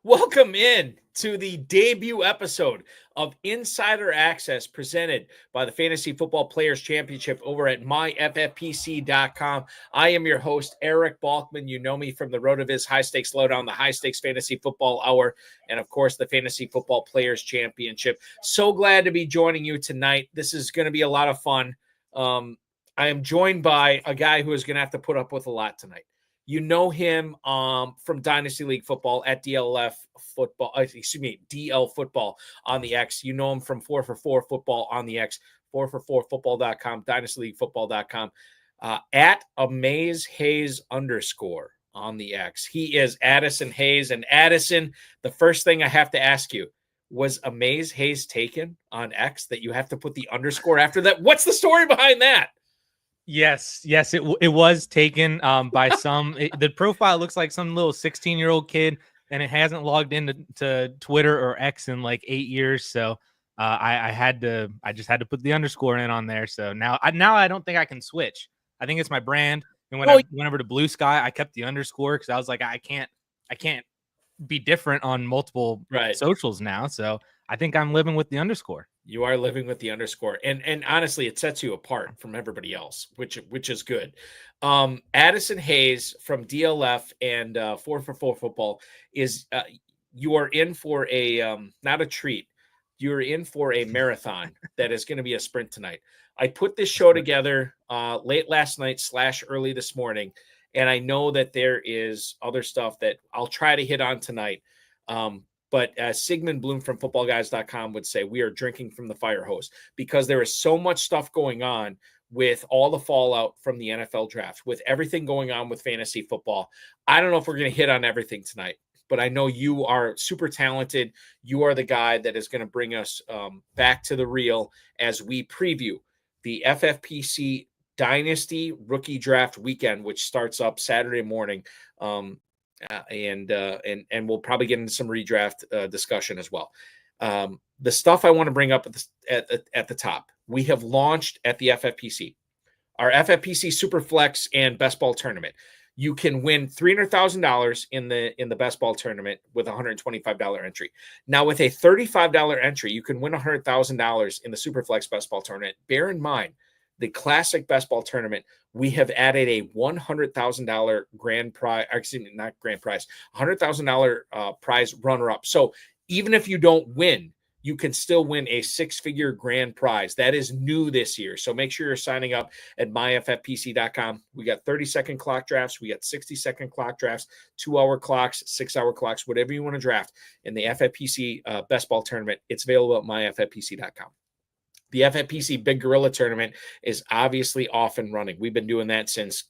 Welcome in to the debut episode of Insider Access presented by the Fantasy Football Players Championship over at myffpc.com. I am your host, Eric Balkman. You know me from the RotoViz High Stakes Lowdown, the High Stakes Fantasy Football Hour, and of course, the Fantasy Football Players Championship. So glad to be joining you tonight. This is going to be a lot of fun. I am joined by a guy who is going to have to put up with a lot tonight. You know him from Dynasty League Football at DL Football on the X. You know him from 4for4 Football on the X, 4for4football.com, dynastyleaguefootball.com, at AmazeHayes _ on the X. He is Addison Hayes. And Addison, the first thing I have to ask you, was AmazeHayes taken on X that you have to put the underscore after that? What's the story behind that? Yes, it was taken by some. The profile looks like some little 16-year-old kid, and it hasn't logged into Twitter or X in like 8 years. So I just had to put the underscore in on there. So now I don't think I can switch. I think it's my brand. And when I went over to Blue Sky, I kept the underscore because I was like, I can't be different on multiple socials now. So I think I'm living with the underscore. You are living with the underscore. And honestly, it sets you apart from everybody else, which is good. Addison Hayes from DLF and 4for4 Football is you are in for a not a treat. You're in for a marathon that is going to be a sprint tonight. I put this show together late last night / early this morning, and I know that there is other stuff that I'll try to hit on tonight. But as Sigmund Bloom from footballguys.com would say, we are drinking from the fire hose because there is so much stuff going on with all the fallout from the NFL draft, with everything going on with fantasy football. I don't know if we're going to hit on everything tonight, but I know you are super talented. You are the guy that is going to bring us back to the reel as we preview the FFPC Dynasty Rookie Draft weekend, which starts up Saturday morning. And we'll probably get into some redraft discussion as well. The stuff I want to bring up at the top, we have launched at the FFPC, our FFPC Superflex and Best Ball Tournament. You can win $300,000 in the Best Ball Tournament with a $125 entry. Now, with a $35 entry, you can win $100,000 in the Superflex Best Ball Tournament. Bear in mind, the Classic Best Ball Tournament, we have added a $100,000 grand prize, excuse me, not grand prize, $100,000 prize runner-up. So even if you don't win, you can still win a six-figure grand prize. That is new this year. So make sure you're signing up at myffpc.com. We got 30-second clock drafts. We got 60-second clock drafts, 2-hour clocks, 6-hour clocks, whatever you want to draft in the FFPC Best Ball Tournament. It's available at myffpc.com. The FFPC Big Gorilla Tournament is obviously off and running. We've been doing that since,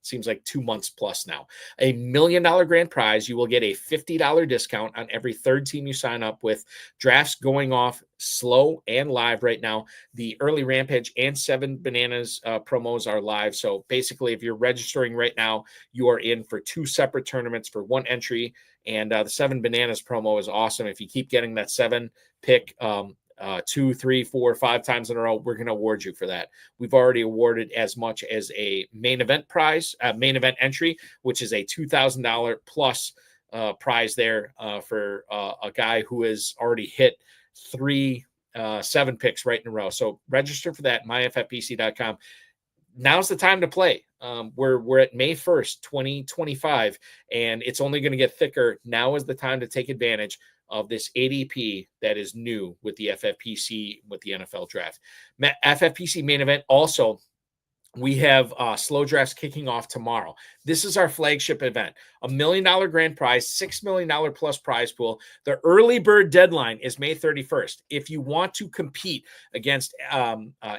seems like 2 months plus now. $1 million grand prize. You will get a $50 discount on every third team you sign up with. Drafts going off slow and live right now. The early Rampage and 7 Bananas promos are live. So basically, if you're registering right now, you are in for 2 separate tournaments for 1 entry. And the 7 Bananas promo is awesome. If you keep getting that 7 pick, 2, 3, 4, 5 times in a row, we're going to award you for that. We've already awarded as much as a main event prize, main event entry, which is a $2,000 plus prize there for a guy who has already hit 3 7 picks right in a row. So register for that, myffpc.com. Now's the time to play. We're at May 1st, 2025, and it's only going to get thicker. Now is the time to take advantage of this ADP that is new with the FFPC, with the NFL draft. FFPC main event also, we have slow drafts kicking off tomorrow. This is our flagship event, $1 million grand prize, $6 million plus prize pool. The early bird deadline is May 31st. If you want to compete against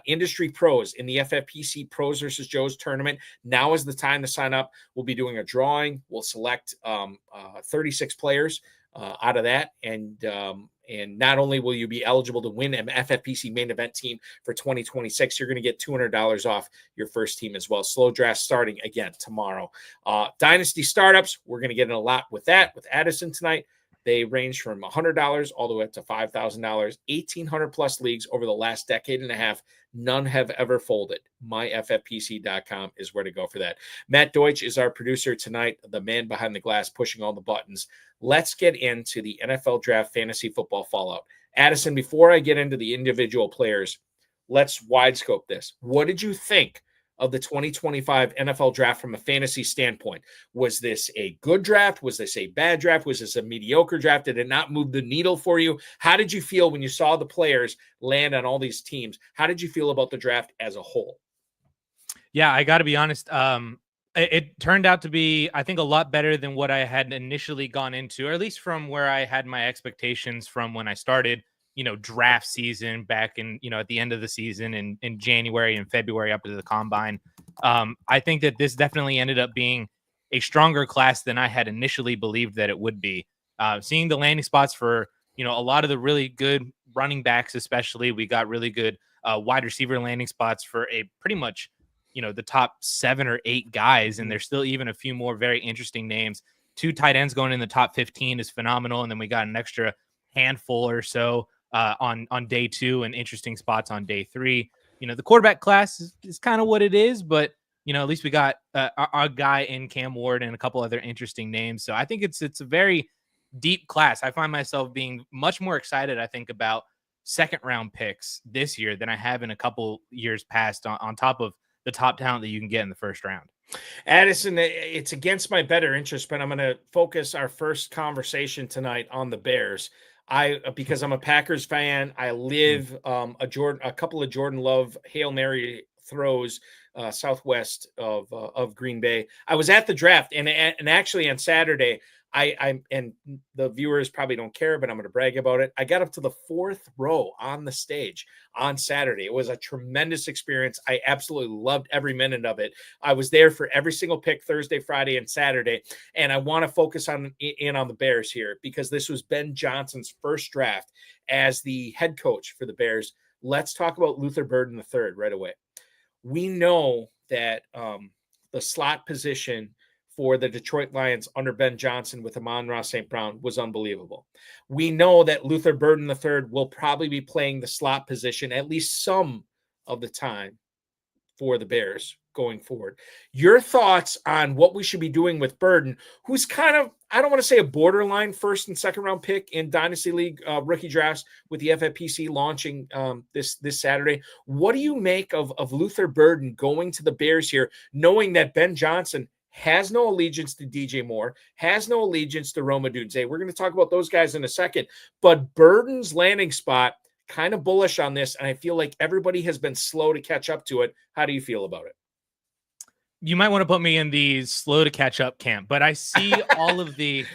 industry pros in the FFPC Pros versus Joes tournament, now is the time to sign up. We'll be doing a drawing. We'll select 36 players out of that, and not only will you be eligible to win an FFPC main event team for 2026, you're going to get $200 off your first team as well. Slow draft starting again tomorrow. Dynasty startups, we're going to get in a lot with that with Addison tonight. They range from $100 all the way up to $5,000, 1,800 plus leagues over the last decade and a half. None have ever folded. MyFFPC.com is where to go for that. Matt Deutsch is our producer tonight, the man behind the glass, pushing all the buttons. Let's get into the NFL Draft Fantasy Football Fallout. Addison, before I get into the individual players, let's wide scope this. What did you think of the 2025 NFL Draft from a fantasy standpoint? Was this a good draft? Was this a bad draft? Was this a mediocre draft? Did it not move the needle for you? How did you feel when you saw the players land on all these teams? How did you feel about the draft as a whole? Yeah, I got to be honest. It turned out to be, I think, a lot better than what I had initially gone into, or at least from where I had my expectations from when I started, draft season back in, at the end of the season in January and February up to the combine. I think that this definitely ended up being a stronger class than I had initially believed that it would be. Seeing the landing spots for, a lot of the really good running backs, especially, we got really good wide receiver landing spots for a pretty much, the top 7 or 8 guys. And there's still even a few more very interesting names. 2 tight ends going in the top 15 is phenomenal. And then we got an extra handful or so on day 2 and interesting spots on day 3. The quarterback class is kind of what it is, but at least we got our guy in Cam Ward and a couple other interesting names. So I think it's a very deep class. I find myself being much more excited, I think, about second round picks this year than I have in a couple years past, on top of the top talent that you can get in the first round. Addison, it's against my better interest, but I'm going to focus our first conversation tonight on the Bears. Because I'm a Packers fan, I live a couple of Jordan Love Hail Mary throws southwest of Green Bay. I was at the draft, and actually on Saturday, and the viewers probably don't care, but I'm going to brag about it. I got up to the 4th row on the stage on Saturday. It was a tremendous experience. I absolutely loved every minute of it. I was there for every single pick Thursday, Friday, and Saturday. And I want to focus in on the Bears here, because this was Ben Johnson's first draft as the head coach for the Bears. Let's talk about Luther Burden III right away. We know that the slot position for the Detroit Lions under Ben Johnson with Amon-Ra St. Brown was unbelievable. We know that Luther Burden III will probably be playing the slot position at least some of the time for the Bears going forward. Your thoughts on what we should be doing with Burden, who's kind of, I don't want to say a borderline first and second round pick in Dynasty League rookie drafts with the FFPC launching this Saturday. What do you make of Luther Burden going to the Bears here, knowing that Ben Johnson has no allegiance to DJ Moore, has no allegiance to Rome Odunze? We're going to talk about those guys in a second, but Burden's landing spot, kind of bullish on this, and I feel like everybody has been slow to catch up to it. How do you feel about it? You might want to put me in the slow to catch up camp, but I see all of the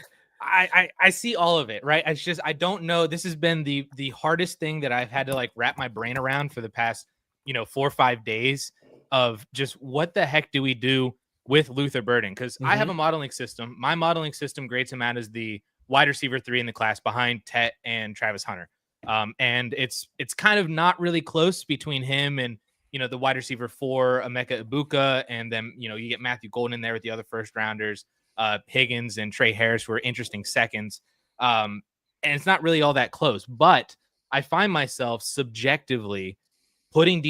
I see all of it, right? It's just, I don't know. This has been the hardest thing that I've had to wrap my brain around for the past, 4 or 5 days, of just what the heck do we do with Luther Burden? Because I have a modeling system. My modeling system grades him out as the wide receiver 3 in the class behind Tet and Travis Hunter. And it's kind of not really close between him and, the wide receiver 4, Emeka Egbuka, and then, you get Matthew Golden in there with the other first rounders, Higgins and Trey Harris, who are interesting seconds. And it's not really all that close, but I find myself subjectively putting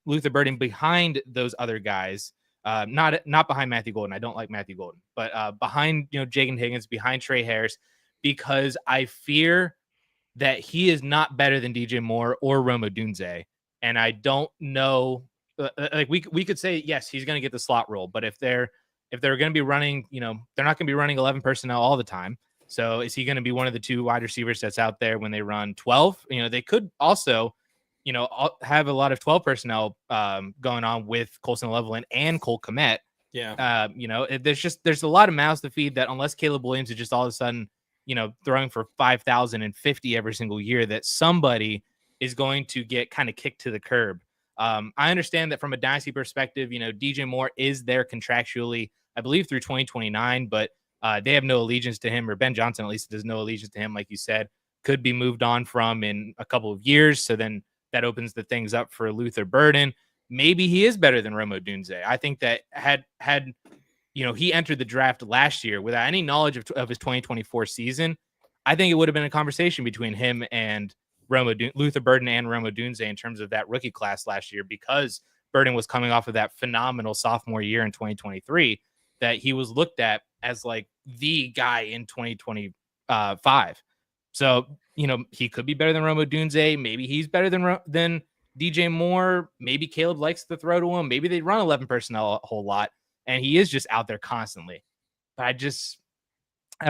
Luther Burden behind those other guys. Not behind Matthew Golden. I don't like Matthew Golden, but behind, Jagan Higgins, behind Trey Harris, because I fear that he is not better than DJ Moore or Rome Odunze. And I don't know, we could say, yes, he's going to get the slot role, but if they're going to be running, they're not going to be running 11 personnel all the time. So is he going to be one of the 2 wide receivers that's out there when they run 12? They could also, have a lot of 12 personnel going on with Colston Loveland and Cole Kmet. Yeah. There's a lot of mouths to feed, that unless Caleb Williams is just all of a sudden, throwing for 5,050 every single year, that somebody is going to get kind of kicked to the curb. I understand that from a dynasty perspective, DJ Moore is there contractually, I believe, through 2029, but they have no allegiance to him, or Ben Johnson at least does no allegiance to him, like you said, could be moved on from in a couple of years. So then that opens the things up for Luther Burden. Maybe he is better than Rome Odunze. I think that had he entered the draft last year without any knowledge of his 2024 season, I think it would have been a conversation between him and Luther Burden and Rome Odunze in terms of that rookie class last year, because Burden was coming off of that phenomenal sophomore year in 2023 that he was looked at as like the guy in 2025. So, he could be better than Rome Odunze. Maybe he's better than DJ Moore. Maybe Kaleb likes to throw to him. Maybe they run 11 personnel a whole lot, and he is just out there constantly. But I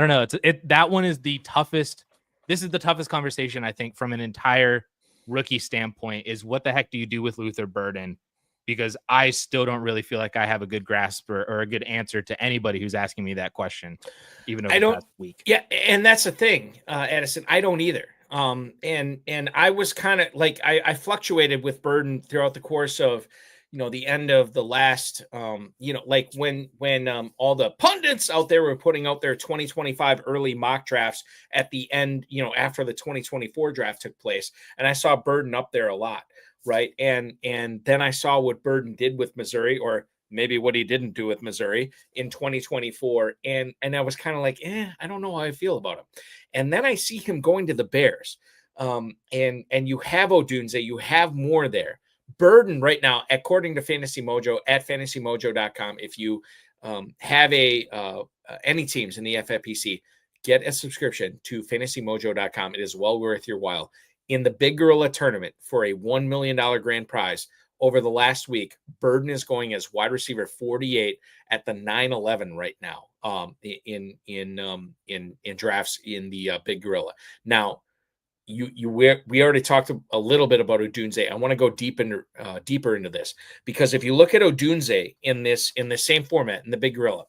don't know. That one is the toughest. This is the toughest conversation, I think, from an entire rookie standpoint, is what the heck do you do with Luther Burden? Because I still don't really feel like I have a good grasp or a good answer to anybody who's asking me that question, even over the past week. Yeah, and that's the thing, Addison. I don't either. And I was kind of like I fluctuated with Burden throughout the course of the end of the last like when all the pundits out there were putting out their 2025 early mock drafts at the end, after the 2024 draft took place, and I saw Burden up there a lot. Right. And then I saw what Burden did with Missouri, or maybe what he didn't do with Missouri in 2024. And I was kind of like, I don't know how I feel about him. And then I see him going to the Bears. And you have Odunze, you have more there. Burden right now, according to Fantasy Mojo at fantasymojo.com, if you have any teams in the FFPC, get a subscription to fantasymojo.com. It is well worth your while. In the Big Gorilla tournament for a $1 million grand prize over the last week, Burden is going as wide receiver 48 at the 9-11 right now in drafts in the Big Gorilla. Now, we already talked a little bit about Odunze. I want to go deeper into this, because if you look at Odunze in the same format in the Big Gorilla,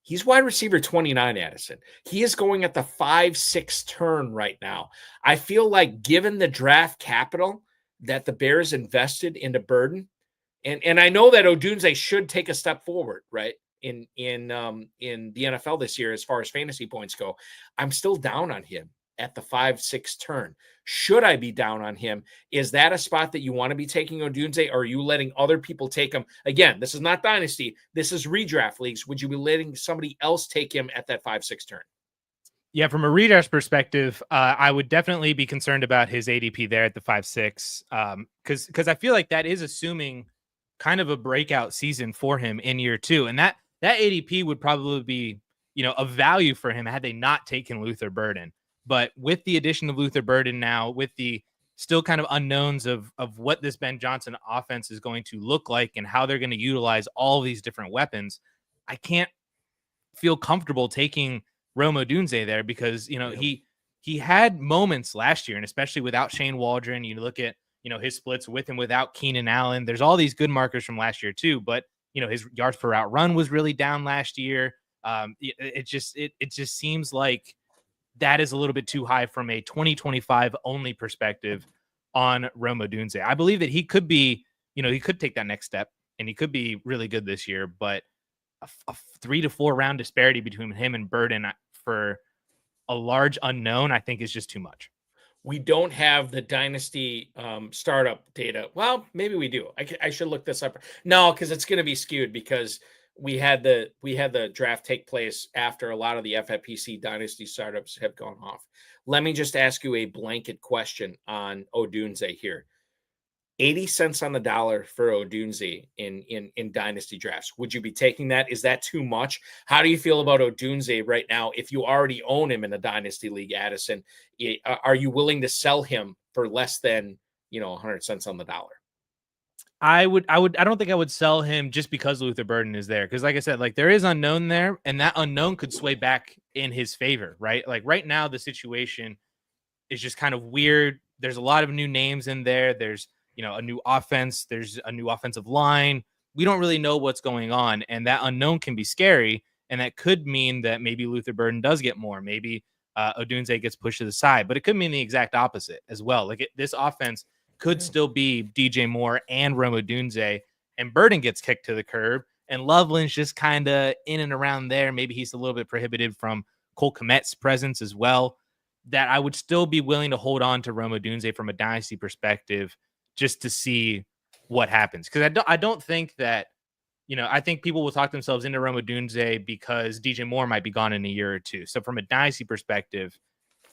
he's wide receiver 29, Addison. He is going at the 5-6 turn right now. I feel like, given the draft capital that the Bears invested into Burden, and I know that Odunze should take a step forward, right, in the NFL this year as far as fantasy points go, I'm still down on him at the 5-6 turn. Should I be down on him? Is that a spot that you want to be taking Odunze, or are you letting other people take him? Again, this is not Dynasty. This is redraft leagues. Would you be letting somebody else take him at that 5-6 turn? Yeah, from a redraft perspective, I would definitely be concerned about his ADP there at the 5-6, because I feel like that is assuming kind of a breakout season for him in year 2. And that ADP would probably be, of value for him had they not taken Luther Burden. But with the addition of Luther Burden now, with the still kind of unknowns of what this Ben Johnson offense is going to look like and how they're going to utilize all these different weapons, I can't feel comfortable taking Rome Odunze there, because, he had moments last year, and especially without Shane Waldron, you look at, his splits with and without Keenan Allen. There's all these good markers from last year too, but, his yards per route run was really down last year. It just seems like that is a little bit too high from a 2025 only perspective on Rome Odunze. I believe that he could be, he could take that next step and he could be really good this year, but a 3 to 4 round disparity between him and Burden for a large unknown, I think, is just too much. We don't have the Dynasty startup data. Well, maybe we do. I should look this up. No, because it's going to be skewed, because we had the draft take place after a lot of the FFPC Dynasty startups have gone off. Let me just ask you a blanket question on Odunze here. 80 cents on the dollar for Odunze in Dynasty drafts. Would you be taking that? Is that too much? How do you feel about Odunze right now? If you already own him in a Dynasty League, Addison, are you willing to sell him for less than 100 cents on the dollar? I don't think I would sell him just because Luther Burden is there. Because like I said, like, there is unknown there, and that unknown could sway back in his favor, right? Like, right now, the situation is just kind of weird. There's a lot of new names in there. There's, a new offense. There's a new offensive line. We don't really know what's going on. And that unknown can be scary. And that could mean that maybe Luther Burden does get more. Maybe Odunze gets pushed to the side. But it could mean the exact opposite as well. Like, this offense could still be DJ Moore and Rome Odunze, and Burden gets kicked to the curb, and Loveland's just kind of in and around there. Maybe he's a little bit prohibited from Cole Kmet's presence as well, that I would still be willing to hold on to Rome Odunze from a dynasty perspective just to see what happens. Because I don't think that, I think people will talk themselves into Rome Odunze because DJ Moore might be gone in a year or two. So from a dynasty perspective,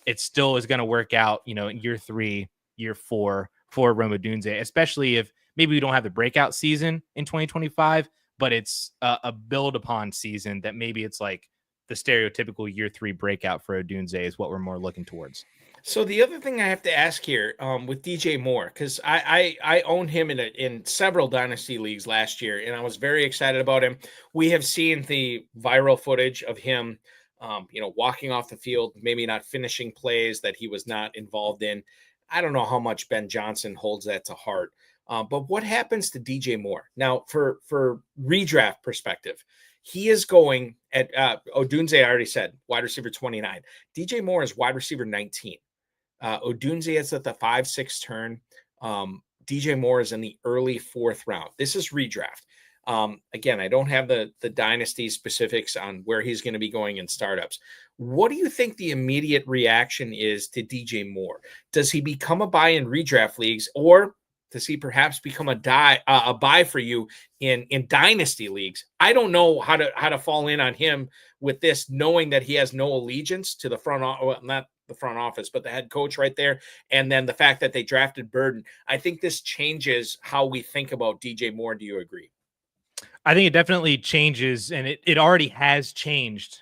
it still is going to work out, in year 3, year 4 for Odunze, especially if maybe we don't have the breakout season in 2025, but it's a build upon season that maybe it's like the stereotypical year 3 breakout for Odunze is what we're more looking towards. So the other thing I have to ask here with DJ Moore, because I owned him in several dynasty leagues last year, and I was very excited about him. We have seen the viral footage of him, walking off the field, maybe not finishing plays that he was not involved in. I don't know how much Ben Johnson holds that to heart. But what happens to DJ Moore now for redraft perspective? He is going at Odunze. I already said wide receiver 29. DJ Moore is wide receiver 19. Odunze is at the 5-6 turn. DJ Moore is in the early 4th round. This is redraft. Again, I don't have the dynasty specifics on where he's going to be going in startups. What do you think the immediate reaction is to DJ Moore? Does he become a buy in redraft leagues, or does he perhaps become a buy for you in dynasty leagues? I don't know how to fall in on him with this, knowing that he has no allegiance to the not the front office, but the head coach right there. And then the fact that they drafted Burden. I think this changes how we think about DJ Moore. Do you agree? I think it definitely changes, and it already has changed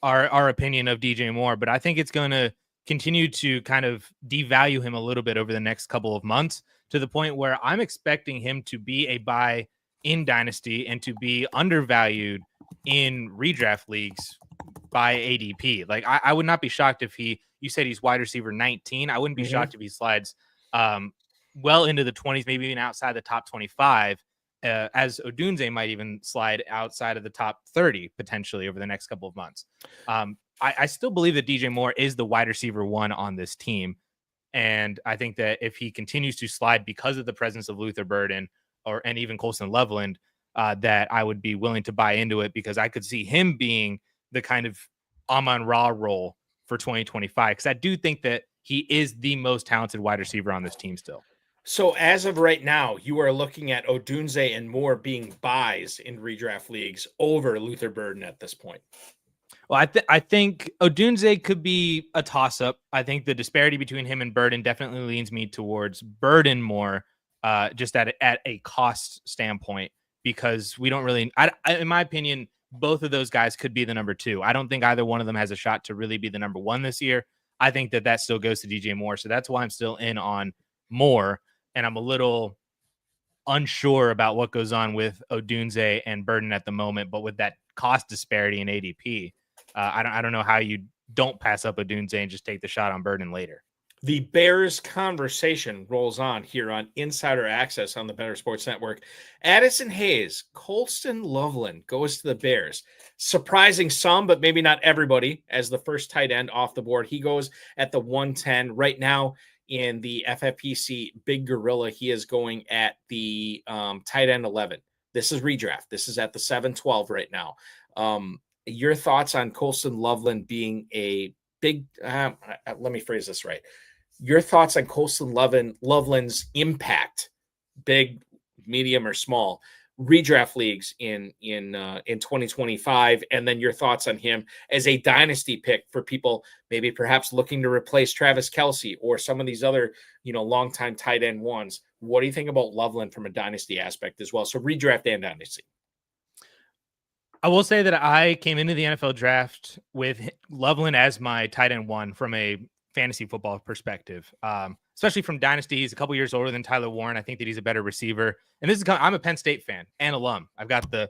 our opinion of DJ Moore, but I think it's going to continue to kind of devalue him a little bit over the next couple of months, to the point where I'm expecting him to be a buy in dynasty and to be undervalued in redraft leagues by ADP. Like I would not be shocked if you said he's wide receiver 19. I wouldn't be shocked if he slides well into the 20s, maybe even outside the top 25, as Odunze might even slide outside of the top 30 potentially over the next couple of months. I still believe that DJ Moore is the wide receiver 1 on this team. And I think that if he continues to slide because of the presence of Luther Burden and even Colston Loveland, that I would be willing to buy into it, because I could see him being the kind of Amon-Ra role for 2025. Because I do think that he is the most talented wide receiver on this team still. So as of right now, you are looking at Odunze and Moore being buys in redraft leagues over Luther Burden at this point. Well, I think Odunze could be a toss-up. I think the disparity between him and Burden definitely leans me towards Burden more, just at a cost standpoint, because we don't really, in my opinion, both of those guys could be the number 2. I don't think either one of them has a shot to really be the number 1 this year. I think that still goes to DJ Moore. So that's why I'm still in on Moore, and I'm a little unsure about what goes on with Odunze and Burden at the moment. But with that cost disparity in ADP, I don't know how you don't pass up Odunze and just take the shot on Burden later. The Bears conversation rolls on here on Insider Access on the Better Sports Network. Addison Hayes, Colston Loveland goes to the Bears. Surprising some, but maybe not everybody, as the first tight end off the board. He goes at the 110 right now in the FFPC Big Gorilla. He is going at the tight end 11. This is redraft. This is at the 7-12 right now. Your thoughts on Colston Loveland being a big, let me phrase this right. Your thoughts on Colston Loveland's impact, big, medium, or small, redraft leagues in 2025, and then your thoughts on him as a dynasty pick for people maybe perhaps looking to replace Travis Kelce or some of these other, longtime tight end ones. What do you think about Loveland from a dynasty aspect as well? So redraft and dynasty. I will say that I came into the NFL draft with Loveland as my tight end 1 from a fantasy football perspective, especially from dynasty. He's a couple years older than Tyler Warren. I think that he's a better receiver. And I'm a Penn State fan and alum. I've got the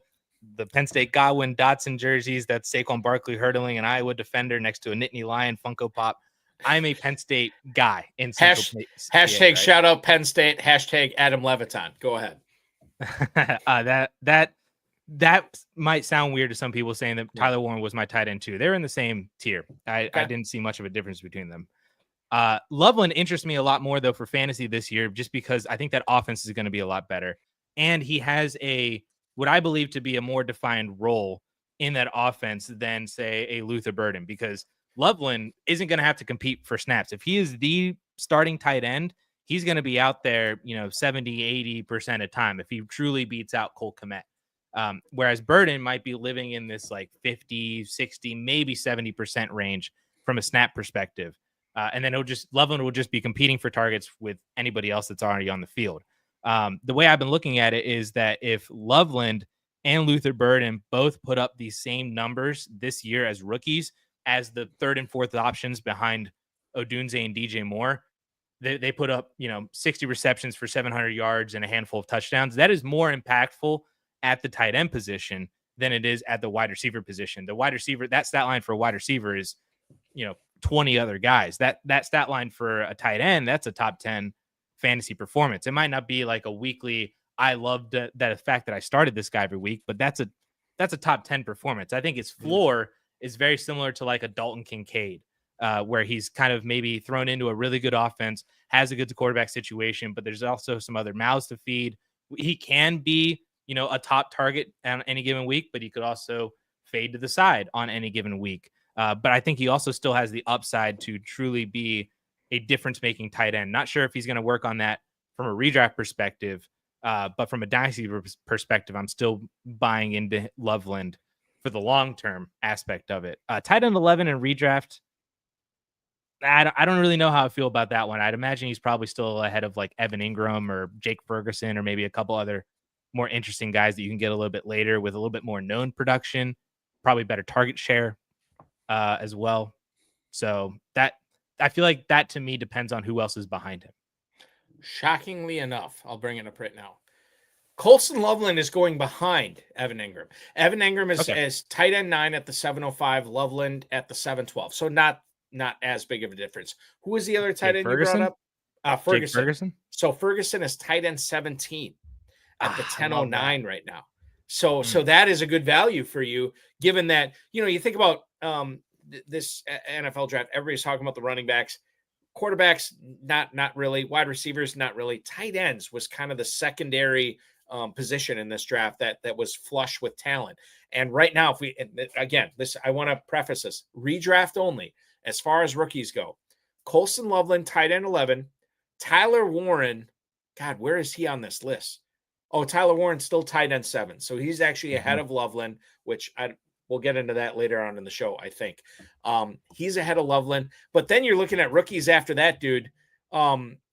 Penn State Godwin Dotson jerseys. That's Saquon Barkley hurdling an Iowa defender next to a Nittany Lion Funko Pop. I'm a Penn State guy. In hashtag right? Shout out Penn State. Hashtag Adam Leviton. Go ahead. That might sound weird to some people, saying that Tyler Warren was my tight end 2. They're in the same tier. I didn't see much of a difference between them. Loveland interests me a lot more, though, for fantasy this year, just because I think that offense is going to be a lot better. And he has what I believe to be a more defined role in that offense than, say, a Luther Burden, because Loveland isn't going to have to compete for snaps. If he is the starting tight end, he's going to be out there, 70, 80% of time if he truly beats out Cole Kmet. Whereas Burden might be living in this like 50, 60, maybe 70% range from a snap perspective. And then Loveland will just be competing for targets with anybody else that's already on the field. The way I've been looking at it is that if Loveland and Luther Burden both put up the same numbers this year as rookies as the third and fourth options behind Odunze and DJ Moore, they put up, 60 receptions for 700 yards and a handful of touchdowns. That is more impactful at the tight end position than it is at the wide receiver position. The wide receiver, that stat line for a wide receiver is, 20 other guys. That stat line for a tight end, that's a top 10 fantasy performance. It might not be like a weekly, I loved that fact that I started this guy every week, but that's a top 10 performance. I think his floor is very similar to like a Dalton Kincaid, where he's kind of maybe thrown into a really good offense, has a good quarterback situation, but there's also some other mouths to feed. He can be, a top target on any given week, but he could also fade to the side on any given week. But I think he also still has the upside to truly be a difference-making tight end. Not sure if he's going to work on that from a redraft perspective, but from a dynasty perspective, I'm still buying into Loveland for the long-term aspect of it. Tight end 11 in redraft, I don't really know how I feel about that one. I'd imagine he's probably still ahead of like Evan Ingram or Jake Ferguson or maybe a couple other more interesting guys that you can get a little bit later with a little bit more known production, probably better target share as well. So that I feel like that to me depends on who else is behind him. Shockingly enough, I'll bring it up right now. Colston Loveland is going behind Evan Ingram. Evan Ingram is tight end 9 at the 705, Loveland at the 712. So not as big of a difference. Who was the other tight end Ferguson? you brought up? Ferguson. Jake Ferguson. So Ferguson is tight end 17 at the 1009 right now. So that is a good value for you, given that, you think about this NFL draft, everybody's talking about the running backs, quarterbacks, not really, wide receivers, not really. Tight ends was kind of the secondary position in this draft that was flush with talent. And right now, I want to preface this, redraft only, as far as rookies go. Colston Loveland, tight end 11, Tyler Warren. God, where is he on this list? Oh, Tyler Warren's still tight end 7. So he's actually ahead of Loveland, which we'll get into that later on in the show, I think. He's ahead of Loveland. But then you're looking at rookies after that, dude.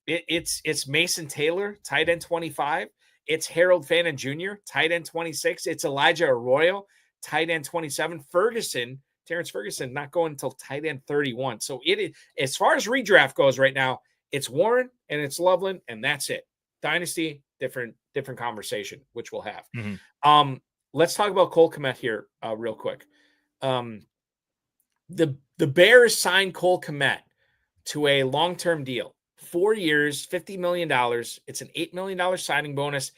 It's Mason Taylor, tight end 25. It's Harold Fannin Jr., tight end 26. It's Elijah Arroyo, tight end 27. Terrence Ferguson, not going until tight end 31. So it is, as far as redraft goes right now, it's Warren and it's Loveland, and that's it. Dynasty, different conversation, which we'll have. Let's talk about Cole Kmet here real quick. The Bears signed Cole Kmet to a long-term deal, 4 years, $50 million. It's an $8 million signing bonus,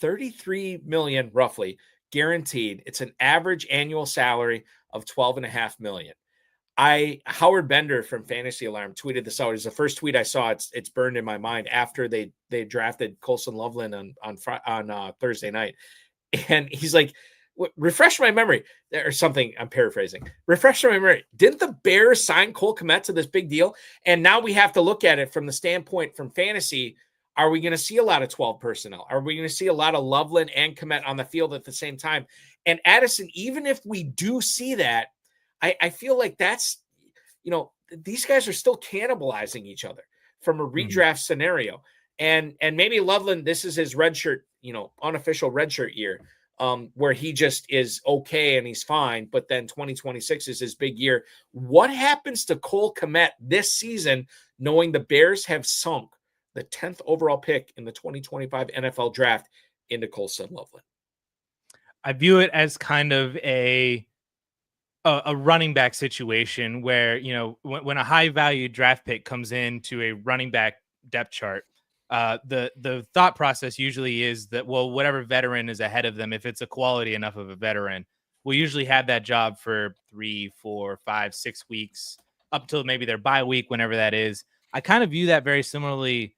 $33 million roughly guaranteed. It's an average annual salary of $12.5 million. Howard Bender from Fantasy Alarm tweeted this out. It's the first tweet I saw. It's burned in my mind after they drafted Colston Loveland on Thursday night. And he's like, refresh my memory or something. I'm paraphrasing. Refresh my memory. Didn't the Bears sign Cole Kmet to this big deal? And now we have to look at it from the standpoint from fantasy. Are we going to see a lot of 12 personnel? Are we going to see a lot of Loveland and Kmet on the field at the same time? And Addison, even if we do see that, I feel like that's, these guys are still cannibalizing each other from a redraft scenario. And maybe Loveland, this is his redshirt, unofficial redshirt year, where he just is okay and he's fine. But then 2026 is his big year. What happens to Cole Kmet this season, knowing the Bears have sunk the 10th overall pick in the 2025 NFL draft into Colston Loveland? I view it as kind of a running back situation where, when a high value draft pick comes into a running back depth chart, the thought process usually is that, well, whatever veteran is ahead of them, if it's a quality enough of a veteran, will usually have that job for 3, 4, 5, 6 weeks up till maybe their bye week, whenever that is. I kind of view that very similarly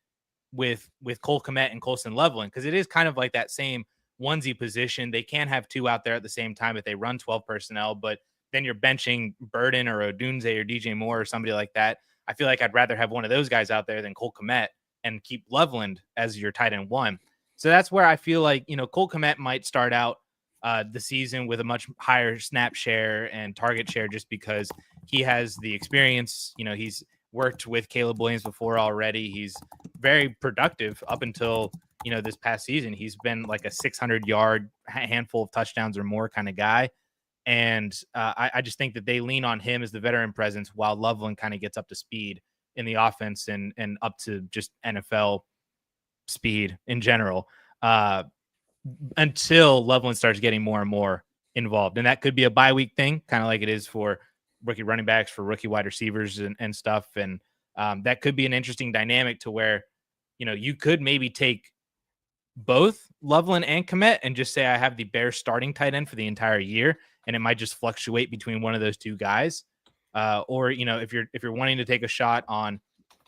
with Cole Kmet and Colston Loveland, because it is kind of like that same onesie position. They can't have two out there at the same time if they run 12 personnel, but then you're benching Burden or Odunze or DJ Moore or somebody like that. I feel like I'd rather have one of those guys out there than Cole Kmet and keep Loveland as your tight end 1. So that's where I feel like, Cole Kmet might start out the season with a much higher snap share and target share just because he has the experience. He's worked with Caleb Williams before already. He's very productive up until, this past season. He's been like a 600-yard handful of touchdowns or more kind of guy. And I just think that they lean on him as the veteran presence while Loveland kind of gets up to speed in the offense and up to just NFL speed in general until Loveland starts getting more and more involved. And that could be a bye week thing, kind of like it is for rookie running backs, for rookie wide receivers and stuff. And that could be an interesting dynamic to where, you could maybe take both Loveland and Kmet and just say, I have the Bears starting tight end for the entire year. And it might just fluctuate between one of those two guys. Or, if you're wanting to take a shot on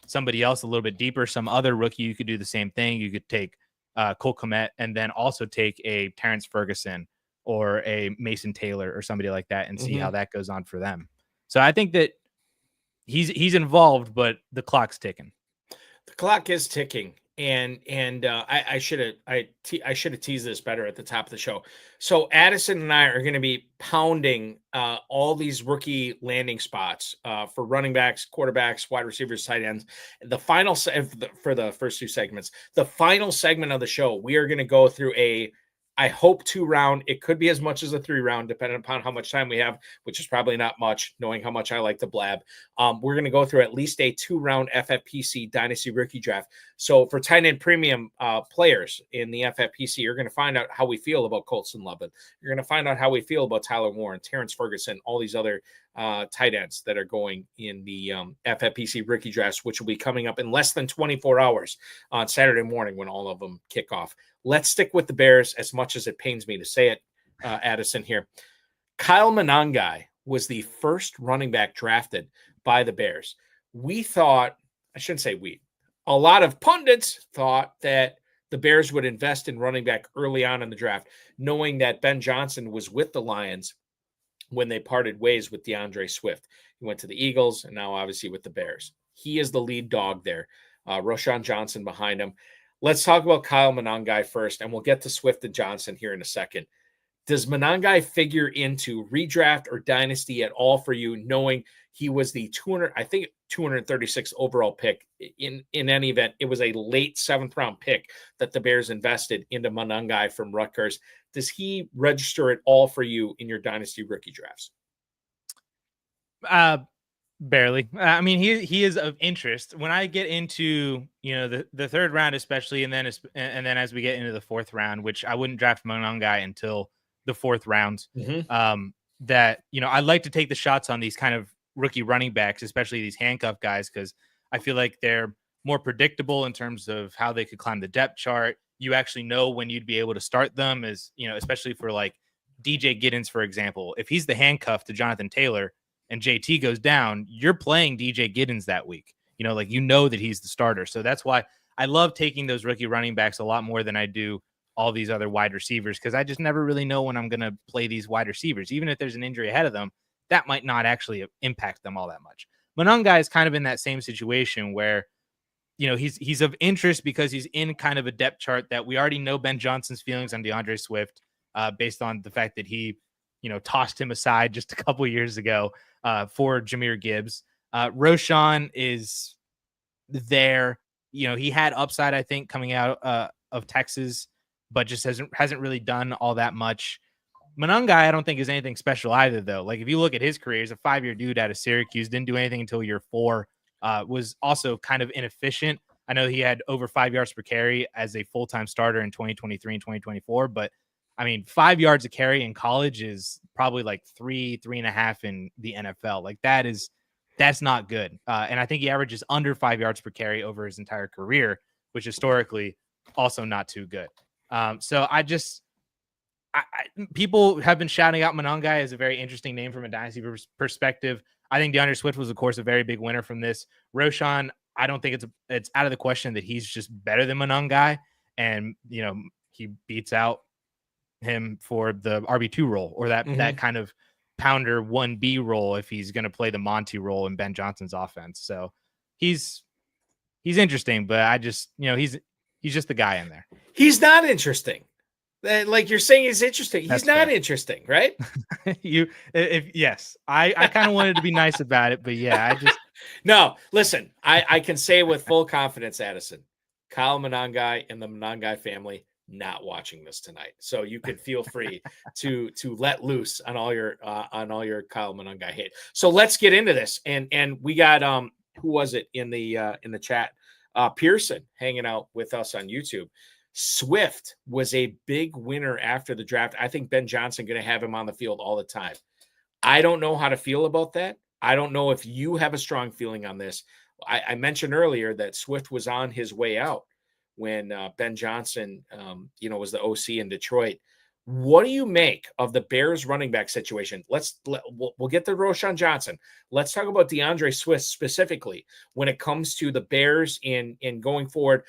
somebody else a little bit deeper, some other rookie, you could do the same thing. You could take Cole Kmet and then also take a Terrence Ferguson or a Mason Taylor or somebody like that and see how that goes on for them. So I think that he's involved, but the clock's ticking. The clock is ticking. And I should have teased this better at the top of the show. So Addison and I are going to be pounding all these rookie landing spots for running backs, quarterbacks, wide receivers, tight ends. The final for the first two segments, the final segment of the show, we are going to go through I hope 2-round. It could be as much as a 3-round, depending upon how much time we have, which is probably not much, knowing how much I like to blab. We're going to go through at least a 2-round FFPC Dynasty Rookie Draft. So for tight end premium players in the FFPC, you're going to find out how we feel about Colston Loveland. You're going to find out how we feel about Tyler Warren, Terrence Ferguson, all these other tight ends that are going in the FFPC Rookie Drafts, which will be coming up in less than 24 hours on Saturday morning when all of them kick off. Let's stick with the Bears, as much as it pains me to say it, Addison here. Kyle Monangai was the first running back drafted by the Bears. We thought, I shouldn't say we, a lot of pundits thought that the Bears would invest in running back early on in the draft, knowing that Ben Johnson was with the Lions when they parted ways with DeAndre Swift. He went to the Eagles and now obviously with the Bears. He is the lead dog there. Roschon Johnson behind him. Let's talk about Kyle Monangai first, and we'll get to Swift and Johnson here in a second. Does Monangai figure into redraft or dynasty at all for you, knowing he was the 236 overall pick? In any event, it was a late 7th-round pick that the Bears invested into Monangai from Rutgers. Does he register at all for you in your dynasty rookie drafts? Barely. I mean, he is of interest. When I get into the 3rd round, especially, and then as we get into the 4th round, which I wouldn't draft Monangai until the 4th round. That I like to take the shots on these kind of rookie running backs, especially these handcuff guys, because I feel like they're more predictable in terms of how they could climb the depth chart. You actually know when you'd be able to start them, as especially for like DJ Giddens, for example. If he's the handcuff to Jonathan Taylor and JT goes down, you're playing DJ Giddens that week. That he's the starter. So that's why I love taking those rookie running backs a lot more than I do all these other wide receivers, because I just never really know when I'm going to play these wide receivers. Even if there's an injury ahead of them, that might not actually impact them all that much. Monangai is kind of in that same situation where, he's of interest because he's in kind of a depth chart that we already know Ben Johnson's feelings on DeAndre Swift, based on the fact that he, tossed him aside just a couple years ago for Jahmyr Gibbs. Roschon is there. He had upside, I think, coming out of Texas, but just hasn't really done all that much. Monangai, I don't think is anything special either, though. Like, if you look at his career, he's a 5-year dude out of Syracuse, didn't do anything until year 4, was also kind of inefficient. I know he had over 5 yards per carry as a full-time starter in 2023 and 2024, but I mean, 5 yards a carry in college is probably like 3.5 in the NFL. Like, that's not good. And I think he averages under 5 yards per carry over his entire career, which historically also not too good. So people have been shouting out Monangai as a very interesting name from a dynasty perspective. I think DeAndre Swift was, of course, a very big winner from this. Roschon, I don't think it's out of the question that he's just better than Monangai, and he beats out him for the RB2 role, or that kind of pounder 1B role if he's going to play the Monty role in Ben Johnson's offense. So he's interesting, but I just he's just the guy in there. He's not interesting. Like you're saying, he's interesting. He's not interesting, right? Yes, I kind of wanted to be nice about it, but yeah, No, listen, I can say with full confidence, Addison, Kyle Monangai and the Monangai family not watching this tonight. So you could feel free to let loose on all your Kyle Monangai hate. So let's get into this. And we got who was it in the chat? Pearson hanging out with us on YouTube. Swift was a big winner after the draft. I think Ben Johnson going to have him on the field all the time. I don't know how to feel about that. I don't know if you have a strong feeling on this. I mentioned earlier that Swift was on his way out when Ben Johnson, was the OC in Detroit. What do you make of the Bears running back situation? We'll get to Roschon Johnson. Let's talk about DeAndre Swift specifically when it comes to the Bears in going forward.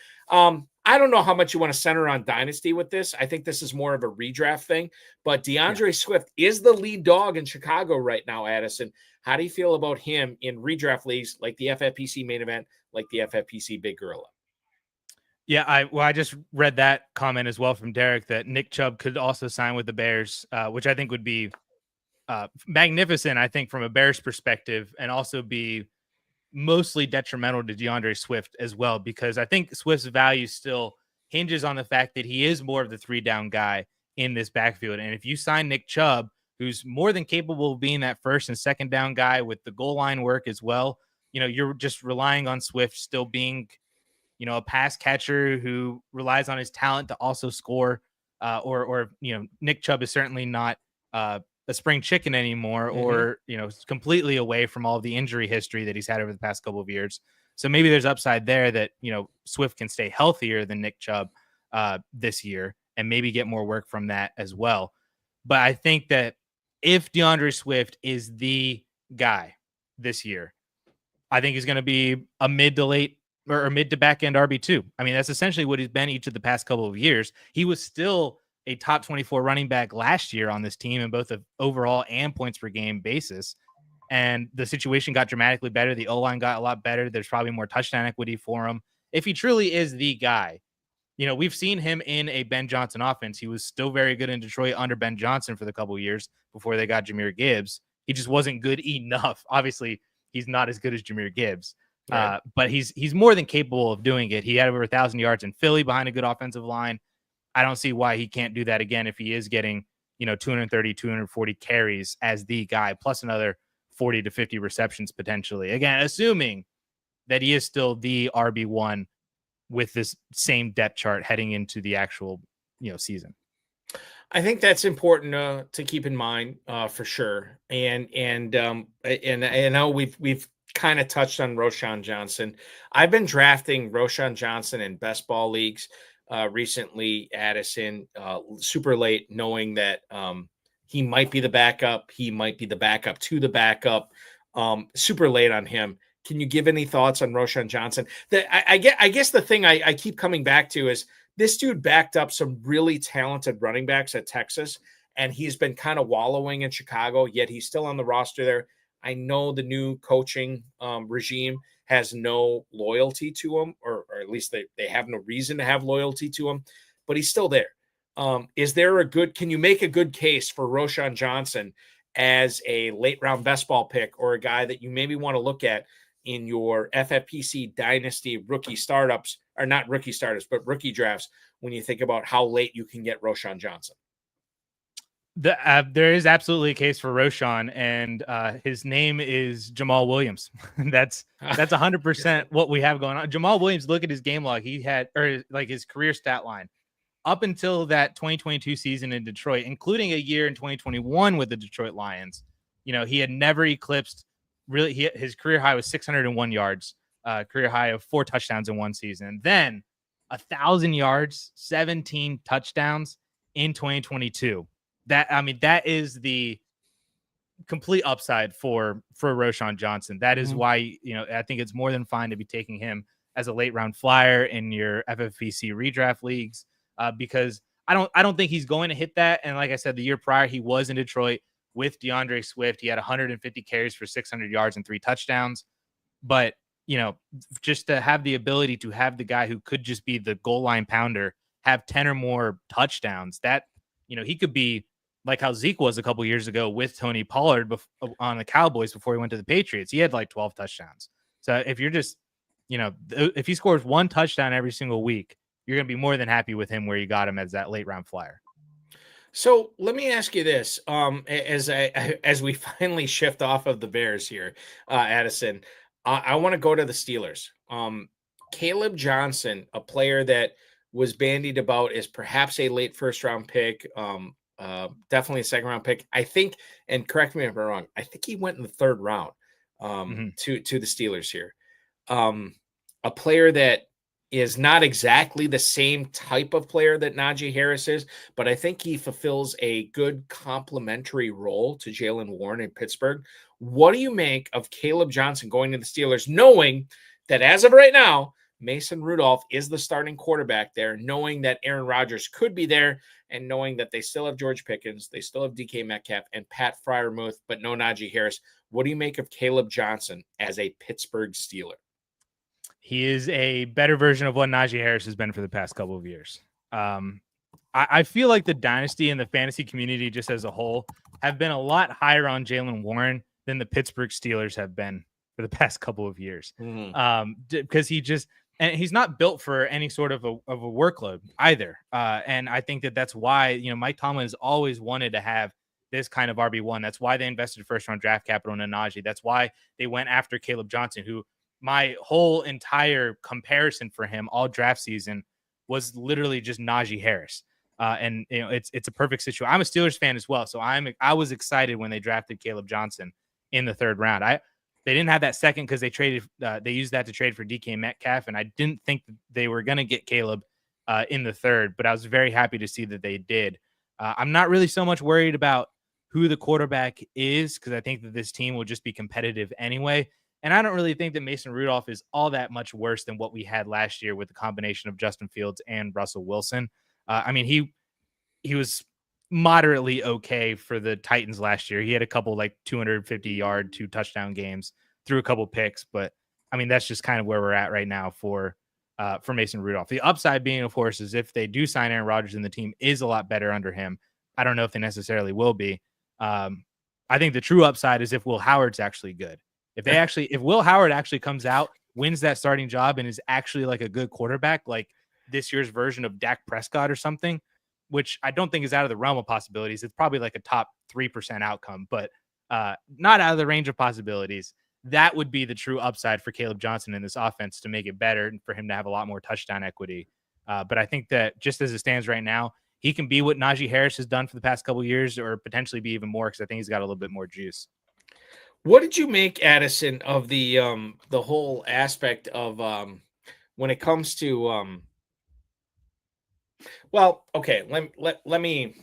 I don't know how much you want to center on Dynasty with this. I think this is more of a redraft thing, but DeAndre Swift is the lead dog in Chicago right now, Addison. How do you feel about him in redraft leagues like the FFPC main event, like the FFPC Big Gorilla? Yeah, I just read that comment as well from Derek that Nick Chubb could also sign with the Bears, which I think would be magnificent, I think, from a Bears perspective, and also be mostly detrimental to DeAndre Swift as well, because I think Swift's value still hinges on the fact that he is more of the 3-down guy in this backfield. And if you sign Nick Chubb, who's more than capable of being that first and second down guy with the goal line work as well, you're just relying on Swift still being a pass catcher who relies on his talent to also score, or Nick Chubb is certainly not a spring chicken anymore, or, completely away from all of the injury history that he's had over the past couple of years. So maybe there's upside there that, Swift can stay healthier than Nick Chubb this year and maybe get more work from that as well. But I think that if DeAndre Swift is the guy this year, I think he's going to be a mid to back end RB2. I mean, that's essentially what he's been each of the past couple of years. He was still a top 24 running back last year on this team in both the overall and points per game basis. And the situation got dramatically better. The O-line got a lot better. There's probably more touchdown equity for him. If he truly is the guy, we've seen him in a Ben Johnson offense. He was still very good in Detroit under Ben Johnson for the couple of years before they got Jahmyr Gibbs. He just wasn't good enough. Obviously, he's not as good as Jahmyr Gibbs. Right. But he's more than capable of doing it. He had over 1,000 yards in Philly behind a good offensive line. I don't see why he can't do that again if he is getting, 230, 240 carries as the guy, plus another 40 to 50 receptions potentially. Again, assuming that he is still the RB1 with this same depth chart heading into the actual, season. I think that's important to keep in mind for sure. And I know we've kind of touched on Roschon Johnson. I've been drafting Roschon Johnson in best ball leagues recently, Addison, super late, knowing that he might be the backup. He might be the backup to the backup. Super late on him. Can you give any thoughts on Roschon Johnson? I guess the thing I keep coming back to is this dude backed up some really talented running backs at Texas, and he's been kind of wallowing in Chicago, yet he's still on the roster there. I know the new coaching regime has no loyalty to him, or at least they have no reason to have loyalty to him, but he's still there. Can you make a good case for Roschon Johnson as a late round best ball pick, or a guy that you maybe want to look at in your FFPC Dynasty rookie startups, or not rookie startups, but rookie drafts, when you think about how late you can get Roschon Johnson? There is absolutely a case for Roschon, and his name is Jamal Williams. That's 100% what we have going on. Jamal Williams, look at his game log. He had, or like his career stat line, up until that 2022 season in Detroit, including a year in 2021 with the Detroit Lions. He had never eclipsed his career high was 601 yards, career high of 4 touchdowns in one season. Then 1,000 yards, 17 touchdowns in 2022. That is the complete upside for Roschon Johnson. That is why, I think it's more than fine to be taking him as a late round flyer in your FFPC redraft leagues, because I don't think he's going to hit that. And like I said, the year prior, he was in Detroit with DeAndre Swift. He had 150 carries for 600 yards and 3 touchdowns. But, just to have the ability to have the guy who could just be the goal line pounder have 10 or more touchdowns, that, he could be like how Zeke was a couple years ago with Tony Pollard on the Cowboys before he went to the Patriots. He had like 12 touchdowns. So if you're just, if he scores one touchdown every single week, you're going to be more than happy with him where you got him as that late round flyer. So let me ask you this: as we finally shift off of the Bears here, Addison, I want to go to the Steelers. Kaleb Johnson, a player that was bandied about as perhaps a late first round pick, definitely a second round pick, I think. And correct me if I'm wrong. I think he went in the third round to the Steelers here. A player that is not exactly the same type of player that Najee Harris is, but I think he fulfills a good complementary role to Jaylen Warren in Pittsburgh. What do you make of Kaleb Johnson going to the Steelers, knowing that as of right now, Mason Rudolph is the starting quarterback there, knowing that Aaron Rodgers could be there, and knowing that they still have George Pickens, they still have DK Metcalf and Pat Freiermuth, but no Najee Harris? What do you make of Kaleb Johnson as a Pittsburgh Steeler? He is a better version of what Najee Harris has been for the past couple of years. I feel like the dynasty and the fantasy community just as a whole have been a lot higher on Jaylen Warren than the Pittsburgh Steelers have been for the past couple of years. Because he's not built for any sort of a workload either. And I think that's why, Mike Tomlin has always wanted to have this kind of RB1. That's why they invested first round draft capital in Najee. That's why they went after Kaleb Johnson, who my whole entire comparison for him all draft season was literally just Najee Harris. And it's a perfect situation. I'm a Steelers fan as well. So I was excited when they drafted Kaleb Johnson in the third round. They didn't have that second because they used that to trade for DK Metcalf. And I didn't think they were going to get Kaleb in the third, but I was very happy to see that they did. I'm not really so much worried about who the quarterback is, because I think that this team will just be competitive anyway. And I don't really think that Mason Rudolph is all that much worse than what we had last year with the combination of Justin Fields and Russell Wilson. He was moderately okay for the Titans last year. He had a couple 250-yard, 2 touchdown games, threw a couple picks, but that's just kind of where we're at right now for Mason Rudolph. The upside being, of course, is if they do sign Aaron Rodgers and the team is a lot better under him. I don't know if they necessarily will be. I think the true upside is if Will Howard's actually good. If Will Howard actually comes out, wins that starting job, and is actually like a good quarterback, like this year's version of Dak Prescott or something, which I don't think is out of the realm of possibilities. It's probably like a top 3% outcome, but not out of the range of possibilities. That would be the true upside for Kaleb Johnson in this offense to make it better and for him to have a lot more touchdown equity. But I think that just as it stands right now, he can be what Najee Harris has done for the past couple of years, or potentially be even more, because I think he's got a little bit more juice. What did you make, Addison, of the whole aspect of when it comes to let me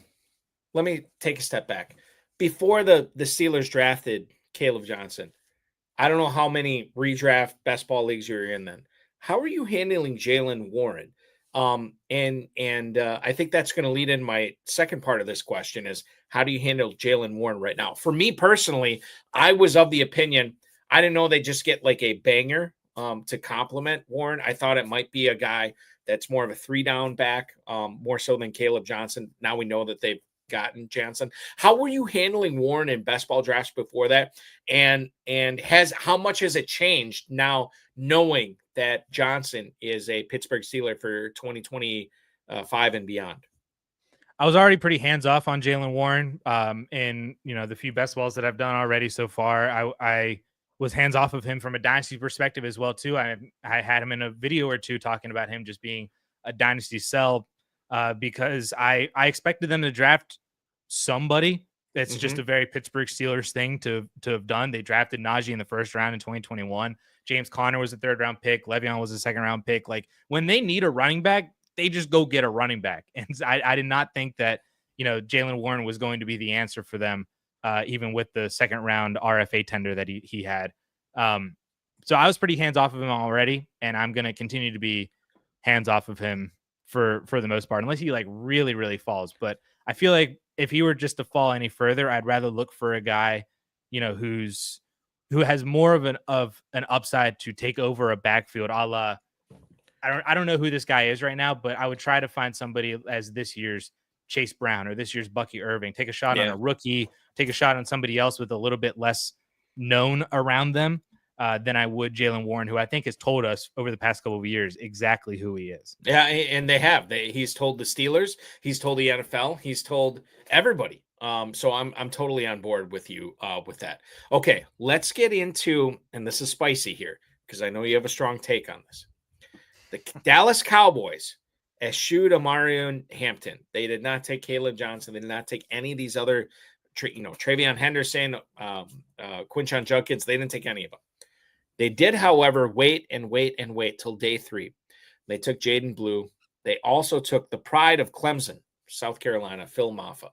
take a step back. Before the Steelers drafted Kaleb Johnson, I don't know how many redraft best ball leagues you were in then. How are you handling Jaylen Warren? I think that's going to lead in my second part of this question is, how do you handle Jaylen Warren right now? For me personally, I was of the opinion, I didn't know they just get like a banger to complement Warren. I thought it might be a guy that's more of a 3-down back, more so than Kaleb Johnson. Now we know that they've gotten Johnson. How were you handling Warren in best ball drafts before that? And how much has it changed now, knowing that Johnson is a Pittsburgh Steeler for 2025 and beyond? I was already pretty hands off on Jaylen Warren. In the few best balls that I've done already so far, I was hands off of him from a dynasty perspective as well too. I had him in a video or two talking about him just being a dynasty sell because I expected them to draft somebody. It's just a very Pittsburgh Steelers thing to have done. They drafted Najee in the first round in 2021. James Conner was a 3rd-round pick. Le'Veon was a 2nd-round pick. Like, when they need a running back, they just go get a running back. And I did not think that, Jaylen Warren was going to be the answer for them, even with the 2nd-round RFA tender that he had. So I was pretty hands off of him already, and I'm going to continue to be hands off of him for the most part, unless he really, really falls. But I feel like if he were just to fall any further, I'd rather look for a guy, who has more of an upside to take over a backfield, a la, I don't know who this guy is right now, but I would try to find somebody as this year's Chase Brown or this year's Bucky Irving. Take a shot on a rookie, take a shot on somebody else with a little bit less known around them. than I would Jaylen Warren, who I think has told us over the past couple of years exactly who he is. Yeah, and they have. He's told the Steelers, he's told the NFL, he's told everybody. So I'm totally on board with you with that. Okay, let's get into, and this is spicy here because I know you have a strong take on this. The Dallas Cowboys eschewed Amarian Hampton. They did not take Caleb Johnson. They did not take any of these other, Travion Henderson, Quinshon Judkins. They didn't take any of them. They did, however, wait till day 3. They took Jaden Blue. They also took the pride of Clemson, South Carolina, Phil Mafah.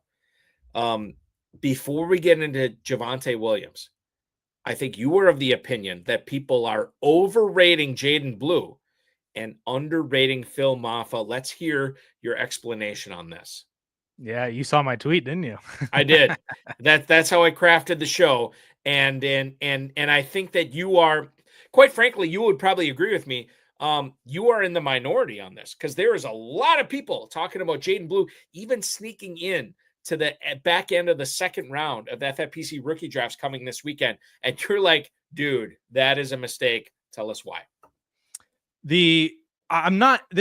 Before we get into Javonte Williams, I think you were of the opinion that people are overrating Jaden Blue and underrating Phil Mafah. Let's hear your explanation on this. Yeah, you saw my tweet, didn't you? I did. That's how I crafted the show. And I think that you are, quite frankly, you would probably agree with me. You are in the minority on this because there is a lot of people talking about Jaden Blue, even sneaking in to the back end of the second round of FFPC rookie drafts coming this weekend. And you're like, dude, that is a mistake. Tell us why. This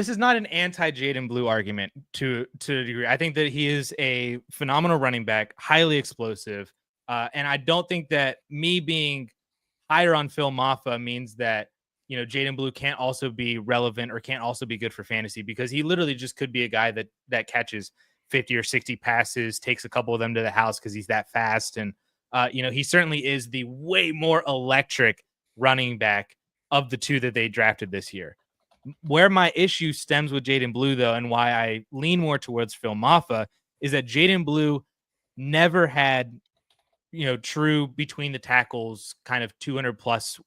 is not an anti-Jaden Blue argument to a degree. I think that he is a phenomenal running back, highly explosive. And I don't think that me being higher on Phil Mafah means that, Jaden Blue can't also be relevant or can't also be good for fantasy, because he literally just could be a guy that catches 50 or 60 passes, takes a couple of them to the house because he's that fast. And, he certainly is the way more electric running back of the two that they drafted this year. Where my issue stems with Jaden Blue, though, and why I lean more towards Phil Mafah, is that Jaden Blue never had, true between the tackles kind of 200 plus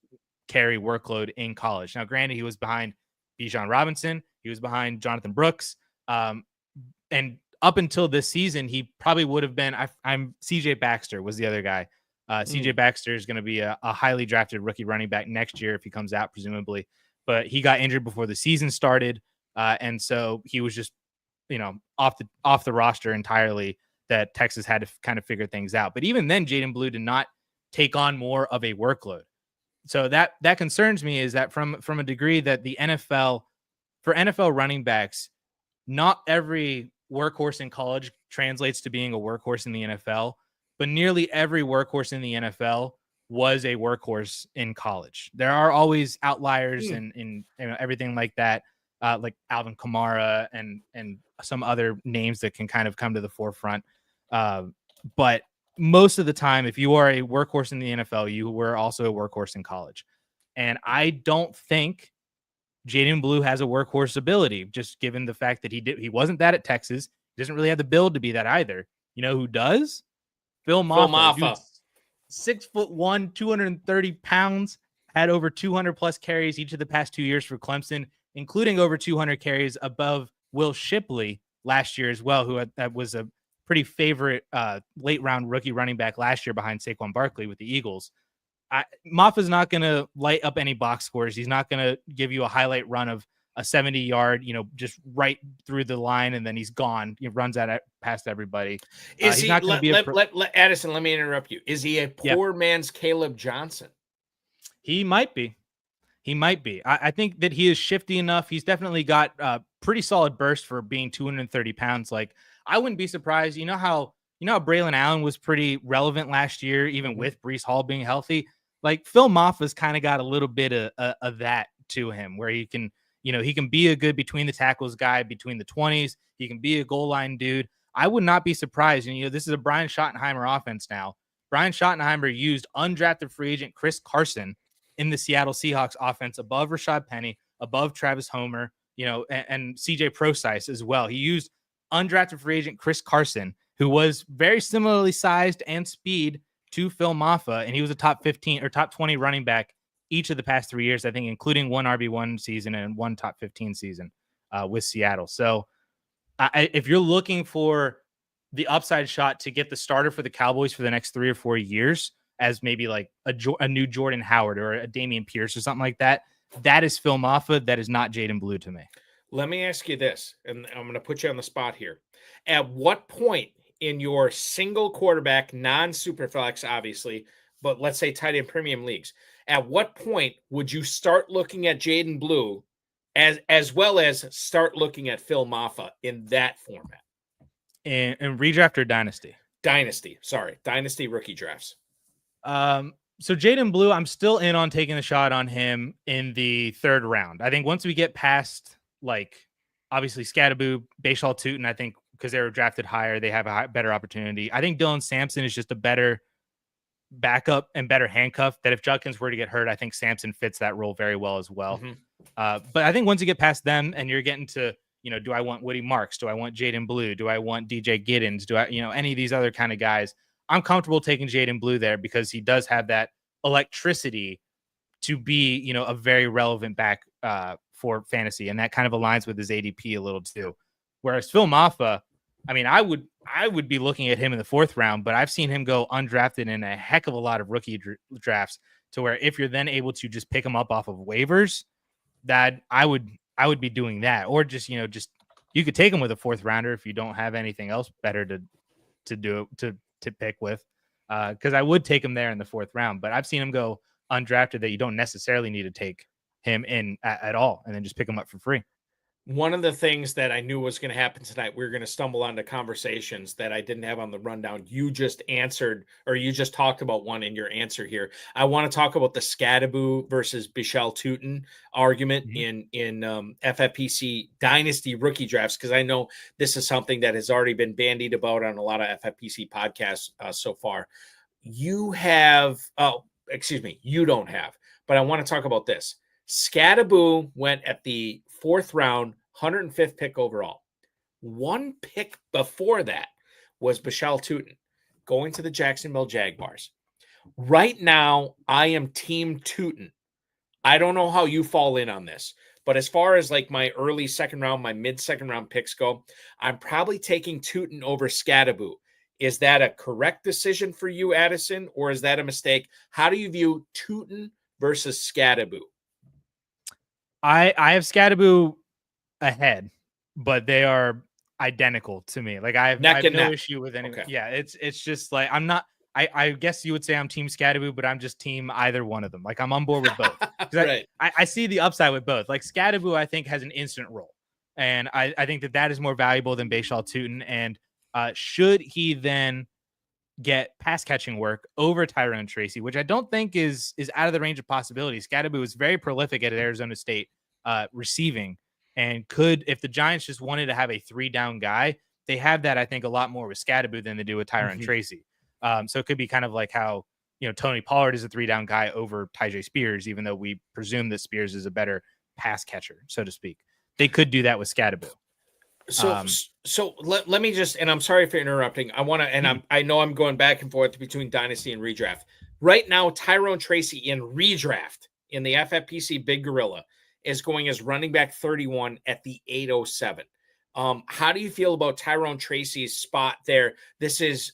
carry workload in college. Now, granted, he was behind Bijan Robinson, he was behind Jonathan Brooks, and up until this season, he probably would have been. I'm CJ Baxter was the other guy. CJ Baxter is going to be a highly drafted rookie running back next year if he comes out, presumably. But he got injured before the season started, and so he was just, off the roster entirely. That Texas had to kind of figure things out. But even then, Jaden Blue did not take on more of a workload. So that concerns me, is that from a degree that the NFL, for NFL running backs, not every workhorse in college translates to being a workhorse in the NFL, but nearly every workhorse in the NFL was a workhorse in college. There are always outliers and everything like that, like Alvin Kamara and some other names that can kind of come to the forefront. But most of the time, if you are a workhorse in the NFL, you were also a workhorse in college. And I don't think Jaden Blue has a workhorse ability, just given the fact that he wasn't that at Texas. He doesn't really have the build to be that either. You know who does? Phil Mafah. 6'1", 230 pounds, had over 200 plus carries each of the past 2 years for Clemson, including over 200 carries above Will Shipley last year as well, who was a pretty favorite late round rookie running back last year behind Saquon Barkley with the Eagles. Mafah's not going to light up any box scores. He's not going to give you a highlight run of a 70-yard, just right through the line, and then he's gone. He runs out past everybody. He's not going to be Addison, let me interrupt you. Is he a poor man's Caleb Johnson? He might be. I think that he is shifty enough. He's definitely got a pretty solid burst for being 230 pounds. Like, I wouldn't be surprised. You know how Braylon Allen was pretty relevant last year, even with Breece Hall being healthy. Like, Phil Mafah's kind of got a little bit of that to him, where he can be a good between the tackles guy, between the 20s. He can be a goal line dude. I would not be surprised. And, this is a Brian Schottenheimer offense now. Brian Schottenheimer used undrafted free agent Chris Carson in the Seattle Seahawks offense above Rashad Penny, above Travis Homer, and CJ Procise as well. He used undrafted free agent Chris Carson, who was very similarly sized and speed to Phil Mafah, and he was a top 15 or top 20 running back each of the past 3 years, I think, including one RB1 season and one top 15 season with Seattle. So if you're looking for the upside shot to get the starter for the Cowboys for the next 3 or 4 years as maybe like a new Jordan Howard or a Dameon Pierce or something like that, that is Phil Mafah. That is not Jaden Blue to me. Let me ask you this, and I'm going to put you on the spot here. At what point in your single quarterback, non-superflex, obviously, but let's say tight end premium leagues, At what point would you start looking at Jaydon Blue as well as start looking at Phil Mafah in that format? In redraft or dynasty? Dynasty. Sorry. Dynasty rookie drafts. So Jaydon Blue, I'm still in on taking a shot on him in the 3rd round. I think once we get past, like, obviously Scadaboo, Bashal Tootin, I think because they were drafted higher, they have a better opportunity. I think Dylan Sampson is just a better backup and better handcuff that if Judkins were to get hurt, I think Sampson fits that role very well as well. But I think once you get past them and you're getting to, do I want Woody Marks? Do I want Jaydon Blue? Do I want DJ Giddens? Do I, any of these other kind of guys? I'm comfortable taking Jaydon Blue there because he does have that electricity to be, a very relevant back for fantasy. And that kind of aligns with his ADP a little too. Whereas Phil Mafah, I mean, I would be looking at him in the 4th round, but I've seen him go undrafted in a heck of a lot of rookie drafts to where if you're then able to just pick him up off of waivers, that I would be doing that. Or just, you could take him with a 4th rounder if you don't have anything else better to pick with. Because I would take him there in the 4th round, but I've seen him go undrafted that you don't necessarily need to take him in at all and then just pick him up for free. One of the things that I knew was going to happen tonight, we were going to stumble onto conversations that I didn't have on the rundown. You just answered, or you just talked about one in your answer here. I want to talk about the Scadaboo versus Bashal Tootin argument in FFPC Dynasty rookie drafts, because I know this is something that has already been bandied about on a lot of FFPC podcasts so far. You don't have, but I want to talk about this. Scadaboo went at the 4th round, 105th pick overall. One pick before that was Bashal Tootin going to the Jacksonville Jaguars. Right now, I am team Tootin. I don't know how you fall in on this, but as far as like my early 2nd round, my mid 2nd round picks go, I'm probably taking Tootin over Scadaboo. Is that a correct decision for you, Addison, or is that a mistake? How do you view Tootin versus Scadaboo? I have Scadaboo ahead, but they are identical to me. Like I have no issue with any. Okay. Yeah, it's just like I guess you would say I'm team Scadaboo, but I'm just team either one of them. Like I'm on board with both. Right. I see the upside with both. Like Scadaboo, I think has an instant role, and I think that is more valuable than Bashal Tootin. And should he then get pass catching work over Tyrone Tracy, which I don't think is out of the range of possibilities. Scadaboo is very prolific at Arizona State receiving, and could, if the Giants just wanted to have a 3-down guy, they have that, I think, a lot more with Scadaboo than they do with Tyrone Tracy. So it could be kind of like how, Tony Pollard is a 3-down guy over Tahj Spears, even though we presume that Spears is a better pass catcher, so to speak. They could do that with Scadaboo. So let me just, and I'm sorry for interrupting. I want to, and I know I'm going back and forth between Dynasty and redraft. Right now, Tyrone Tracy in redraft in the FFPC Big Gorilla is going as running back 31 at the 807. How do you feel about Tyrone Tracy's spot there? This is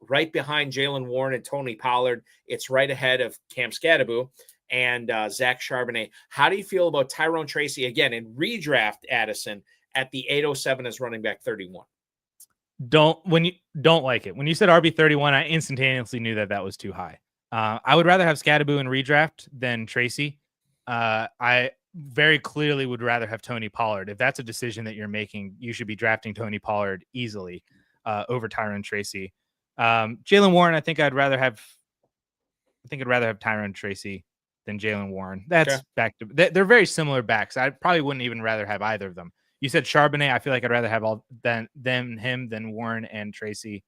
right behind Jaylen Warren and Tony Pollard. It's right ahead of Cam Scadaboo and Zach Charbonnet. How do you feel about Tyrone Tracy again in redraft, Addison, at the 807 as running back 31? Don't like it. When you said RB31, I instantaneously knew that was too high. I would rather have Scadaboo in redraft than Tracy. I very clearly would rather have Tony Pollard. If that's a decision that you're making, you should be drafting Tony Pollard easily over Tyrone Tracy. Jaylen Warren, I think I'd rather have Tyrone Tracy than Jaylen Warren. That's back to, they're very similar backs. I probably wouldn't even rather have either of them. You said Charbonnet. I feel like I'd rather have him than Warren and Tracy.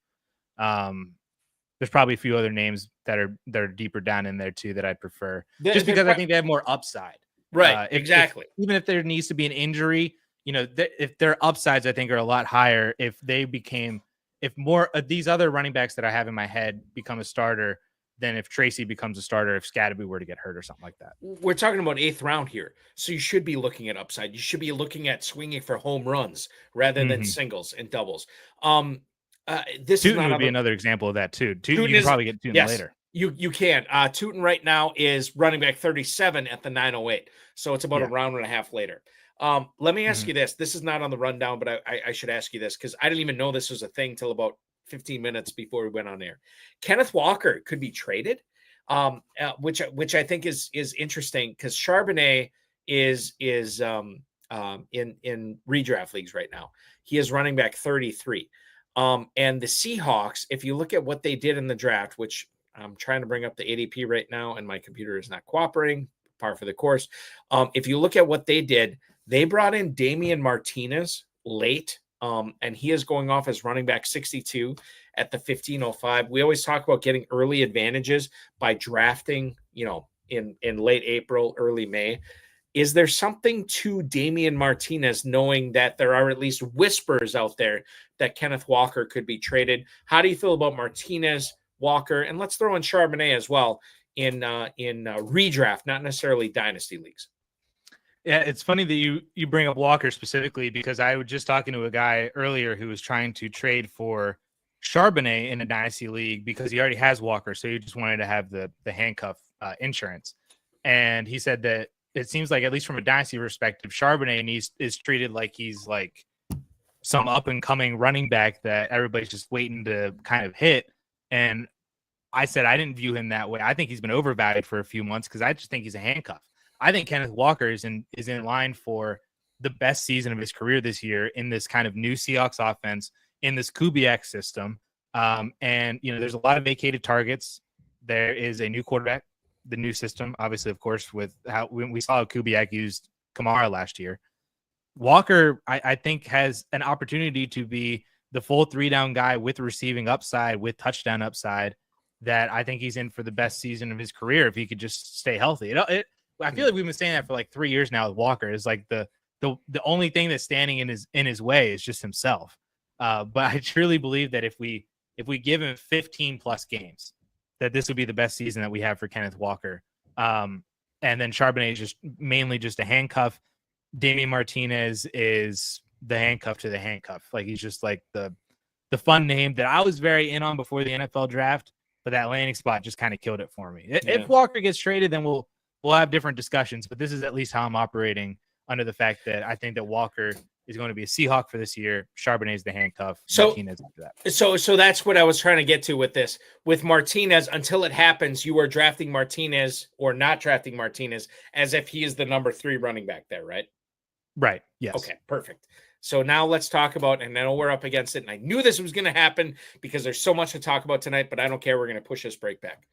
There's probably a few other names that are deeper down in there too that I'd prefer, just because I think they have more upside. Right. Exactly. Even if there needs to be an injury, if their upsides, I think, are a lot higher if more of these other running backs that I have in my head become a starter than if Tracy becomes a starter, if Scadaboo were to get hurt or something like that. We're talking about 8th round here. So you should be looking at upside. You should be looking at swinging for home runs rather than singles and doubles. This Tootin would be another example of that too. You can probably get Tootin later. You can. Tootin right now is running back 37 at the 908. So it's about a round and a half later. Let me ask you this. This is not on the rundown, but I should ask you this because I didn't even know this was a thing till about 15 minutes before we went on air. Kenneth Walker could be traded. which I think is interesting because Charbonnet is in redraft leagues right now. He is running back 33. And the Seahawks, if you look at what they did in the draft, which I'm trying to bring up the ADP right now, and my computer is not cooperating, par for the course. If you look at what they did, they brought in Damian Martinez late, and he is going off as running back 62 at the 1505. We always talk about getting early advantages by drafting, in late April, early May. Is there something to Damian Martinez knowing that there are at least whispers out there that Kenneth Walker could be traded? How do you feel about Martinez, Walker, and let's throw in Charbonnet as well in redraft, not necessarily dynasty leagues? Yeah, it's funny that you bring up Walker specifically because I was just talking to a guy earlier who was trying to trade for Charbonnet in a dynasty league because he already has Walker, so he just wanted to have the handcuff insurance. And he said that it seems like, at least from a dynasty perspective, Charbonnet is treated like he's like some up and coming running back that everybody's just waiting to kind of hit. And I said I didn't view him that way. I think he's been overvalued for a few months because I just think he's a handcuff. I think Kenneth Walker is in line for the best season of his career this year in this kind of new Seahawks offense, in this Kubiak system. And there's a lot of vacated targets. There is a new quarterback, the new system, obviously, of course, with when we saw Kubiak used Kamara last year. Walker, I think, has an opportunity to be the full 3-down guy with receiving upside, with touchdown upside, that I think he's in for the best season of his career if he could just stay healthy. I feel like we've been saying that for like 3 years now with Walker. Is like the only thing that's standing in his way is just himself. But I truly believe that if we give him 15 plus games, that this would be the best season that we have for Kenneth Walker. And then Charbonnet is just mainly just a handcuff. Damian Martinez is the handcuff to the handcuff. Like, he's just like the fun name that I was very in on before the NFL draft, but that landing spot just kind of killed it for me. Yeah. If Walker gets traded, then we'll have different discussions, but this is at least how I'm operating, under the fact that I think that Walker is going to be a Seahawk for this year. Charbonnet is the handcuff. So, Martinez after that. So that's what I was trying to get to with this. With Martinez, until it happens, you are drafting Martinez or not drafting Martinez as if he is the number 3 running back there, right? Right. Yes. Okay, perfect. So now let's talk about, and I know we're up against it, and I knew this was going to happen because there's so much to talk about tonight, but I don't care. We're going to push this break back.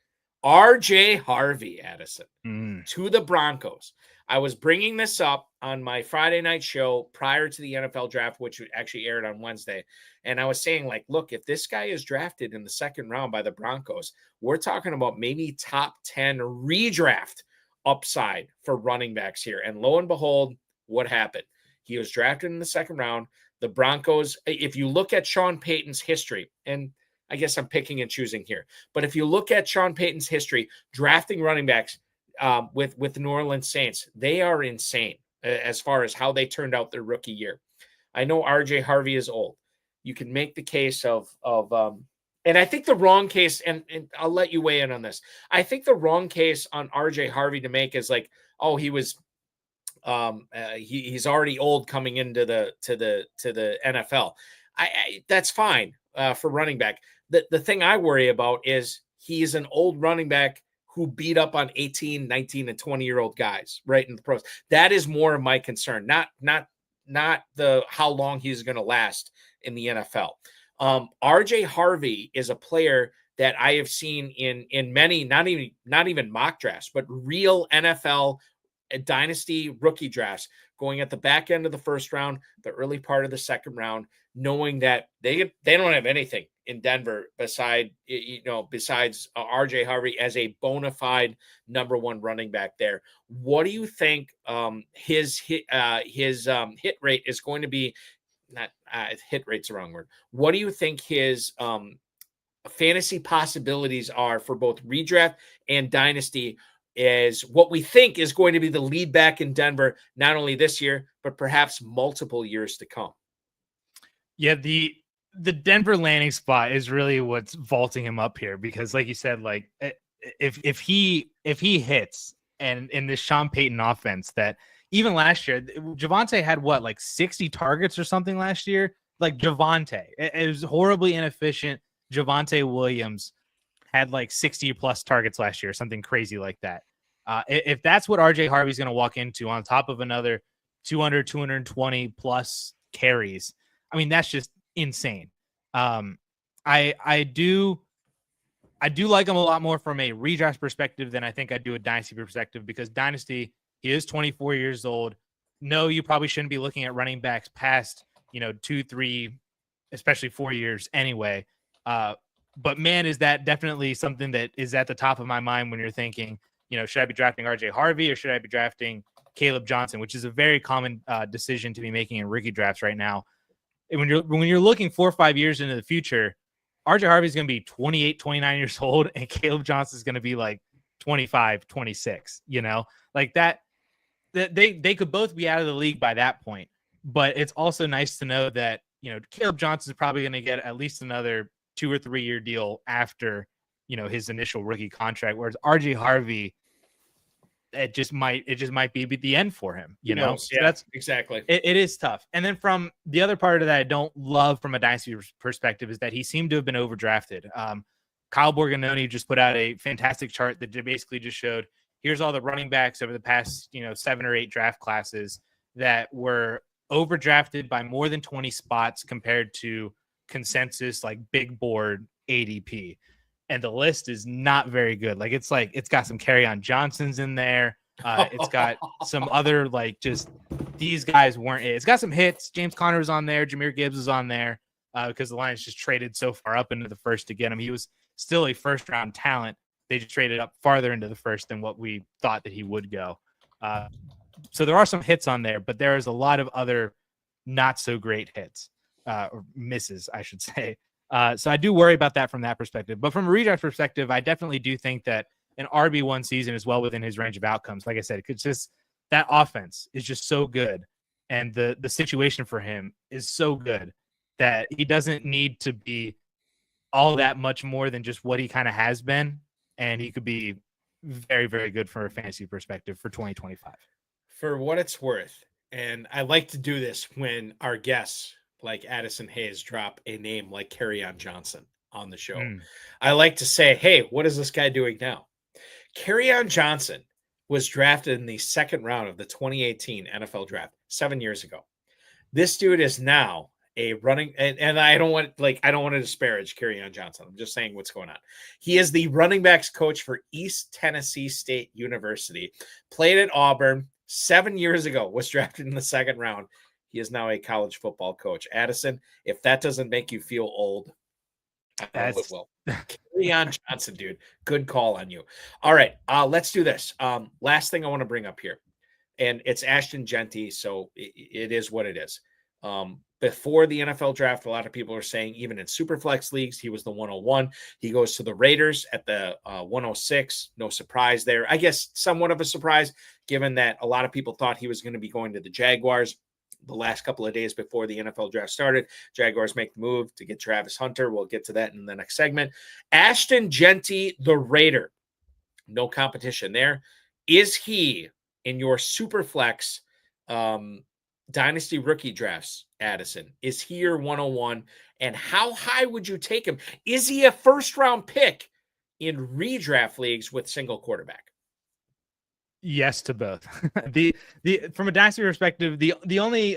RJ Harvey, Addison, to the Broncos. I was bringing this up on my Friday night show prior to the NFL draft, which actually aired on Wednesday. And I was saying, like, look, if this guy is drafted in the second round by the Broncos, we're talking about maybe top 10 redraft upside for running backs here. And lo and behold, what happened? He was drafted in the second round. The Broncos, if you look at Sean Payton's history, and I guess I'm picking and choosing here, but if you look at Sean Payton's history, drafting running backs with the New Orleans Saints, they are insane as far as how they turned out their rookie year. I know RJ Harvey is old. You can make the case of and I think the wrong case, and I'll let you weigh in on this. I think the wrong case on RJ Harvey to make is like, oh, he was he's already old coming into the NFL. That's fine for running back. The thing I worry about is he's an old running back who beat up on 18, 19, and 20-year-old guys right in the pros. That is more of my concern, not the how long he's going to last in the NFL. RJ Harvey is a player that I have seen in many, not even mock drafts, but real NFL dynasty rookie drafts, going at the back end of the first round, the early part of the second round, knowing that they don't have anything in Denver besides RJ Harvey as a bona fide number 1 running back there. What do you think his hit rate is going to be? Not hit rate's the wrong word. What do you think his fantasy possibilities are for both redraft and dynasty? Is what we think is going to be the lead back in Denver, not only this year, but perhaps multiple years to come. Yeah, the Denver landing spot is really what's vaulting him up here, because like you said, like if he hits, and in this Sean Payton offense, that even last year, Javonte had what, like 60 targets or something last year? Like Javonte, it was horribly inefficient. Javonte Williams had like 60 plus targets last year, something crazy like that. If that's what RJ Harvey's going to walk into on top of another 220 plus carries, I mean, that's just insane. I do like him a lot more from a redraft perspective than I think I do a dynasty perspective, because dynasty, he is 24 years old. No, you probably shouldn't be looking at running backs past, 2, 3, especially 4 years anyway. But man, is that definitely something that is at the top of my mind when you're thinking, should I be drafting RJ Harvey or should I be drafting Caleb Johnson, which is a very common decision to be making in rookie drafts right now. And when you're looking 4 or 5 years into the future, RJ Harvey is going to be 28, 29 years old, and Caleb Johnson is going to be like 25, 26, like that they could both be out of the league by that point. But it's also nice to know that, Caleb Johnson is probably going to get at least another 2 or 3 year deal after, his initial rookie contract, whereas RJ Harvey, it just might be the end for him, So yeah, that's exactly. It is tough. And then from the other part of that, I don't love from a dynasty perspective is that he seemed to have been overdrafted. Kyle Borgognoni just put out a fantastic chart that basically just showed, here's all the running backs over the past, 7 or 8 draft classes that were overdrafted by more than 20 spots compared to consensus, like big board ADP. And the list is not very good. It's got some Kerryon Johnsons in there. It's got some other, just these guys weren't it. It's got some hits. James Conner was on there. Jahmyr Gibbs was on there because the Lions just traded so far up into the first to get him. He was still a first round talent. They just traded up farther into the first than what we thought that he would go. So there are some hits on there, but there is a lot of other not so great hits or misses, I should say. So I do worry about that from that perspective. But from a redraft perspective, I definitely do think that an RB1 season is well within his range of outcomes. Like I said, it's just that offense is just so good. And the situation for him is so good that he doesn't need to be all that much more than just what he kind of has been. And he could be very, very good from a fantasy perspective for 2025. For what it's worth, and I like to do this when our guests like Addison Hayes drop a name like Kerryon Johnson on the show. I like to say, hey, what is this guy doing now? Kerryon Johnson was drafted in the second round of the 2018 NFL draft 7 years ago. This dude is now a running, and I don't want to disparage Kerryon Johnson. I'm just saying what's going on. He is the running backs coach for East Tennessee State University, played at Auburn 7 years ago, was drafted in the second round. He is now a college football coach. Addison, if that doesn't make you feel old, I know it will. Kerryon Johnson, dude. Good call on you. All right, let's do this. Last thing I want to bring up here, and it's Ashton Jeanty, so it is what it is. Before the NFL draft, a lot of people are saying even in Superflex leagues, he was the 101. He goes to the Raiders at the 106. No surprise there. I guess somewhat of a surprise, given that a lot of people thought he was going to be going to the Jaguars. The last couple of days before the NFL draft started, Jaguars make the move to get Travis Hunter. We'll get to that in the next segment. Ashton Jeanty, the Raider. No competition there. Is he in your Superflex Dynasty rookie drafts, Addison? Is he your 101? And how high would you take him? Is he a first-round pick in redraft leagues with single quarterback? Yes to both. the from a dynasty perspective, the only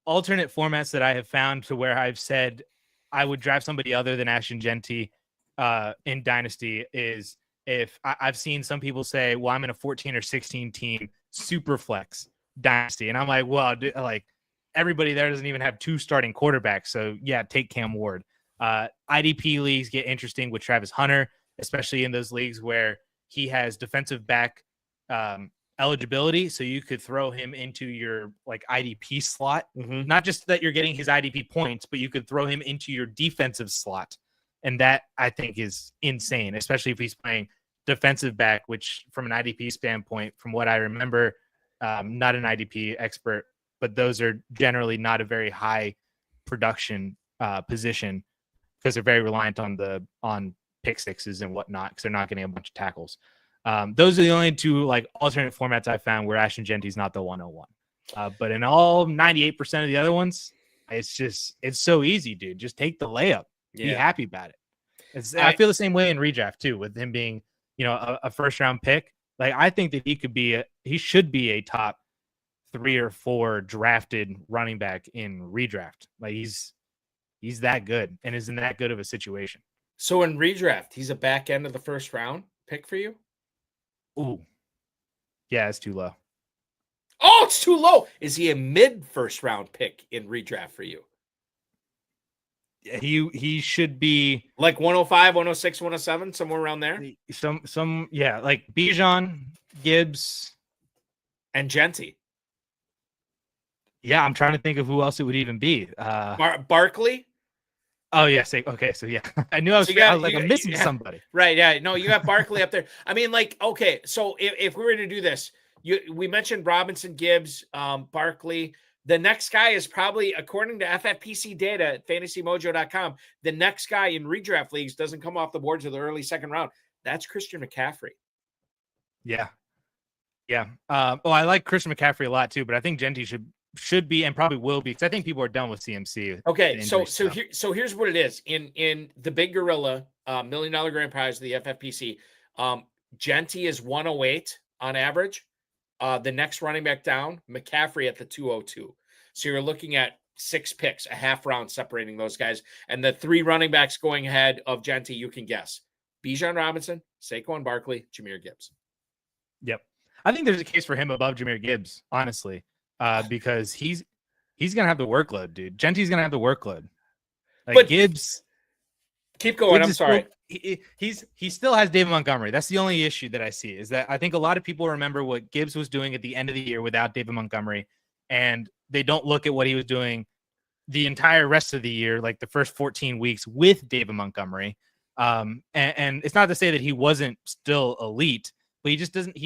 alternate formats that I have found to where I've said I would draft somebody other than Ashton Jeanty in dynasty is if I've seen some people say, well, I'm in a 14 or 16 team super flex dynasty. And I'm like, well, everybody there doesn't even have 2 starting quarterbacks. So yeah, take Cam Ward. IDP leagues get interesting with Travis Hunter, especially in those leagues where he has defensive back eligibility, so you could throw him into your IDP slot. Not just that you're getting his IDP points, but you could throw him into your defensive slot, and that I think is insane, especially if he's playing defensive back, which from an IDP standpoint, from what I remember, not an IDP expert, but those are generally not a very high production position because they're very reliant on pick sixes and whatnot because they're not getting a bunch of tackles. Those are the only 2 alternate formats I found where Ashton Jeanty's not the 101. But in all 98% of the other ones, it's so easy, dude. Just take the layup. Be happy about it. I feel the same way in redraft too, with him being, a first round pick. Like, I think that he should be a top 3 or 4 drafted running back in redraft. Like, he's that good and is in that good of a situation. So in redraft, he's a back end of the first round pick for you? Ooh. Yeah, it's too low. Oh, it's too low. Is he a mid first round pick in redraft for you? He should be like 105, 106, 107, somewhere around there. Like Bijan, Gibbs, and Jeanty. Yeah, I'm trying to think of who else it would even be. Barkley. Oh yes, okay. So yeah, I knew I'm missing somebody. Right? Yeah. No, you got Barkley up there. I mean, like, okay. So if we were to do this, we mentioned Robinson, Gibbs, Barkley. The next guy is probably, according to FFPC data at fantasymojo.com, the next guy in redraft leagues doesn't come off the board to the early second round. That's Christian McCaffrey. Yeah. Yeah. I like Christian McCaffrey a lot too, but I think Jeanty should be and probably will be, because I think people are done with CMC. Okay. So here's what it is. In the big gorilla, $1 million grand prize of the FFPC, Jeanty is 108 on average. The next running back down, McCaffrey at the 202. So you're looking at 6 picks, a half round separating those guys. And the 3 running backs going ahead of Jeanty, you can guess. Bijan Robinson, Saquon Barkley, Jahmyr Gibbs. Yep. I think there's a case for him above Jahmyr Gibbs, honestly, because he's going to have the workload, dude. Jeanty's going to have the workload. But Gibbs... Keep going. I'm sorry. He still has David Montgomery. That's the only issue that I see, is that I think a lot of people remember what Gibbs was doing at the end of the year without David Montgomery, and they don't look at what he was doing the entire rest of the year, like the first 14 weeks with David Montgomery. And it's not to say that he wasn't still elite, but he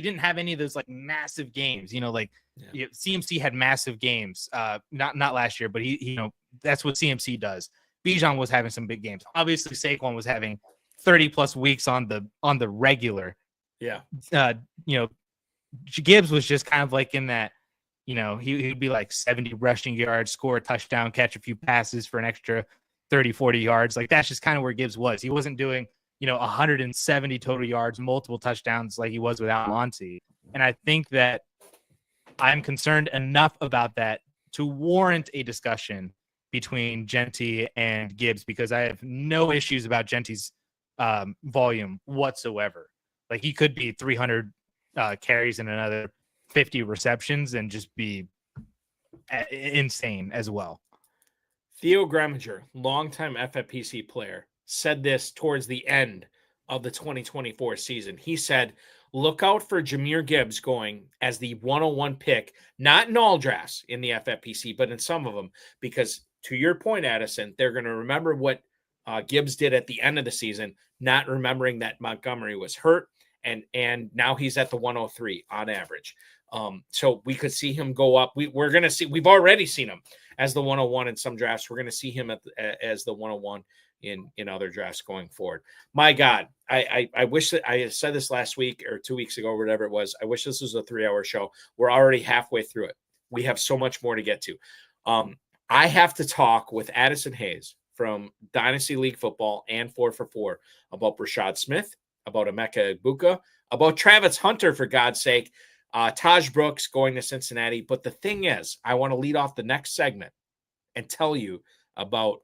didn't have any of those like massive games, CMC had massive games, not last year, but he that's what CMC does. Bijan was having some big games. Obviously, Saquon was having 30 plus weeks on the regular. Yeah. Gibbs was just kind of like in that, he'd be like 70 rushing yards, score a touchdown, catch a few passes for an extra 30, 40 yards. Like, that's just kind of where Gibbs was. He wasn't doing, 170 total yards, multiple touchdowns like he was without Monty. And I think that I'm concerned enough about that to warrant a discussion between Jeanty and Gibbs, because I have no issues about Jeanty's volume whatsoever. Like, he could be 300 carries and another 50 receptions and just be insane as well. Theo Greminger, longtime FFPC player, said this towards the end of the 2024 season. He said, look out for Jahmyr Gibbs going as the 101 pick, not in all drafts in the FFPC, but in some of them, because to your point, Addison, they're going to remember what Gibbs did at the end of the season, not remembering that Montgomery was hurt, and now he's at the 103 on average. So we could see him go up. We're going to see. We've already seen him as the 101 in some drafts. We're going to see him as the 101 in other drafts going forward. My God, I wish that I said this last week or 2 weeks ago, or whatever it was. I wish this was a 3-hour show. We're already halfway through it. We have so much more to get to. I have to talk with Addison Hayes from Dynasty League Football and 4for4 about Brashard Smith, about Emeka Egbuka, about Travis Hunter, for God's sake, Tahj Brooks going to Cincinnati. But the thing is, I want to lead off the next segment and tell you about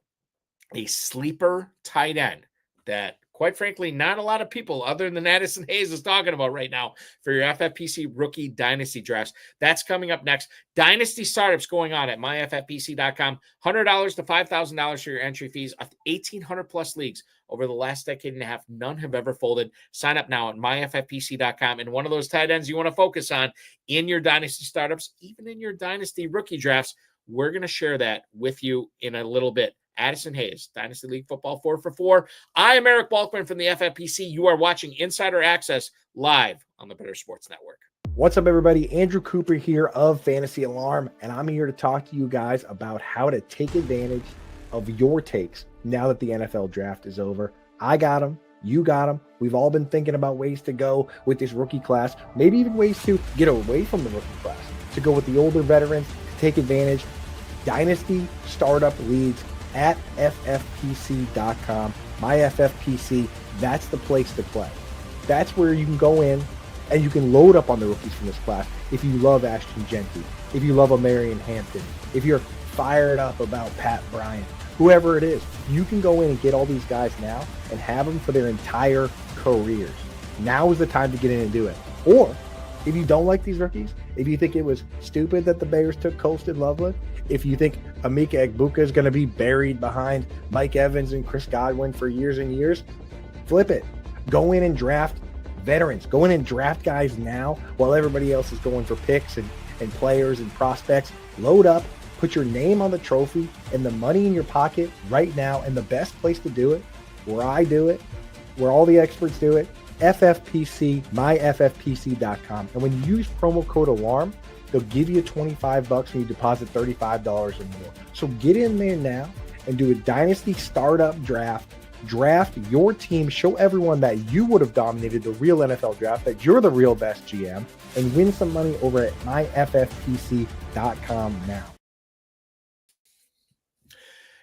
a sleeper tight end that, quite frankly, not a lot of people other than Addison Hayes is talking about right now for your FFPC rookie dynasty drafts. That's coming up next. Dynasty startups going on at myffpc.com. $100 to $5,000 for your entry fees. 1,800 plus leagues over the last decade and a half. None have ever folded. Sign up now at myffpc.com. And one of those tight ends you want to focus on in your dynasty startups, even in your dynasty rookie drafts, we're going to share that with you in a little bit. Addison Hayes, Dynasty League Football 4for4. I am Eric Balkman from the FFPC. You are watching Insider Access live on the Better Sports Network. What's up, everybody? Andrew Cooper here of Fantasy Alarm, and I'm here to talk to you guys about how to take advantage of your takes now that the NFL draft is over. I got them. You got them. We've all been thinking about ways to go with this rookie class, maybe even ways to get away from the rookie class, to go with the older veterans, to take advantage. Dynasty Startup Leagues at ffpc.com. My FFPC, that's the place to play. That's where you can go in and you can load up on the rookies from this class. If you love Ashton Jeanty, if you love a Marion Hampton, if you're fired up about Pat Bryant, whoever it is, you can go in and get all these guys now and have them for their entire careers. Now is the time to get in and do it. Or if you don't like these rookies, if you think it was stupid that the Bears took Colston Loveland, if you think Emeka Egbuka is going to be buried behind Mike Evans and Chris Godwin for years and years, flip it. Go in and draft veterans. Go in and draft guys now while everybody else is going for picks and players and prospects. Load up, put your name on the trophy and the money in your pocket right now. And the best place to do it, where I do it, where all the experts do it, FFPC, myffpc.com. And when you use promo code ALARM, they'll give you $25 when you deposit $35 or more. So get in there now and do a dynasty startup draft. Draft your team, show everyone that you would have dominated the real NFL draft, that you're the real best GM, and win some money over at myffpc.com now.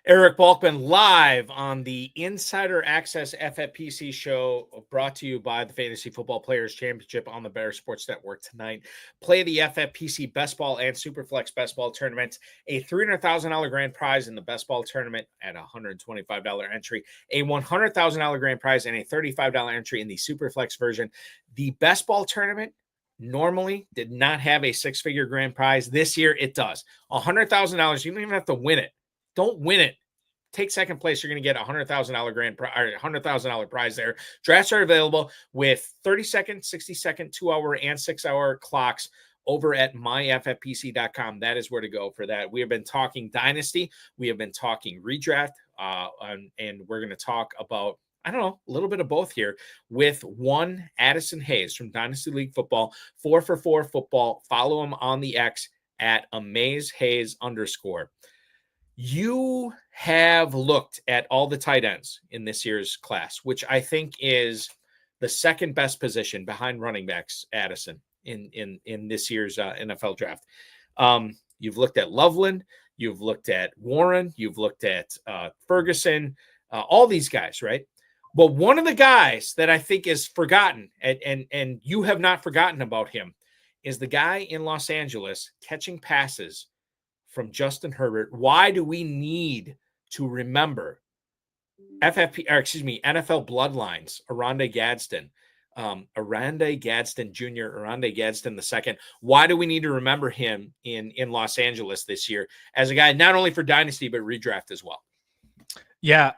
Eric Balkman live on the Insider Access FFPC show, brought to you by the Fantasy Football Players Championship on the Bear Sports Network tonight. Play the FFPC Best Ball and Superflex Best Ball tournaments. A $300,000 grand prize in the Best Ball tournament at a $125 entry. A $100,000 grand prize and a $35 entry in the Superflex version. The Best Ball tournament normally did not have a six-figure grand prize. This year it does. $100,000. You don't even have to win it. Don't win it. Take second place. You're going to get a $100,000 grand prize, $100,000 prize there. Drafts are available with 30-second, 60-second, 2-hour, and 6-hour clocks over at myffpc.com. That is where to go for that. We have been talking Dynasty. We have been talking redraft, and we're going to talk about, I don't know, a little bit of both here with one Addison Hayes from Dynasty League Football, 4for4 Football. Follow him on the X at AmazeHayes_. You have looked at all the tight ends in this year's class, which I think is the second best position behind running backs, Addison, in this year's NFL draft. You've looked at Loveland, you've looked at Warren, you've looked at Ferguson, all these guys, right? But one of the guys that I think is forgotten, and you have not forgotten about him, is the guy in Los Angeles catching passes from Justin Herbert. Why do we need to remember NFL bloodlines? Oronde Gadsden, Oronde Gadsden Jr., Oronde Gadsden II. Why do we need to remember him in Los Angeles this year as a guy not only for Dynasty but redraft as well? Yeah,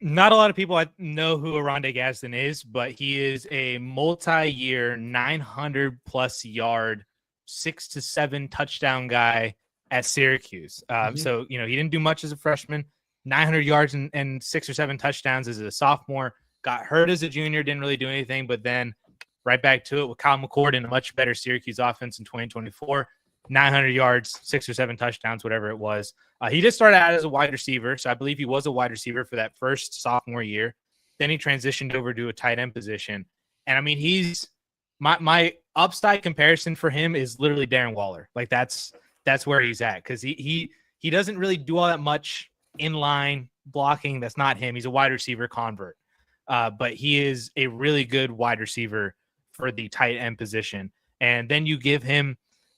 not a lot of people know who Oronde Gadsden is, but he is a multi-year 900+ yard, 6 to 7 touchdown guy at Syracuse. So, he didn't do much as a freshman, 900 yards and 6 or 7 touchdowns as a sophomore, got hurt as a junior, didn't really do anything, but then right back to it with Kyle McCord and a much better Syracuse offense in 2024, 900 yards, 6 or 7 touchdowns, whatever it was. He just started out as a wide receiver. So I believe he was a wide receiver for that first sophomore year. Then he transitioned over to a tight end position. And I mean, he's my upside comparison for him is literally Darren Waller. Like that's where he's at, because he doesn't really do all that much inline blocking. That's not him. He's a wide receiver convert, but he is a really good wide receiver for the tight end position. And then you give him,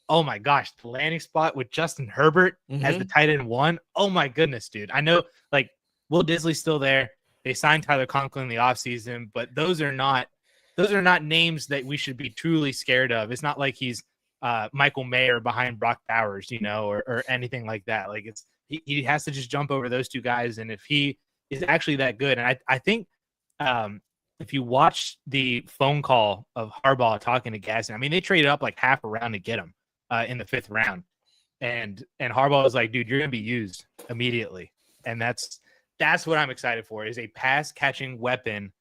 oh my gosh, the landing spot with Justin Herbert as the tight end 1. Oh my goodness, dude. I know like Will Disley's still there. They signed Tyler Conklin in the offseason, but those are not names that we should be truly scared of. It's not like he's Michael Mayer behind Brock Bowers, or anything like that. Like he has to just jump over those two guys. And if he is actually that good, and I think if you watch the phone call of Harbaugh talking to Gadsden, I mean, they traded up like half a round to get him in the 5th round. And Harbaugh was like, dude, you're going to be used immediately. And that's what I'm excited for, is a pass catching weapon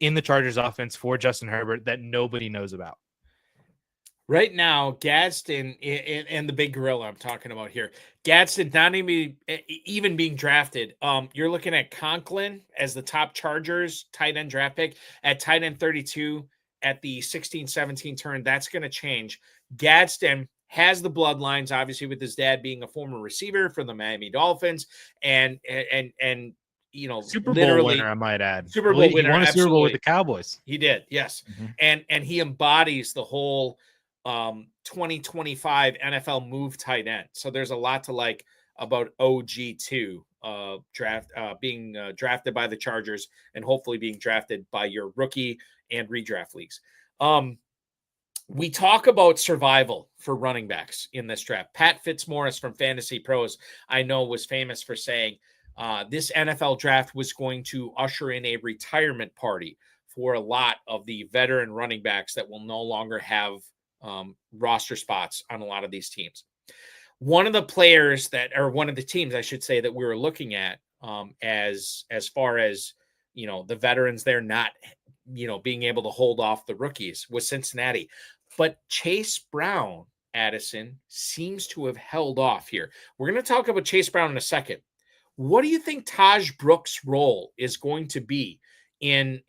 in the Chargers offense for Justin Herbert that nobody knows about. Right now, Gadsden and the big gorilla I'm talking about here, Gadsden not even being drafted. You're looking at Conklin as the top Chargers tight end draft pick at tight end 32 at the 16-17 turn. That's going to change. Gadsden has the bloodlines, obviously, with his dad being a former receiver for the Miami Dolphins, and Super Bowl literally winner, I might add. Super Bowl winner. He won a Super Bowl with absolutely. the Cowboys. He did, yes. And he embodies the whole 2025 NFL move tight end. So there's a lot to like about OG2 being drafted by the Chargers and hopefully being drafted by your rookie and redraft leagues. We talk about survival for running backs in this draft. Pat Fitzmaurice from Fantasy Pros, I know, was famous for saying this NFL draft was going to usher in a retirement party for a lot of the veteran running backs that will no longer have roster spots on a lot of these teams. One of the players one of the teams, I should say, that we were looking at as far as, the veterans there not, being able to hold off the rookies was Cincinnati. But Chase Brown, Addison, seems to have held off here. We're going to talk about Chase Brown in a second. What do you think Tahj Brooks' role is going to be in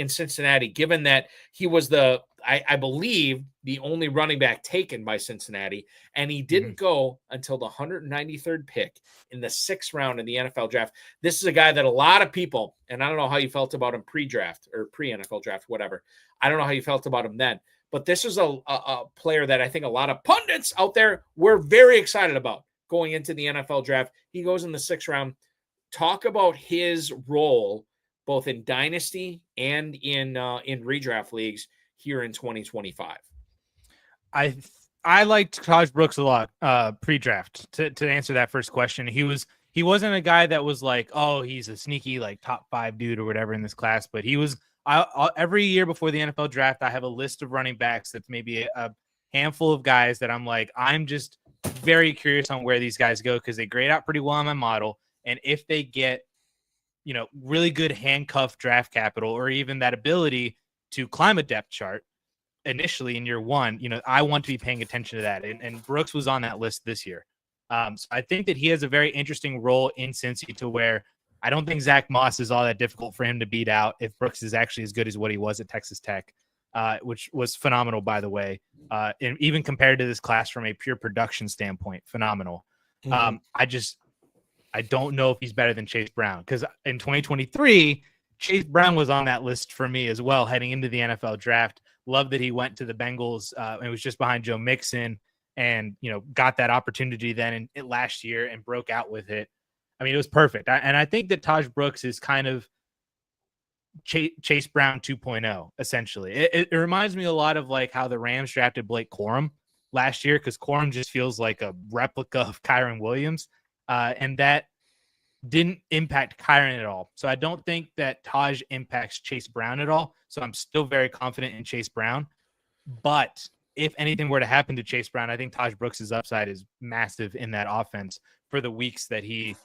Cincinnati, given that he was I believe the only running back taken by Cincinnati, and he didn't go until the 193rd pick in the 6th round in the NFL draft. This is a guy that a lot of people, and I don't know how you felt about him pre-draft or pre-NFL draft, whatever. I don't know how you felt about him then, but this is a player that I think a lot of pundits out there were very excited about going into the NFL draft. He goes in the 6th round. Talk about his role both in Dynasty and in redraft leagues here in 2025. I liked Tahj Brooks a lot pre-draft. To answer that first question, he wasn't a guy that was like, oh, he's a sneaky like top 5 dude or whatever in this class, but he was. Every year before the NFL draft, I have a list of running backs that's maybe a handful of guys that I'm like, I'm just very curious on where these guys go because they grade out pretty well on my model, and if they get really good handcuff draft capital or even that ability to climb a depth chart initially in year 1, I want to be paying attention to that. And Brooks was on that list this year. So I think that he has a very interesting role in Cincy to where I don't think Zach Moss is all that difficult for him to beat out if Brooks is actually as good as what he was at Texas Tech, which was phenomenal, by the way. And even compared to this class from a pure production standpoint, phenomenal. I don't know if he's better than Chase Brown because in 2023, Chase Brown was on that list for me as well heading into the NFL draft. Love that he went to the Bengals and was just behind Joe Mixon and, got that opportunity then last year and broke out with it. I mean, it was perfect. And I think that Tahj Brooks is kind of Chase Brown 2.0, essentially. It reminds me a lot of like how the Rams drafted Blake Corum last year because Corum just feels like a replica of Kyren Williams. And that didn't impact Kyren at all. So I don't think that Tahj impacts Chase Brown at all. So I'm still very confident in Chase Brown. But if anything were to happen to Chase Brown, I think Tahj Brooks' upside is massive in that offense for the weeks that he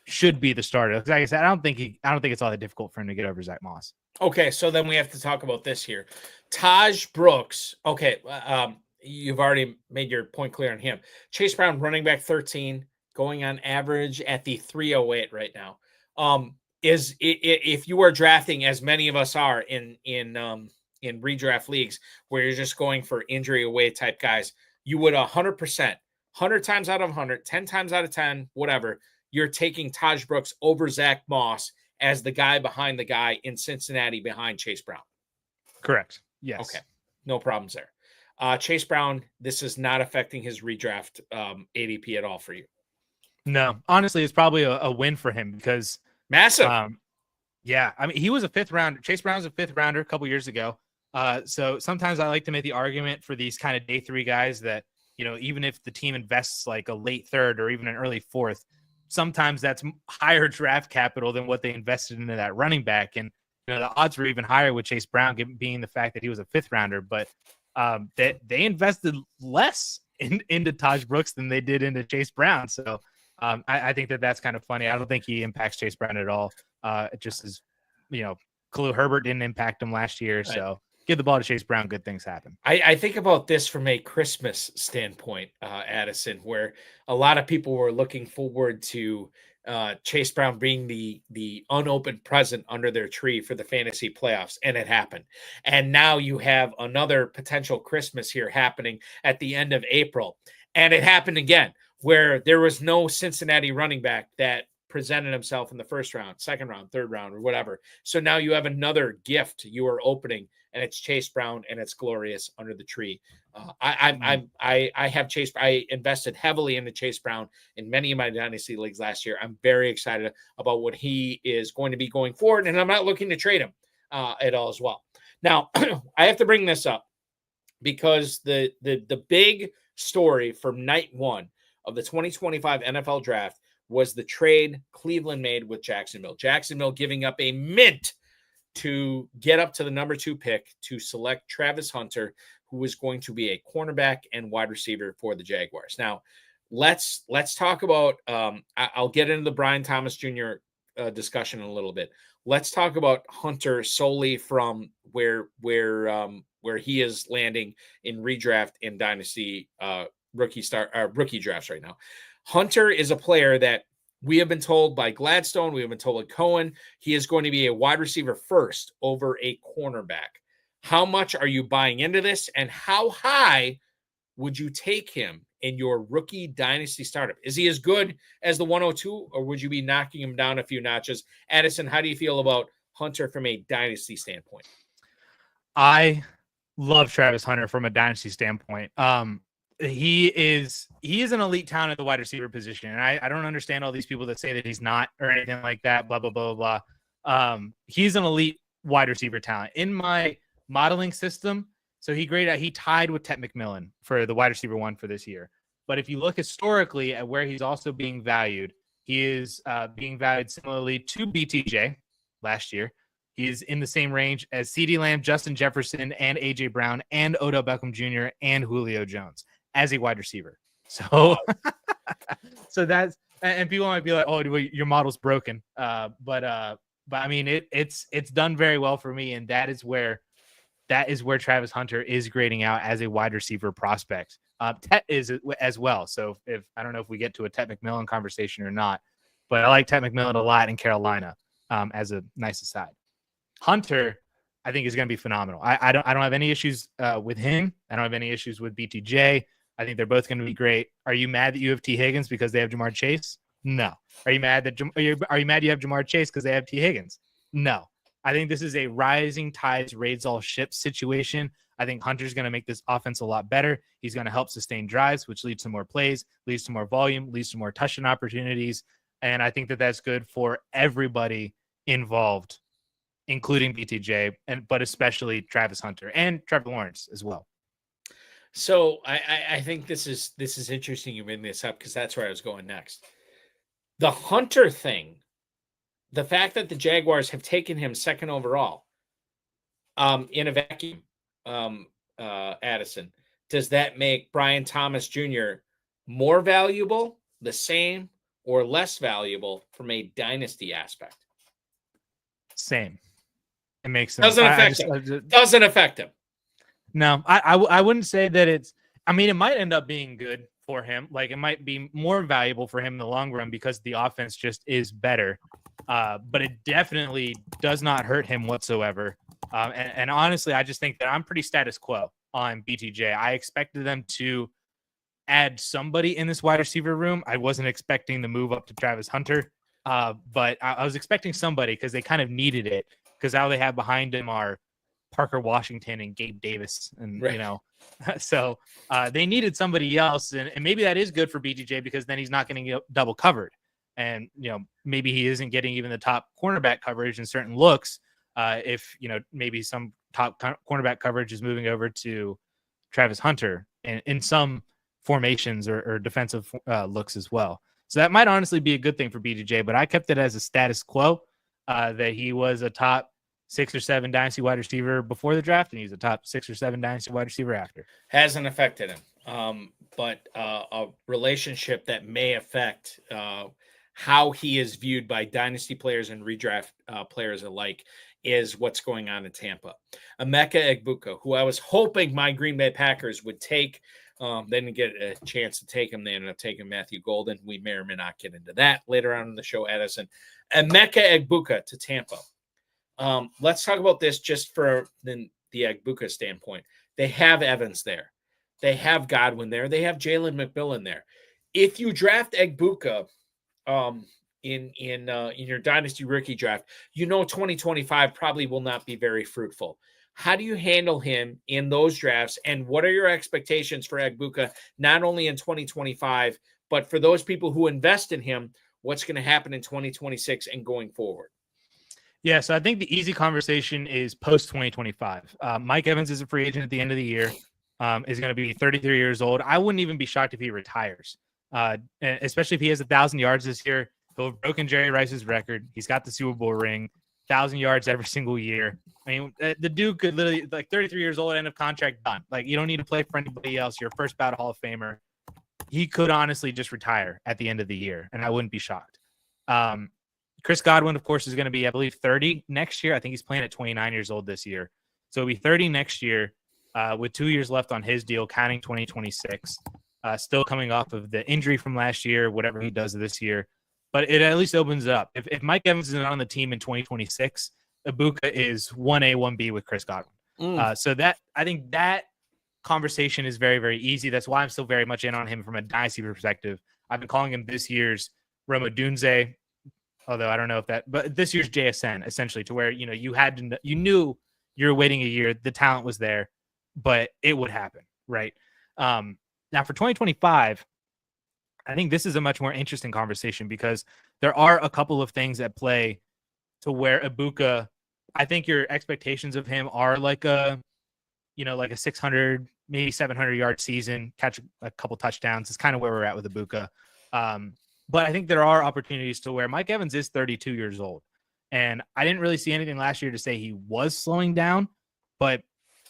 should be the starter. Like I said, I don't think it's all that difficult for him to get over Zach Moss. Okay, so then we have to talk about this here. Tahj Brooks. Okay, you've already made your point clear on him. Chase Brown, running back 13. Going on average at the 308 right now. If you are drafting, as many of us are in redraft leagues where you're just going for injury away type guys, you would 100%, 100 times out of 100, 10 times out of 10, whatever, you're taking Tahj Brooks over Zach Moss as the guy behind the guy in Cincinnati behind Chase Brown. Correct. Yes. Okay. No problems there. Chase Brown, this is not affecting his redraft ADP at all for you. No, honestly, it's probably a win for him because massive. Yeah, I mean, he was a 5th rounder. Chase Brown was a 5th rounder a couple years ago. So sometimes I like to make the argument for these kind of day 3 guys that, even if the team invests like a late 3rd or even an early 4th, sometimes that's higher draft capital than what they invested into that running back. And, the odds were even higher with Chase Brown being the fact that he was a 5th rounder, but that they invested less into Tahj Brooks than they did into Chase Brown. So I think that's kind of funny. I don't think he impacts Chase Brown at all. It just is, Khalil Herbert didn't impact him last year. Right. So give the ball to Chase Brown. Good things happen. I think about this from a Christmas standpoint, Addison, where a lot of people were looking forward to Chase Brown being the unopened present under their tree for the fantasy playoffs. And it happened. And now you have another potential Christmas here happening at the end of April. And it happened again, where there was no Cincinnati running back that presented himself in the first round, second round, third round, or whatever. So now you have another gift you are opening, and it's Chase Brown, and it's glorious under the tree. I have Chase. I invested heavily into Chase Brown in many of my dynasty leagues last year. I'm very excited about what he is going to be going forward, and I'm not looking to trade him at all as well. Now, I have to bring this up because the big story from night one of the 2025 NFL draft was the trade Cleveland made with Jacksonville. Jacksonville giving up a mint to get up to the number 2 pick to select Travis Hunter, who was going to be a cornerback and wide receiver for the Jaguars. Now, let's talk about I'll get into the Brian Thomas Jr. Discussion in a little bit. Let's talk about Hunter solely from where he is landing in redraft and dynasty rookie drafts right now. Hunter is a player that we have been told by Gladstone, we have been told by Cohen, he is going to be a wide receiver first over a cornerback. How much are you buying into this, and how high would you take him in your rookie dynasty startup? Is he as good as the 102, or would you be knocking him down a few notches? Addison, how do you feel about Hunter from a dynasty standpoint? I love Travis Hunter from a dynasty standpoint. He is an elite talent at the wide receiver position. And I don't understand all these people that say that he's not or anything like that, blah, blah, blah, blah, blah. He's an elite wide receiver talent. In my modeling system, so he tied with Ted McMillan for the wide receiver 1 for this year. But if you look historically at where he's also being valued, he is being valued similarly to BTJ last year. He is in the same range as CeeDee Lamb, Justin Jefferson, and A.J. Brown, and Odell Beckham Jr., and Julio Jones as a wide receiver. So, so that's, and people might be like, oh, your model's broken. But I mean, it's done very well for me. And that is where Travis Hunter is grading out as a wide receiver prospect. Tet is as well. So if I don't know if we get to a Tet McMillan conversation or not, but I like Tet McMillan a lot in Carolina as a nice aside. Hunter, I think, is going to be phenomenal. I don't have any issues with him. I don't have any issues with BTJ. I think they're both going to be great. Are you mad that you have T. Higgins because they have Jamar Chase? No. Are you mad that you have Jamar Chase because they have T. Higgins? No. I think this is a rising tides raises all ships situation. I think Hunter's going to make this offense a lot better. He's going to help sustain drives, which leads to more plays, leads to more volume, leads to more touchdown opportunities. And I think that that's good for everybody involved, including BTJ, but especially Travis Hunter and Trevor Lawrence as well. So I think this is interesting you bring this up because that's where I was going next. The Hunter thing, the fact that the Jaguars have taken him second overall in a vacuum, Addison, does that make Brian Thomas Jr. more valuable, the same, or less valuable from a dynasty aspect? Same. It makes sense. Doesn't affect him. No, I wouldn't say that it's. I mean, it might end up being good for him. Like, it might be more valuable for him in the long run because the offense just is better. But it definitely does not hurt him whatsoever. And honestly, I just think that I'm pretty status quo on BTJ. I expected them to add somebody in this wide receiver room. I wasn't expecting the move up to Travis Hunter, but I was expecting somebody because they kind of needed it because all they have behind him are Parker Washington and Gabe Davis. And, right. You know, so they needed somebody else. And maybe that is good for BTJ because then he's not going to get double covered. And, you know, maybe he isn't getting even the top cornerback coverage in certain looks. If, you know, maybe some top cornerback coverage is moving over to Travis Hunter in some formations or defensive looks as well. So that might honestly be a good thing for BTJ, but I kept it as a status quo that he was a top 6 or 7 dynasty wide receiver before the draft, and he's a top 6 or 7 dynasty wide receiver after. Hasn't affected him, but a relationship that may affect how he is viewed by dynasty players and redraft players alike is what's going on in Tampa. Emeka Egbuka, who I was hoping my Green Bay Packers would take, they didn't get a chance to take him. They ended up taking Matthew Golden. We may or may not get into that later on in the show, Addison. Emeka Egbuka to Tampa. Let's talk about this just for the Egbuka standpoint. They have Evans there. They have Godwin there. They have Jalen McMillan there. If you draft Egbuka in your dynasty rookie draft, 2025 probably will not be very fruitful. How do you handle him in those drafts? And what are your expectations for Egbuka, not only in 2025, but for those people who invest in him, what's going to happen in 2026 and going forward? Yeah, so I think the easy conversation is post 2025. Mike Evans is a free agent at the end of the year. Is going to be 33 years old. I wouldn't even be shocked if he retires, especially if he has 1,000 yards this year. He'll have broken Jerry Rice's record. He's got the Super Bowl ring, 1,000 yards every single year. I mean, the dude could literally, like 33 years old, end of contract, done. Like, you don't need to play for anybody else. You're a first ballot Hall of Famer. He could honestly just retire at the end of the year, and I wouldn't be shocked. Chris Godwin, of course, is going to be, I believe, 30 next year. I think he's playing at 29 years old this year. So he'll be 30 next year with 2 years left on his deal, counting 2026. Still coming off of the injury from last year, whatever he does this year. But it at least opens it up. If Mike Evans is not on the team in 2026, Egbuka is 1A, 1B with Chris Godwin. So that, I think that conversation is very, very easy. That's why I'm still very much in on him from a dynasty perspective. I've been calling him this year's Odunze, although I don't know if that, but this year's JSN, essentially, to where, you knew you were waiting a year, the talent was there, but it would happen, right? Now for 2025, I think this is a much more interesting conversation because there are a couple of things at play to where Egbuka, I think your expectations of him are like a 600, maybe 700 yard season, catch a couple touchdowns. It's kind of where we're at with Egbuka. But I think there are opportunities to where Mike Evans is 32 years old. And I didn't really see anything last year to say he was slowing down, but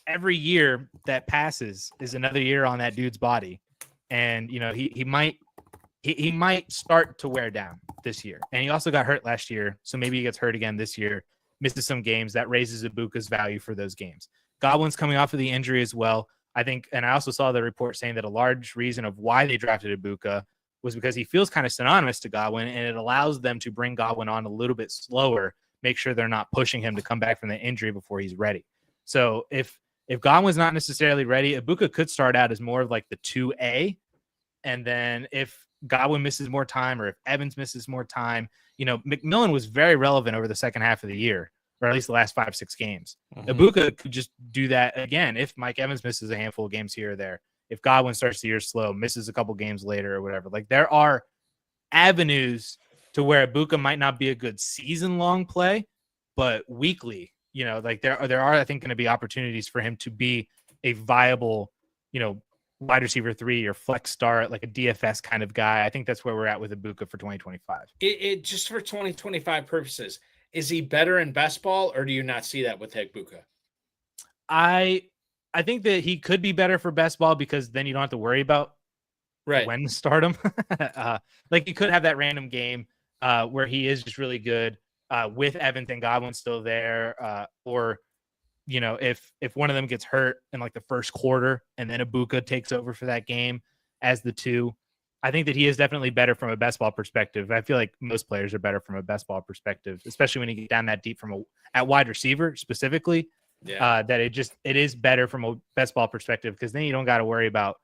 every year that passes is another year on that dude's body. And, he might start to wear down this year. And he also got hurt last year. So maybe he gets hurt again this year, misses some games. That raises Egbuka's value for those games. Godwin's coming off of the injury as well. I think, and I also saw the report saying that a large reason of why they drafted Egbuka was because he feels kind of synonymous to Godwin, and it allows them to bring Godwin on a little bit slower, make sure they're not pushing him to come back from the injury before he's ready. So if Godwin's not necessarily ready, Egbuka could start out as more of like the 2A. And then if Godwin misses more time or if Evans misses more time, McMillan was very relevant over the second half of the year, or at least the last 5-6 games. Egbuka could just do that again if Mike Evans misses a handful of games here or there. If Godwin starts the year slow, misses a couple games later or whatever. Like, there are avenues to where Egbuka might not be a good season-long play, but weekly, there are, I think, going to be opportunities for him to be a viable, wide receiver 3 or flex start, like a DFS kind of guy. I think that's where we're at with Egbuka for 2025. It just for 2025 purposes, is he better in best ball, or do you not see that with Egbuka? I think that he could be better for best ball because then you don't have to worry about when to start him. Like, he could have that random game where he is just really good with Evans and Godwin still there, or if one of them gets hurt in like the first quarter and then Egbuka takes over for that game as the 2. I think that he is definitely better from a best ball perspective. I feel like most players are better from a best ball perspective, especially when you get down that deep at wide receiver specifically. Yeah. That it is better from a best ball perspective because then you don't got to worry about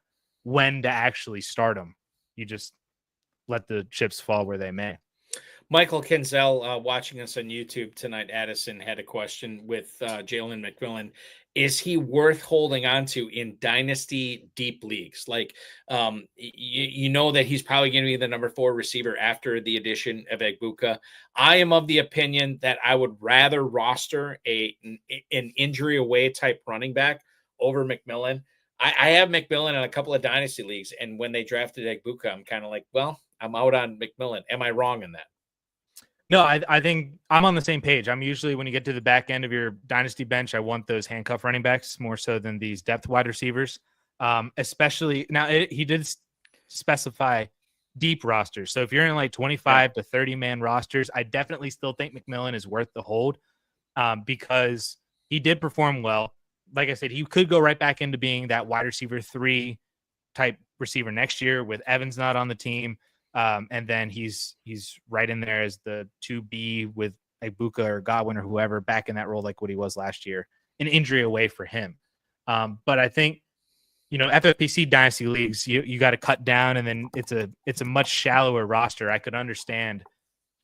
when to actually start them. You just let the chips fall where they may. Michael Kinzel, watching us on YouTube tonight, Addison had a question with Jalen McMillan. Is he worth holding on to in dynasty deep leagues? Like, you know that he's probably going to be the number 4 receiver after the addition of Egbuka. I am of the opinion that I would rather roster an injury away type running back over McMillan. I have McMillan in a couple of dynasty leagues, and when they drafted Egbuka, I'm kind of like, well, I'm out on McMillan. Am I wrong in that? No, I think I'm on the same page. I'm usually, when you get to the back end of your dynasty bench, I want those handcuff running backs more so than these depth wide receivers. Especially now, he did specify deep rosters. So if you're in like 25 to 30 man rosters, I definitely still think McMillan is worth the hold because he did perform well. Like I said, he could go right back into being that wide receiver 3 type receiver next year with Evans not on the team. And then he's right in there as the 2B with Egbuka or Godwin or whoever back in that role like what he was last year, an injury away for him. But I think, FFPC dynasty leagues, you got to cut down, and then it's a much shallower roster. I could understand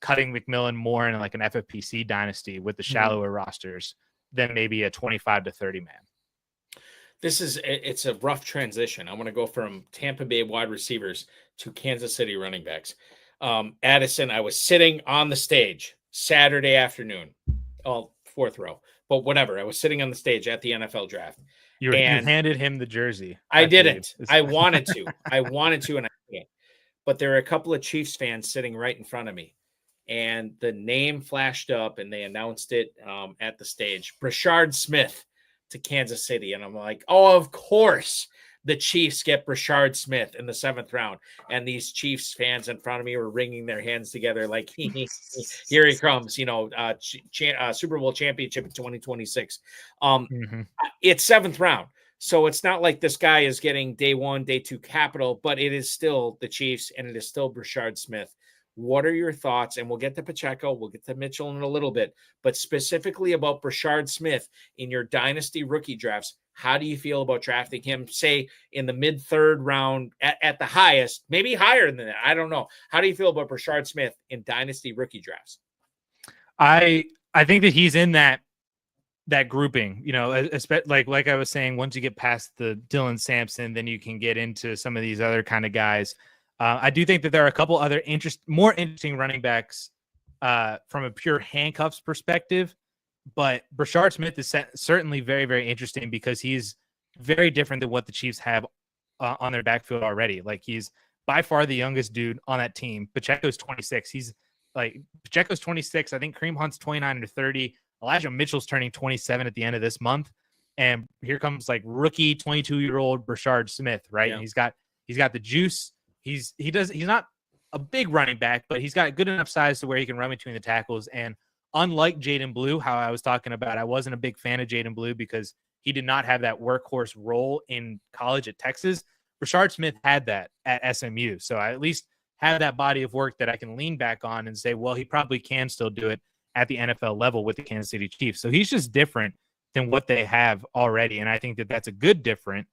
cutting McMillan more in like an FFPC dynasty with the shallower rosters than maybe a 25 to 30 man. It's a rough transition. I want to go from Tampa Bay wide receivers to Kansas City running backs. Addison, I was sitting on the stage Saturday afternoon, fourth row, but whatever. I was sitting on the stage at the NFL draft. You handed him the jersey. I didn't. I wanted to. And I can't. But there are a couple of Chiefs fans sitting right in front of me. And the name flashed up, and they announced it at the stage. Brashard Smith to Kansas City. And I'm like, oh, of course the Chiefs get Brashard Smith in the 7th round. And these Chiefs fans in front of me were wringing their hands together like, here he comes, Super Bowl championship in 2026. It's 7th round. So it's not like this guy is getting day 1, day 2 capital, but it is still the Chiefs, and it is still Brashard Smith. What are your thoughts? And we'll get to Pacheco, we'll get to Mitchell in a little bit, but specifically about Brashard Smith in your dynasty rookie drafts. How do you feel about drafting him, say, in the mid-3rd round at the highest, maybe higher than that? I don't know. How do you feel about Brashard Smith in dynasty rookie drafts? I think that he's in that grouping, like I was saying, once you get past the Dylan Sampson, then you can get into some of these other kind of guys. I do think that there are a couple other more interesting running backs from a pure handcuffs perspective, but Brashard Smith is certainly very, very interesting because he's very different than what the Chiefs have on their backfield already. Like, he's by far the youngest dude on that team. Pacheco's 26. Pacheco's 26. I think Kareem Hunt's 29 or 30. Elijah Mitchell's turning 27 at the end of this month. And here comes like rookie 22-year-old Brashard Smith, right? Yeah. And he's got the juice. He's not a big running back, but he's got good enough size to where he can run between the tackles. And unlike Jaden Blue, how I was talking about, I wasn't a big fan of Jaden Blue because he did not have that workhorse role in college at Texas. Brashard Smith had that at SMU. So I at least have that body of work that I can lean back on and say, well, he probably can still do it at the NFL level with the Kansas City Chiefs. So he's just different than what they have already. And I think that that's a good different.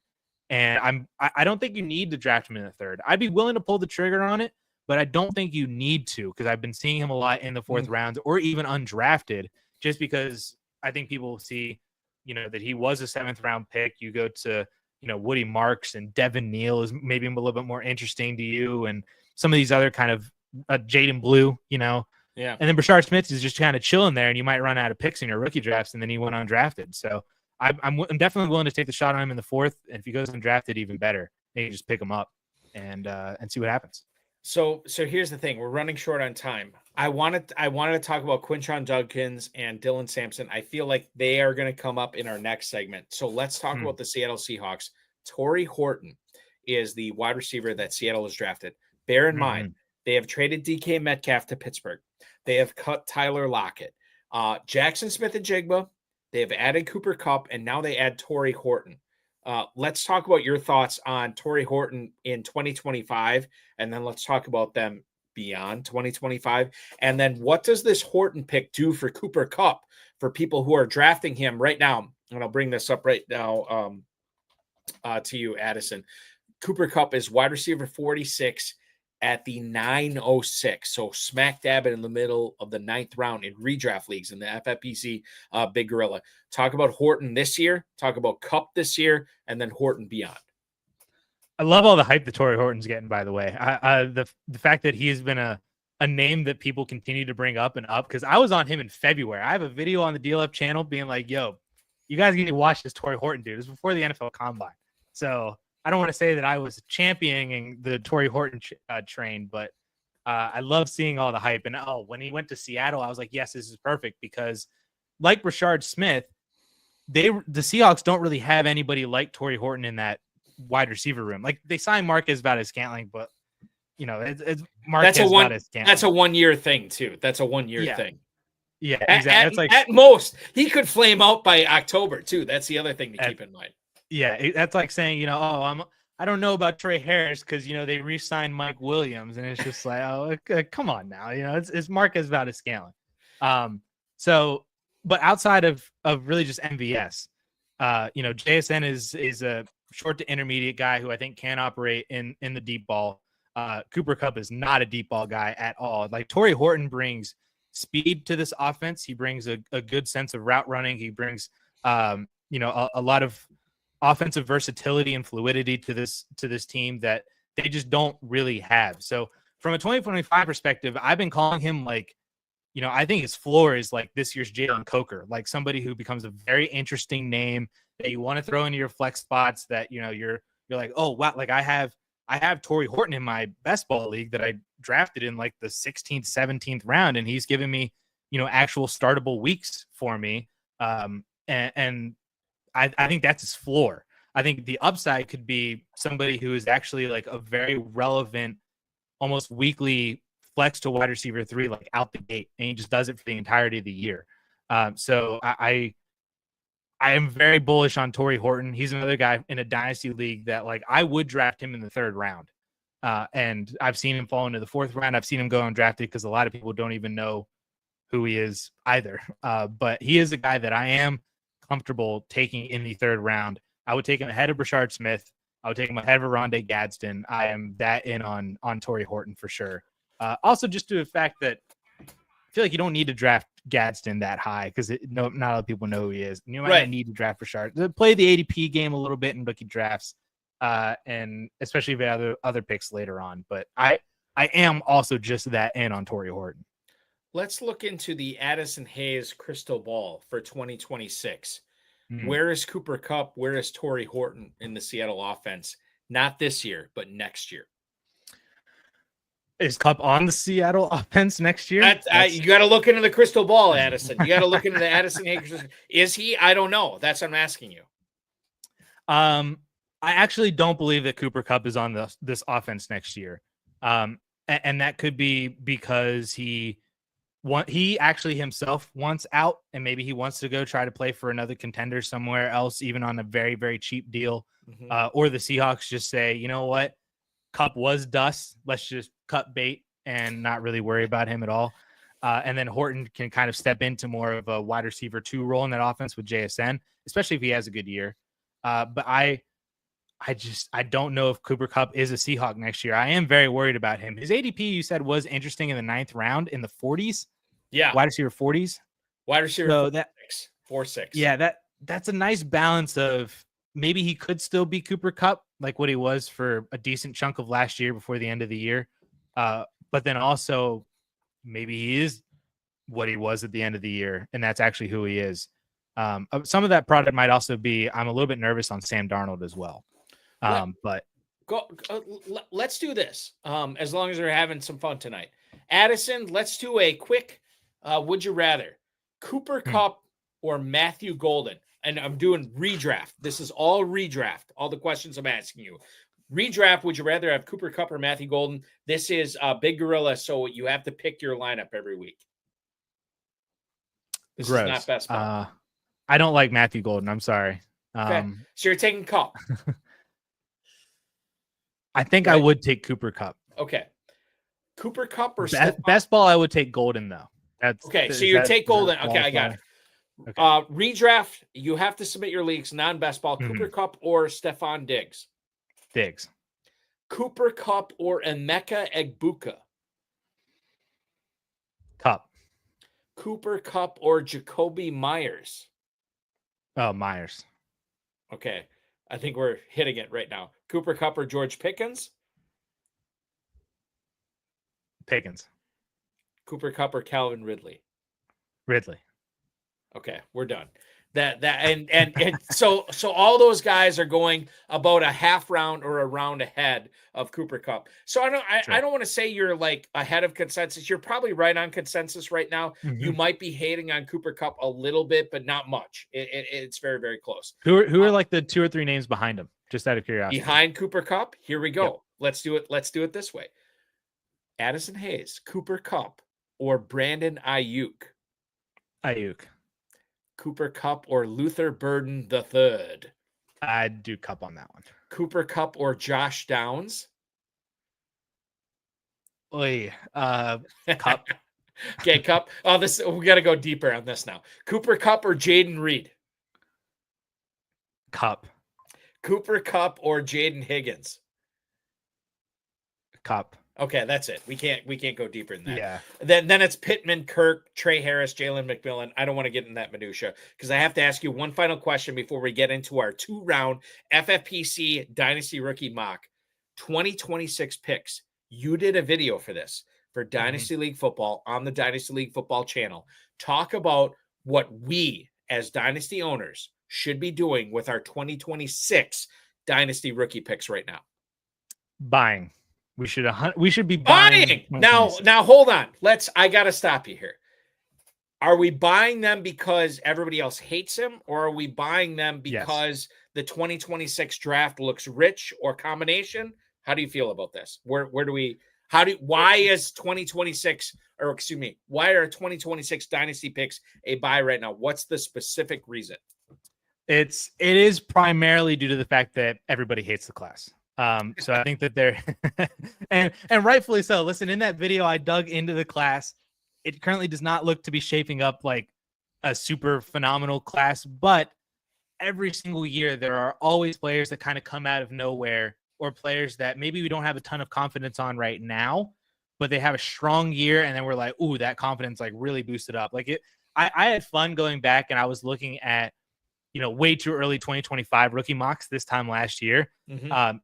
And I don't think you need to draft him in the 3rd. I'd be willing to pull the trigger on it, but I don't think you need to, because I've been seeing him a lot in the 4th round or even undrafted, just because I think people see, that he was a 7th round pick. You go to, Woody Marks and Devin Neal is maybe a little bit more interesting to you. And some of these other kind of Jaden Blue, Yeah. And then Brashard Smith is just kind of chilling there, and you might run out of picks in your rookie drafts, and then he went undrafted. So I'm definitely willing to take the shot on him in the 4th. And if he goes undrafted, even better. Then you just pick him up and see what happens. So here's the thing. We're running short on time. I wanted to talk about Quinshon Judkins and Dylan Sampson. I feel like they are going to come up in our next segment. So let's talk about the Seattle Seahawks. Tory Horton is the wide receiver that Seattle has drafted. Bear in mind, they have traded DK Metcalf to Pittsburgh. They have cut Tyler Lockett, Jackson Smith-Njigba. They have added Cooper Kupp, and now they add Tory Horton. Let's talk about your thoughts on Tory Horton in 2025, and then let's talk about them beyond 2025. And then what does this Horton pick do for Cooper Kupp for people who are drafting him right now? And I'll bring this up right now to you, Addison. Cooper Kupp is wide receiver 46 at the 906. So smack dab in the middle of the 9th round in redraft leagues in the FFPC Big Gorilla. Talk about Horton this year, talk about Kupp this year, and then Horton beyond. I love all the hype that Tory Horton's getting, by the way. The fact that he's been a name that people continue to bring up and up, because I was on him in February. I have a video on the DLF channel being like, yo, you guys need to watch this Tory Horton dude. It was before the NFL Combine. So I don't want to say that I was championing the Tory Horton train, but I love seeing all the hype. And when he went to Seattle, I was like, yes, this is perfect, because like Brashard Smith, the Seahawks don't really have anybody like Tory Horton in that wide receiver room. Like, they signed Marquez Valdes-Scantling, but it's Marquez Valdes-Scantling. That's a 1 year thing too. That's a 1 year thing. Yeah, exactly. At most, he could flame out by October too. That's the other thing to keep in mind. Yeah, that's like saying, I don't know about Trey Harris because, they re-signed Mike Williams, and it's just like, come on now, it's Marquez Valdes-Scantling. But outside of really just MVS, JSN is a short to intermediate guy who I think can operate in the deep ball. Cooper Kupp is not a deep ball guy at all. Like Tory Horton brings speed to this offense. He brings a good sense of route running. He brings, a lot of offensive versatility and fluidity to this team that they just don't really have. So from a 2025 perspective, I've been calling him like, I think his floor is like this year's Jalen Coker, like somebody who becomes a very interesting name that you want to throw into your flex spots that, you're like, oh, wow, like I have Tory Horton in my best ball league that I drafted in like the 16th, 17th round. And he's given me, actual startable weeks for me. And I think that's his floor. I think the upside could be somebody who is actually like a very relevant, almost weekly flex to wide receiver 3, like out the gate, and he just does it for the entirety of the year. So I am very bullish on Tory Horton. He's another guy in a dynasty league that like I would draft him in the 3rd round. And I've seen him fall into the 4th round. I've seen him go undrafted because a lot of people don't even know who he is either. But he is a guy that I am comfortable taking in the 3rd round. I would take him ahead of Brashard Smith. I would take him ahead of Oronde Gadsden. I am that in on Tory Horton for sure. Also, just to the fact that I feel like you don't need to draft Gadsden that high because not a lot of people know who he is. You might not need to draft Brashard. Play the ADP game a little bit in rookie drafts, and especially if you have other picks later on. But I am also just that in on Tory Horton. Let's look into the Addison Hayes crystal ball for 2026. Mm-hmm. Where is Cooper Kupp? Where is Tory Horton in the Seattle offense? Not this year, but next year. Is Kupp on the Seattle offense next year? You got to look into the crystal ball, Addison. You got to look into the Addison Hayes. Is he? I don't know. That's what I'm asking you. I actually don't believe that Cooper Kupp is on this offense next year. And that could be because he actually himself wants out, and maybe he wants to go try to play for another contender somewhere else, even on a very, very cheap deal. Mm-hmm. Or the Seahawks just say, you know what? Kupp was dust. Let's just cut bait and not really worry about him at all. And then Horton can kind of step into more of a wide receiver 2 role in that offense with JSN, especially if he has a good year. But I don't know if Cooper Kupp is a Seahawk next year. I am very worried about him. His ADP, you said, was interesting in the 9th round in the 40s. Yeah. Wide receiver 40s. Wide receiver so 4-6. Yeah, that's a nice balance of maybe he could still be Cooper Kupp, like what he was for a decent chunk of last year before the end of the year. But then also maybe he is what he was at the end of the year, and that's actually who he is. Some of that product might also be I'm a little bit nervous on Sam Darnold as well. But let's do this. As long as we're having some fun tonight, Addison, let's do a quick would you rather Cooper Kupp or Matthew Golden? And I'm doing redraft. This is all redraft. All the questions I'm asking you. Redraft, would you rather have Cooper Kupp or Matthew Golden? This is Big Gorilla, so you have to pick your lineup every week. This is not best ball. I don't like Matthew Golden. I'm sorry. Okay. So you're taking Kupp. I think I would take Cooper Kupp. Okay. Cooper Kupp or best ball, I would take Golden, though. That's okay. So you take Golden. Okay, I got it. Okay. Redraft, you have to submit your leagues, non-best ball. Cooper Kupp or Stephon Diggs? Diggs. Cooper Kupp or Emeka Egbuka? Kupp. Cooper Kupp or Jacoby Myers? Oh, Myers. Okay. I think we're hitting it right now. Cooper Kupp or George Pickens? Pickens. Cooper Kupp or Calvin Ridley? Ridley. Okay, we're done. And so all those guys are going about a half round or a round ahead of Cooper Kupp. So I don't want to say you're like ahead of consensus. You're probably right on consensus right now. Mm-hmm. You might be hating on Cooper Kupp a little bit, but not much. It's very, very close. Who are like the 2 or 3 names behind him? Just out of curiosity. Behind Cooper Kupp, here we go. Yep. Let's do it this way. Addison Hayes, Cooper Kupp, or Brandon Ayuk? Ayuk. Cooper Kupp or Luther Burden III? I'd do Kupp on that one. Cooper Kupp or Josh Downs? Kupp. Okay, Kupp. Oh, we got to go deeper on this now. Cooper Kupp or Jaden Reed? Kupp. Cooper Kupp or Jaden Higgins? Cup. Okay, that's it. We can't go deeper than that. Yeah. Then it's Pittman, Kirk, Trey Harris, Jalen McMillan. I don't want to get in that minutia because I have to ask you one final question before we get into our 2-round FFPC Dynasty Rookie Mock 2026 picks. You did a video for this for Dynasty League Football on the Dynasty League Football channel. Talk about what we as Dynasty owners should be doing with our 2026 Dynasty Rookie picks right now. Buying. We should be buying. Now hold on. I got to stop you here. Are we buying them because everybody else hates them, or are we buying them because the 2026 draft looks rich, or combination? How do you feel about this? Why is 2026, or excuse me, why are 2026 dynasty picks a buy right now? What's the specific reason? It is primarily due to the fact that everybody hates the class. So I think that they're and rightfully so. Listen, in that video, I dug into the class. It currently does not look to be shaping up like a super phenomenal class, but every single year there are always players that kind of come out of nowhere, or players that maybe we don't have a ton of confidence on right now, but they have a strong year, and then we're like, ooh, that confidence like really boosted up. I had fun going back, and I was looking at way too early 2025 rookie mocks this time last year.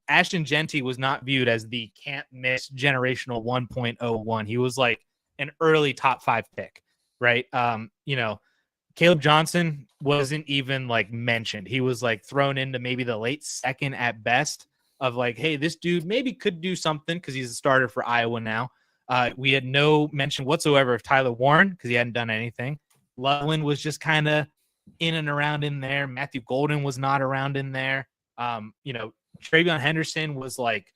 Ashton Jeanty was not viewed as the can't miss generational 1.01. He was like an early top 5 pick, right? Caleb Johnson wasn't even like mentioned. He was like thrown into maybe the late second at best of like, hey, this dude maybe could do something because he's a starter for Iowa now. We had no mention whatsoever of Tyler Warren because he hadn't done anything. Loveland was just kind of in and around in there. Matthew Golden was not around in there. Travion Henderson was like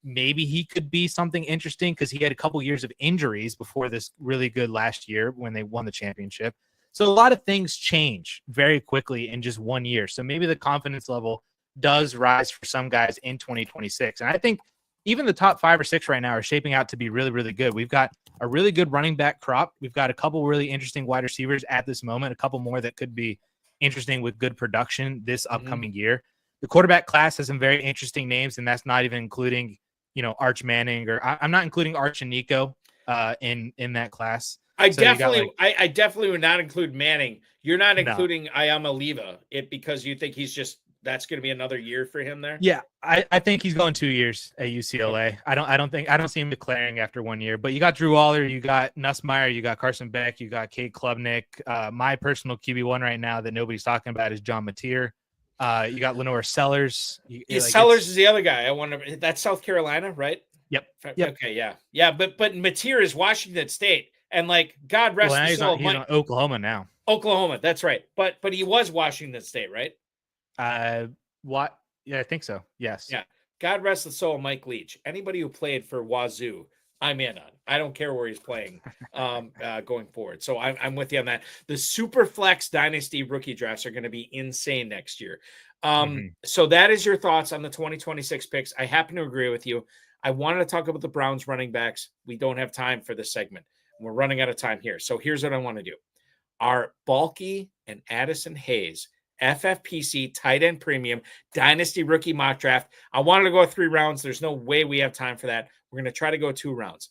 maybe he could be something interesting because he had a couple years of injuries before this really good last year when they won the championship. So a lot of things change very quickly in just 1 year. So maybe the confidence level does rise for some guys in 2026. And I think even the top 5 or 6 right now are shaping out to be really, really good. We've got a really good running back crop. We've got a couple really interesting wide receivers at this moment, a couple more that could be interesting with good production this upcoming year. The quarterback class has some very interesting names, and that's not even including, Arch Manning, or I'm not including Arch and Nico in that class. I definitely would not include Manning. You're not including Ayama Leva because you think that's going to be another year for him there. Yeah, I think he's going 2 years at UCLA. I don't see him declaring after 1 year. But you got Drew Waller, you got Nussmeier, you got Carson Beck, you got Cade Klubnik. My personal QB1 right now that nobody's talking about is John Mateer. You got Lenore Sellers. Sellers is the other guy. I wonder. That's South Carolina, right? Yep. Okay. Yeah. But Mateer is Washington State, and God rest his soul. He's on Oklahoma now. Oklahoma, that's right. But he was Washington State, right? What? Yeah, I think so. Yes. Yeah. God rest the soul of Mike Leach. Anybody who played for Wazoo, I'm in on. I don't care where he's playing going forward. So I'm with you on that. The super flex dynasty rookie drafts are going to be insane next year. So that is your thoughts on the 2026 picks. I happen to agree with you. I wanted to talk about the Browns running backs. We don't have time for this segment. We're running out of time here. So here's what I want to do. Our Balky and Addison Hayes FFPC tight end premium dynasty rookie mock draft. I wanted to go 3 rounds. There's no way we have time for that. We're going to try to go 2 rounds.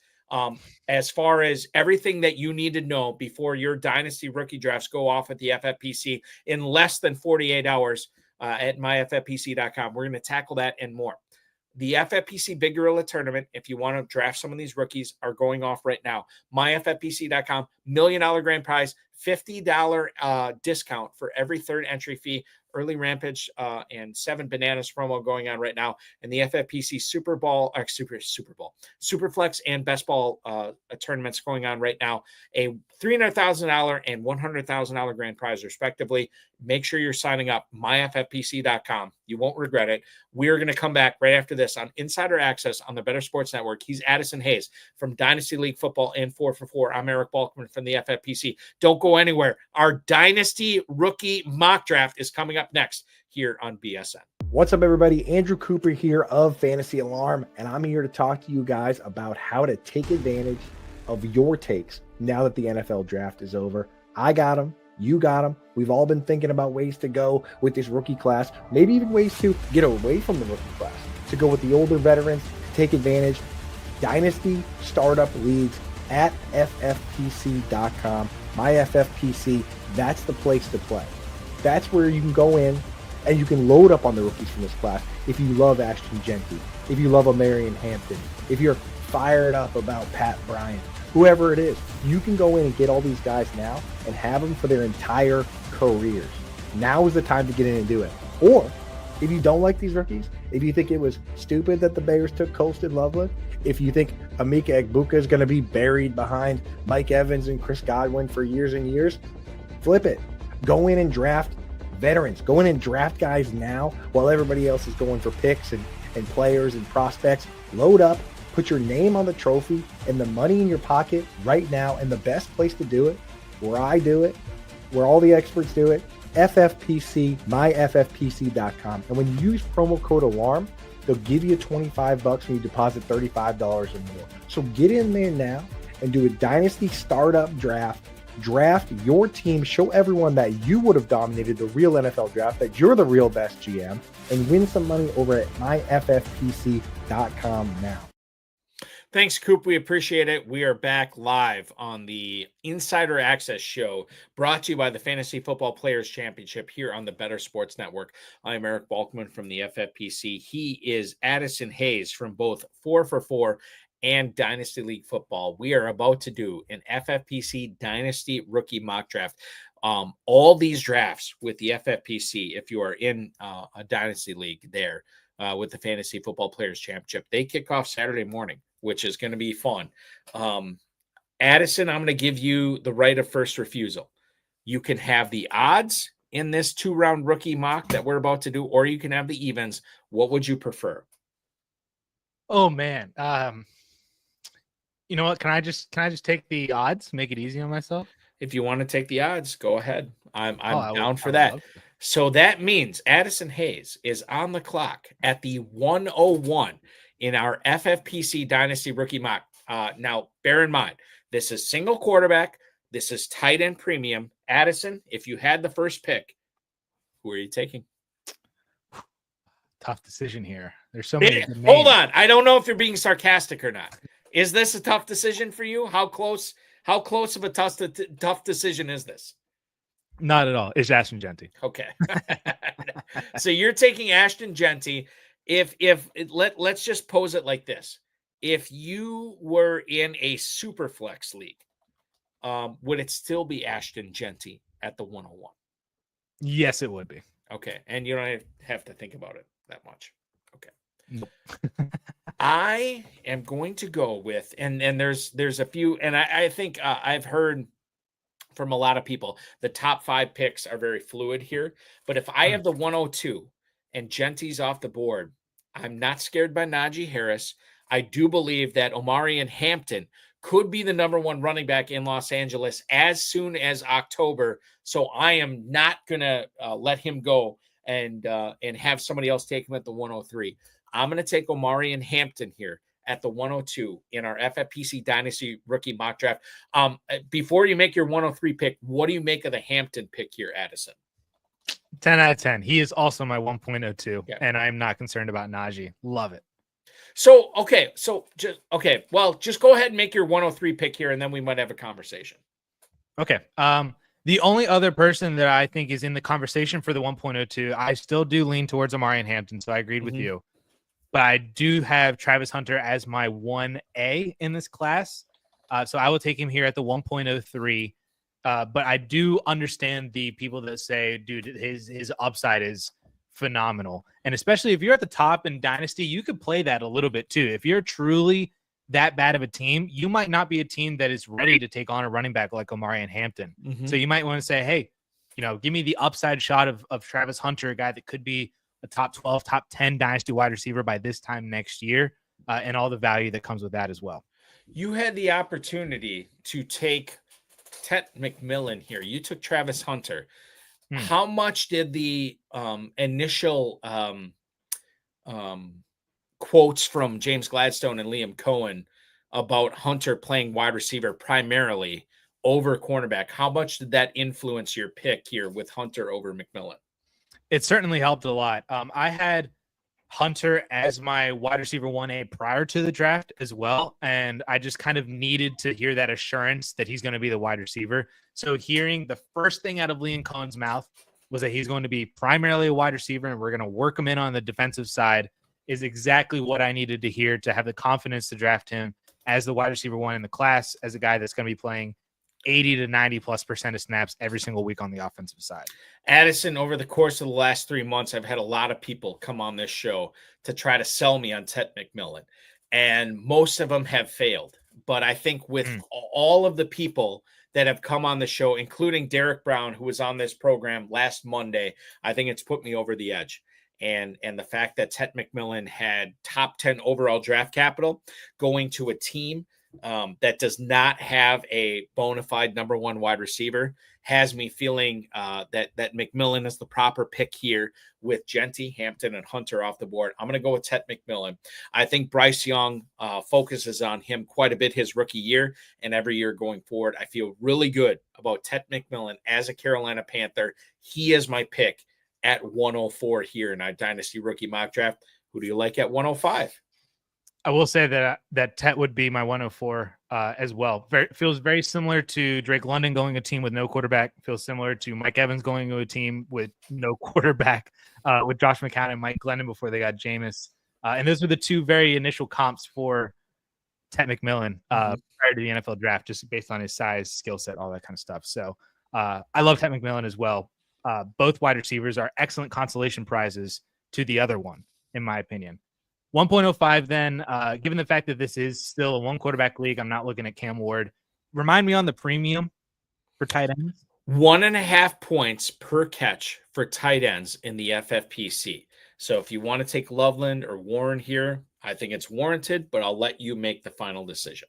As far as everything that you need to know before your dynasty rookie drafts go off at the FFPC in less than 48 hours at myffpc.com. We're going to tackle that and more. The FFPC Big Gorilla Tournament, if you want to draft some of these rookies, are going off right now. myffpc.com, $1 million grand prize, $50 discount for every 3rd entry fee, early rampage, and 7 bananas promo going on right now. And the FFPC Superflex and Best Ball tournaments going on right now. A $300,000 and $100,000 grand prize, respectively. Make sure you're signing up, myffpc.com. You won't regret it. We're going to come back right after this on Insider Access on the Better Sports Network. He's Addison Hayes from Dynasty League Football and 4for4. I'm Eric Balkman from the FFPC. Don't go anywhere. Our Dynasty Rookie Mock Draft is coming up next here on BSN. What's up, everybody? Andrew Cooper here of Fantasy Alarm, and I'm here to talk to you guys about how to take advantage of your takes now that the NFL draft is over. I got them. You got them. We've all been thinking about ways to go with this rookie class, maybe even ways to get away from the rookie class, to go with the older veterans, to take advantage Dynasty Startup Leagues at FFPC.com. My FFPC, that's the place to play. That's where you can go in and you can load up on the rookies from this class. If you love Ashton Jeanty, if you love Omarion Hampton, if you're fired up about Pat Bryant, whoever it is, you can go in and get all these guys now and have them for their entire careers. Now is the time to get in and do it. Or if you don't like these rookies, if you think it was stupid that the Bears took Colston Loveland, if you think Emeka Egbuka is going to be buried behind Mike Evans and Chris Godwin for years and years, flip it. Go in and draft veterans. Go in and draft guys now while everybody else is going for picks and players and prospects. Load up, put your name on the trophy and the money in your pocket right now. And the best place to do it, where I do it, where all the experts do it, FFPC, myffpc.com. And when you use promo code ALARM, they'll give you $25 when you deposit $35 or more. So get in there now and do a Dynasty Startup Draft. Draft your team. Show everyone that you would have dominated the real NFL draft, that you're the real best GM, and win some money over at myffpc.com now. Thanks, Coop. We appreciate it. We are back live on the Insider Access Show, brought to you by the Fantasy Football Players Championship here on the Better Sports Network. I'm Eric Balkman from the FFPC. He is Addison Hayes from both 4for4 and Dynasty League Football. We are about to do an FFPC Dynasty Rookie Mock Draft. All these drafts with the FFPC, if you are in a Dynasty League there with the Fantasy Football Players Championship, they kick off Saturday morning, which is going to be fun. Addison, I'm going to give you the right of first refusal. You can have the odds in this 2-round rookie mock that we're about to do, or you can have the evens. What would you prefer? Oh man. You know what? Can I just take the odds, make it easy on myself? If you want to take the odds, go ahead. I'm down for that. So that means Addison Hayes is on the clock at the 101 in our FFPC Dynasty Rookie Mock. Now, bear in mind, this is single quarterback. This is tight end premium. Addison, if you had the first pick, who are you taking? Tough decision here. There's so many. Hold on. I don't know if you're being sarcastic or not. Is this a tough decision for you? How close of a tough decision is this? Not at all. It's Ashton Jeanty. Okay. So you're taking Ashton Jeanty. Let's just pose it like this. If you were in a super flex league, would it still be Ashton Jeanty at the 101? Yes, it would be. Okay. And you don't have to think about it that much. Okay. Nope. I am going to go with, and there's a few, and I think I've heard from a lot of people, the top 5 picks are very fluid here. But if I have the 102 and Jeanty's off the board, I'm not scared by Najee Harris. I do believe that Omarion Hampton could be the number 1 running back in Los Angeles as soon as October. So I am not going to let him go and have somebody else take him at the 103. I'm going to take Omarion Hampton here at the 102 in our FFPC Dynasty Rookie Mock Draft. Before you make your 103 pick, what do you make of the Hampton pick here, Addison? 10 out of 10. He is also my 1.02, yeah. And I'm not concerned about Najee. Love it. So just go ahead and make your 103 pick here, and then we might have a conversation. Okay. The only other person that I think is in the conversation for the 1.02, I still do lean towards Omarion Hampton, so I agreed with you. But I do have Travis Hunter as my 1A in this class. So I will take him here at the 1.03. But I do understand the people that say, dude, his upside is phenomenal. And especially if you're at the top in Dynasty, you could play that a little bit too. If you're truly that bad of a team, you might not be a team that is ready to take on a running back like Omarion Hampton. So you might want to say, hey, give me the upside shot of Travis Hunter, a guy that could be a top 12, top 10 Dynasty wide receiver by this time next year, and all the value that comes with that as well. You had the opportunity to take Tet McMillan here. You took Travis Hunter. How much did the initial quotes from James Gladstone and Liam Cohen about Hunter playing wide receiver primarily over cornerback, how much did that influence your pick here with Hunter over McMillan? It certainly helped a lot. I had Hunter as my wide receiver 1A prior to the draft as well. And I just kind of needed to hear that assurance that he's going to be the wide receiver. So hearing the first thing out of Liam Cohen's mouth was that he's going to be primarily a wide receiver and we're going to work him in on the defensive side is exactly what I needed to hear to have the confidence to draft him as the wide receiver 1 in the class, as a guy that's going to be playing 80 to 90+% of snaps every single week on the offensive side. Addison, over the course of the last 3 months, I've had a lot of people come on this show to try to sell me on Tet McMillan, and most of them have failed. But I think with all of the people that have come on the show, including Derek Brown, who was on this program last Monday, I think it's put me over the edge. And the fact that Tet McMillan had top 10 overall draft capital going to a team that does not have a bona fide number 1 wide receiver has me feeling that McMillan is the proper pick here with Jeanty, Hampton, and Hunter off the board. I'm going to go with Tet McMillan. I think Bryce Young focuses on him quite a bit his rookie year and every year going forward. I feel really good about Tet McMillan as a Carolina Panther. He is my pick at 104 here in our Dynasty Rookie Mock Draft. Who do you like at 105? I will say that Tet would be my 104 as well. Feels very similar to Drake London going a team with no quarterback. Feels similar to Mike Evans going to a team with no quarterback with Josh McCown and Mike Glennon before they got Jameis. And those were the two very initial comps for Tet McMillan prior to the NFL draft, just based on his size, skill set, all that kind of stuff. So I love Tet McMillan as well. Both wide receivers are excellent consolation prizes to the other one, in my opinion. 1.05 then, given the fact that this is still a 1-quarterback league, I'm not looking at Cam Ward. Remind me on the premium for tight ends. 1.5 points per catch for tight ends in the FFPC. So if you want to take Loveland or Warren here, I think it's warranted, but I'll let you make the final decision.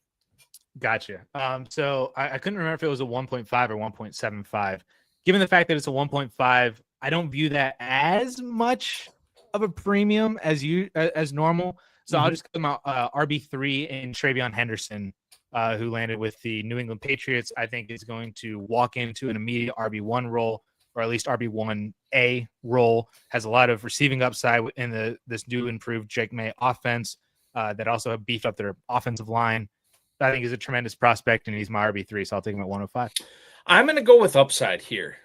Gotcha. So I couldn't remember if it was a 1.5 or 1.75. Given the fact that it's a 1.5, I don't view that as much of a premium as normal. So I'll just give my RB3 in Travion Henderson, who landed with the New England Patriots. I think is going to walk into an immediate RB1 role, or at least RB1A role. Has a lot of receiving upside in this new improved Jake May offense that also have beefed up their offensive line. I think he's a tremendous prospect, and he's my RB3, so I'll take him at 105. I'm going to go with upside here.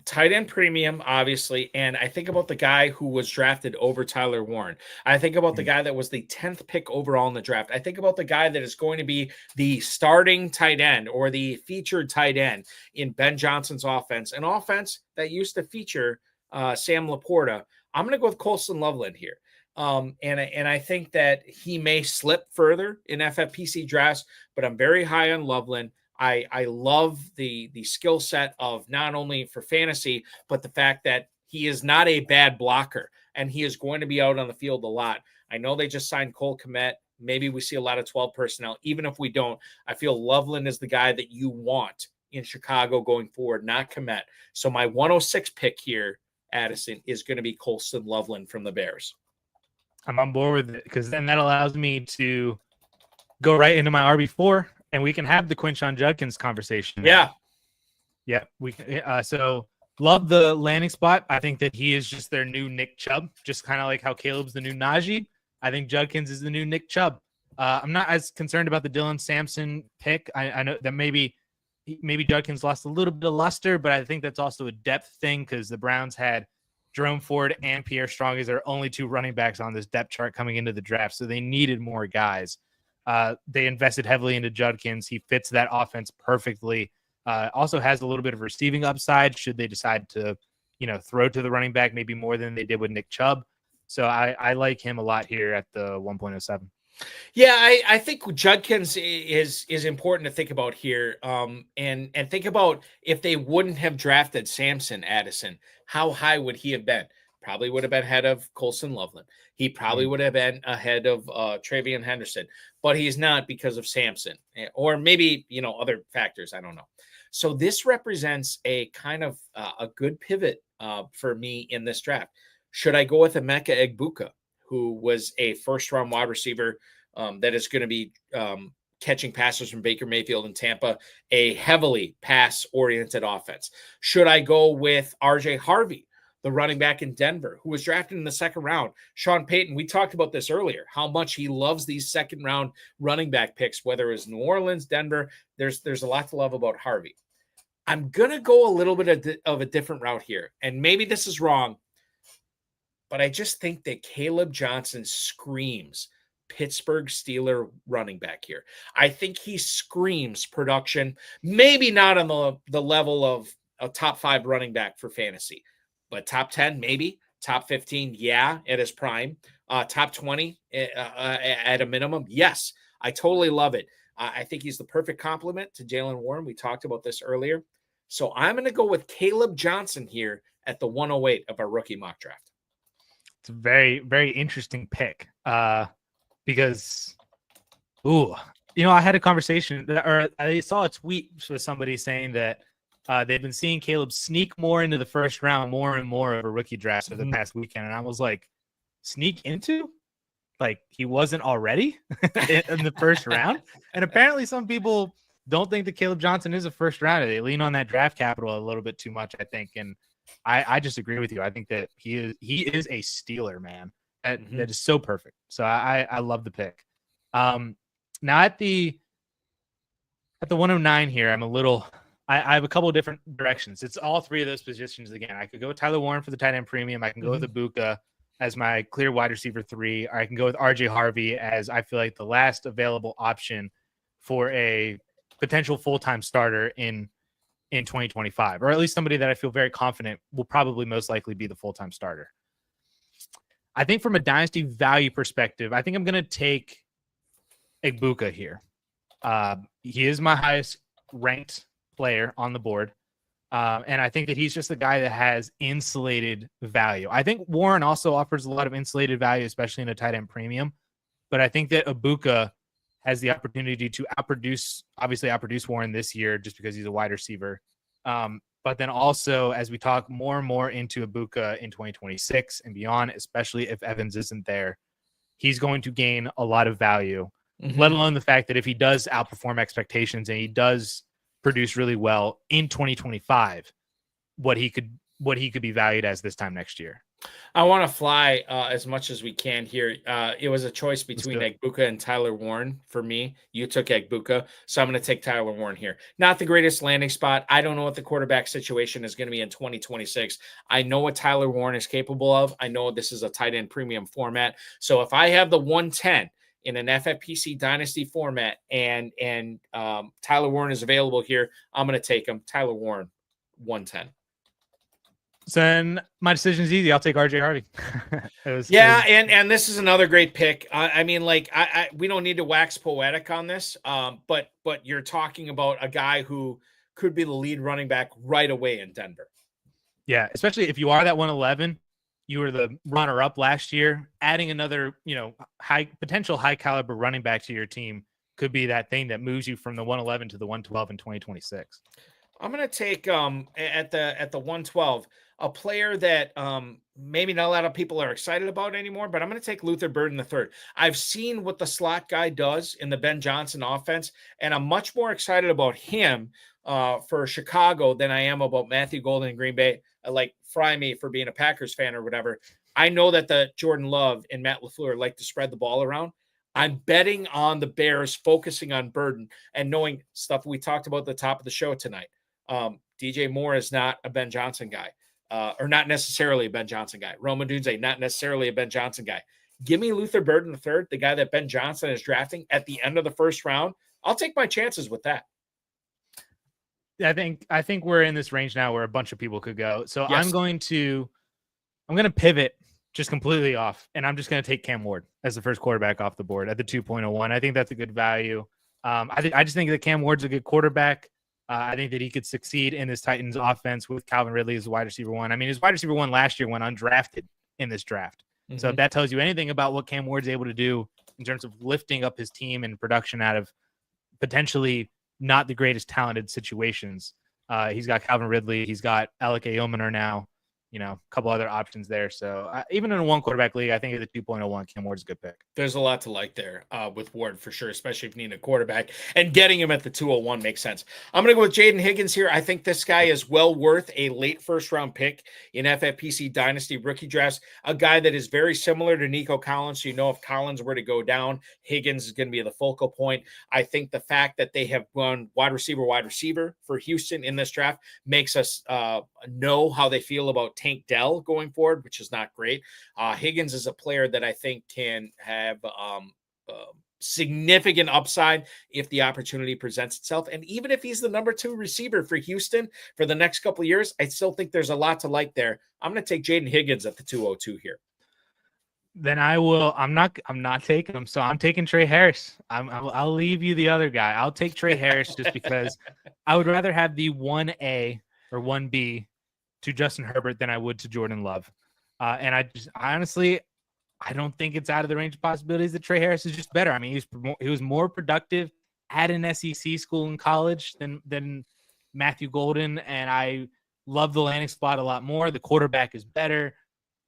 Tight end premium, obviously. And I think about the guy who was drafted over Tyler Warren. I think about the guy that was the 10th pick overall in the draft. I think about the guy that is going to be the starting tight end or the featured tight end in Ben Johnson's offense, an offense that used to feature Sam Laporta. I'm going to go with Colston Loveland here. And I think that he may slip further in FFPC drafts, but I'm very high on Loveland. I love the skill set of not only for fantasy, but the fact that he is not a bad blocker and he is going to be out on the field a lot. I know they just signed Cole Kmet. Maybe we see a lot of 12 personnel. Even if we don't, I feel Loveland is the guy that you want in Chicago going forward, not Kmet. So my 106 pick here, Addison, is going to be Colston Loveland from the Bears. I'm on board with it because then that allows me to go right into my RB4. And we can have the Quinshon Judkins conversation. Yeah. We so love the landing spot. I think that he is just their new Nick Chubb, just kind of like how Caleb's the new Najee. I think Judkins is the new Nick Chubb. I'm not as concerned about the Dylan Sampson pick. I know that maybe Judkins lost a little bit of luster, but I think that's also a depth thing because the Browns had Jerome Ford and Pierre Strong as their only 2 running backs on this depth chart coming into the draft. So they needed more guys. They invested heavily into Judkins. He fits that offense perfectly. Also has a little bit of receiving upside should they decide to, throw to the running back maybe more than they did with Nick Chubb. So I like him a lot here at the 1.07. Yeah, I think Judkins is important to think about here. And think about if they wouldn't have drafted Sampson, Addison, how high would he have been? Probably would have been ahead of Colston Loveland. He probably would have been ahead of Travion Henderson, but he's not because of Sampson or maybe, other factors. I don't know. So this represents a kind of a good pivot for me in this draft. Should I go with Emeka Egbuka, who was a first-round wide receiver that is going to be catching passes from Baker Mayfield in Tampa, a heavily pass-oriented offense? Should I go with RJ Harvey, the running back in Denver, who was drafted in the second round. Sean Payton, we talked about this earlier, how much he loves these second round running back picks, whether it's New Orleans, Denver. There's a lot to love about Harvey. I'm going to go a little bit of a different route here. And maybe this is wrong, but I just think that Kaleb Johnson screams Pittsburgh Steeler running back here. I think he screams production, maybe not on the level of a top 5 running back for fantasy, but top 10, maybe top 15. Yeah. At his prime, top 20 at a minimum. Yes. I totally love it. I think he's the perfect complement to Jaylen Warren. We talked about this earlier. So I'm going to go with Kaleb Johnson here at the 108 of our rookie mock draft. It's a very, very interesting pick. Because, I had a conversation or I saw a tweet with somebody saying that they've been seeing Kaleb sneak more into the first round, more and more of a rookie draft over the past weekend. And I was like, sneak into? Like he wasn't already in the first round? And apparently some people don't think that Kaleb Johnson is a first rounder. They lean on that draft capital a little bit too much, I think. And I just agree with you. I think that he is a Steeler, man. That is so perfect. So I love the pick. Now at the 109 here, I have a couple of different directions. It's all 3 of those positions again. I could go with Tyler Warren for the tight end premium. I can go with Egbuka as my clear wide receiver 3, or I can go with RJ Harvey as I feel like the last available option for a potential full-time starter in 2025, or at least somebody that I feel very confident will probably most likely be the full-time starter. I think from a dynasty value perspective, I think I'm going to take Egbuka here. He is my highest ranked player on the board. And I think that he's just the guy that has insulated value. I think Warren also offers a lot of insulated value, especially in a tight end premium. But I think that Egbuka has the opportunity to outproduce Warren this year just because he's a wide receiver. But then also, as we talk more and more into Egbuka in 2026 and beyond, especially if Evans isn't there, he's going to gain a lot of value, let alone the fact that if he does outperform expectations and he does produce really well in 2025, what he could be valued as this time next year. I want to fly as much as we can here. It was a choice between Egbuka and Tyler Warren for me. You took Egbuka, so I'm going to take Tyler Warren here. Not the greatest landing spot. I don't know what the quarterback situation is going to be in 2026. I know what Tyler Warren is capable of. I know this is a tight end premium format. So if I have the 110 in an FFPC dynasty format and Tyler Warren is available here, I'm going to take him. Tyler Warren, 110. So then my decision is easy. I'll take RJ Harvey. And this is another great pick. I mean, like we don't need to wax poetic on this, but you're talking about a guy who could be the lead running back right away in Denver. Yeah, especially if you are that 111, you were the runner-up last year. Adding another, potential high caliber running back to your team could be that thing that moves you from the 111 to the 112 in 2026. I'm going to take at the 112 a player that maybe not a lot of people are excited about anymore, but I'm going to take Luther Burden III. I've seen what the slot guy does in the Ben Johnson offense, and I'm much more excited about him for Chicago than I am about Matthew Golden in Green Bay. Like, fry me for being a Packers fan or whatever. I know that the Jordan Love and Matt LaFleur like to spread the ball around. I'm betting on the Bears focusing on Burden and knowing stuff we talked about at the top of the show tonight. DJ Moore is not a Ben Johnson guy, or not necessarily a Ben Johnson guy. Rome Odunze, not necessarily a Ben Johnson guy. Give me Luther Burden III, the guy that Ben Johnson is drafting at the end of the first round. I'll take my chances with that. I think we're in this range now where a bunch of people could go. So yes. I'm going to pivot just completely off, and I'm just going to take Cam Ward as the first quarterback off the board at the 2.01. I think that's a good value. I just think that Cam Ward's a good quarterback. I think that he could succeed in this Titans offense with Calvin Ridley as wide receiver 1. I mean, his wide receiver 1 last year went undrafted in this draft. Mm-hmm. So if that tells you anything about what Cam Ward's able to do in terms of lifting up his team and production out of potentially not the greatest talented situations. He's got Calvin Ridley. He's got Alec Ayomaner now. a couple other options there. So even in a 1-quarterback league, I think at the 2.01, Cam Ward's a good pick. There's a lot to like there with Ward for sure, especially if you need a quarterback, and getting him at the 201 makes sense. I'm going to go with Jayden Higgins here. I think this guy is well worth a late first-round pick in FFPC Dynasty Rookie Drafts, a guy that is very similar to Nico Collins. So if Collins were to go down, Higgins is going to be the focal point. I think the fact that they have gone wide receiver for Houston in this draft makes us know how they feel about Tank Dell going forward, which is not great. Higgins is a player that I think can have significant upside if the opportunity presents itself. And even if he's the number 2 receiver for Houston for the next couple of years, I still think there's a lot to like there. I'm going to take Jayden Higgins at the 202 here. Then I'm not taking him. So I'm taking Trey Harris. I'll leave you the other guy. I'll take Trey Harris just because I would rather have the 1A or 1B to Justin Herbert than I would to Jordan Love. And I honestly, I don't think it's out of the range of possibilities that Trey Harris is just better. I mean, he was more productive at an SEC school in college than Matthew Golden, and I love the landing spot a lot more. The quarterback is better.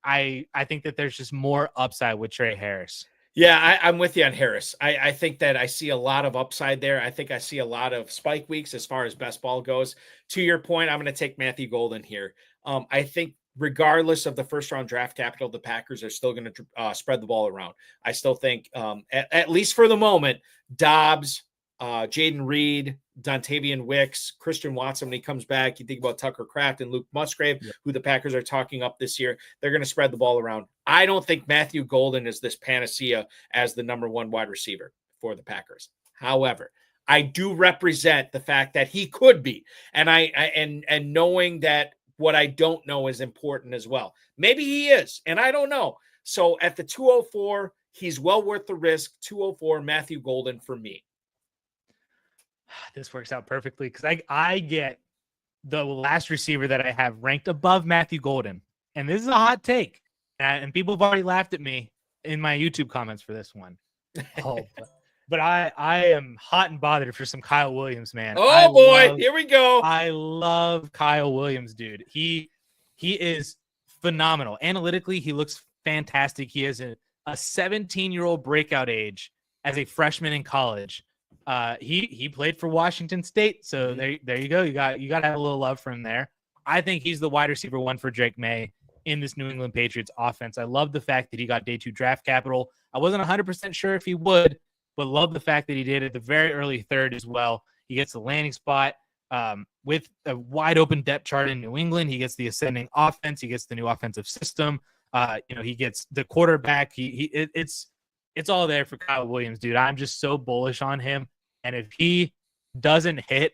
I think that there's just more upside with Trey Harris. Yeah, I'm with you on Harris. I think that I see a lot of upside there. I think I see a lot of spike weeks as far as best ball goes. To your point, I'm going to take Matthew Golden here. I think regardless of the first-round draft capital, the Packers are still going to spread the ball around. I still think, at least for the moment, Dobbs, Jaden Reed, Dontavian Wicks, Christian Watson, when he comes back, you think about Tucker Kraft and Luke Musgrave, who the Packers are talking up this year. They're going to spread the ball around. I don't think Matthew Golden is this panacea as the number 1 wide receiver for the Packers. However, I do represent the fact that he could be, and and knowing that what I don't know is important as well. Maybe he is, and I don't know. So at the 204, he's well worth the risk. 204, Matthew Golden for me. This works out perfectly because I get the last receiver that I have ranked above Matthew Golden. And this is a hot take. And people have already laughed at me in my YouTube comments for this one. But I am hot and bothered for some Kyle Williams, man. Here we go. I love Kyle Williams, dude. He is phenomenal. Analytically, he looks fantastic. He has a 17-year-old breakout age as a freshman in college. He played for Washington State, so there you go. You got to have a little love for him there. I think he's the wide receiver 1 for Drake May in this New England Patriots offense. I love the fact that he got day 2 draft capital. I wasn't 100% sure if he would, but love the fact that he did at the very early 3rd as well. He gets the landing spot with a wide open depth chart in New England. He gets the ascending offense. He gets the new offensive system. He gets the quarterback. It's all there for Kyle Williams, dude. I'm just so bullish on him. And if he doesn't hit,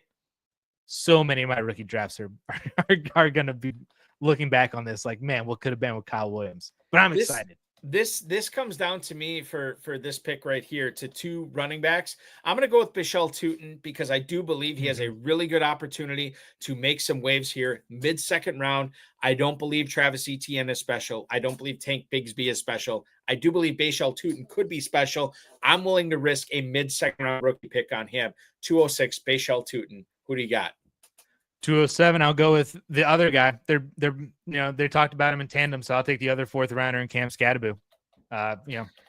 so many of my rookie drafts are going to be looking back on this like, man, what could have been with Kyle Williams? But I'm excited. This comes down to me for this pick right here to 2 running backs. I'm going to go with Bashal Tutin because I do believe he has a really good opportunity to make some waves here mid-second round. I don't believe Travis Etienne is special. I don't believe Tank Bigsby is special. I do believe Bashal Tutin could be special. I'm willing to risk a mid-second round rookie pick on him. 206, Bashal Tutin. Who do you got? 207, I'll go with the other guy. They talked about him in tandem, so I'll take the other 4th rounder in Cam Skattebo.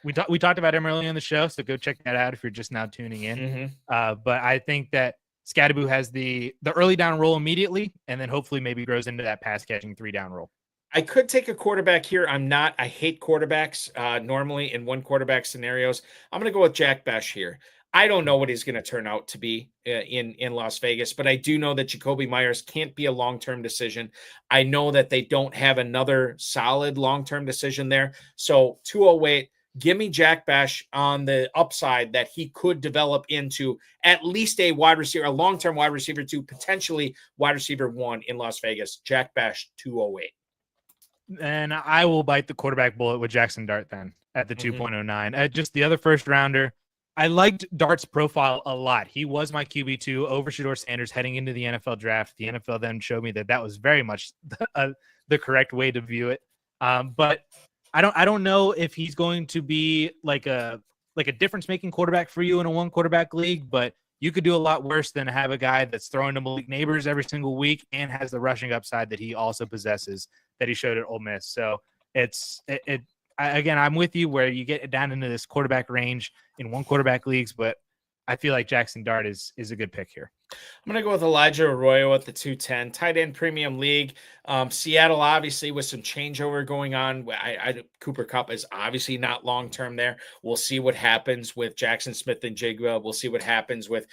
We talked about him earlier in the show, so go check that out if you're just now tuning in. But I think that Skattebo has the early down role immediately, and then hopefully maybe grows into that pass catching 3-down role. I could take a quarterback here. I'm not. I hate quarterbacks normally in 1 quarterback scenarios. I'm going to go with Jack Besh here. I don't know what he's going to turn out to be in Las Vegas, but I do know that Jacoby Myers can't be a long-term decision. I know that they don't have another solid long-term decision there. So 208, give me Jack Besh on the upside that he could develop into at least a wide receiver, a long-term wide receiver 2, potentially wide receiver 1 in Las Vegas. Jack Besh, 208. And I will bite the quarterback bullet with Jackson Dart then at the 2.09. Just the other first rounder. I liked Dart's profile a lot. He was my QB2 over Shedeur Sanders heading into the NFL draft. The NFL then showed me that was very much the correct way to view it. But I don't know if he's going to be like a difference-making quarterback for you in a 1-quarterback league, but you could do a lot worse than have a guy that's throwing to Malik Neighbors every single week and has the rushing upside that he also possesses that he showed at Ole Miss. So again, I'm with you where you get down into this quarterback range in one quarterback leagues, but I feel like Jackson Dart is a good pick here. I'm going to go with Elijah Arroyo at the 210. Tight end premium league. Seattle, obviously, with some changeover going on. Cooper Kupp is obviously not long-term there. We'll see what happens with Jackson Smith and Jigba. We'll see what happens with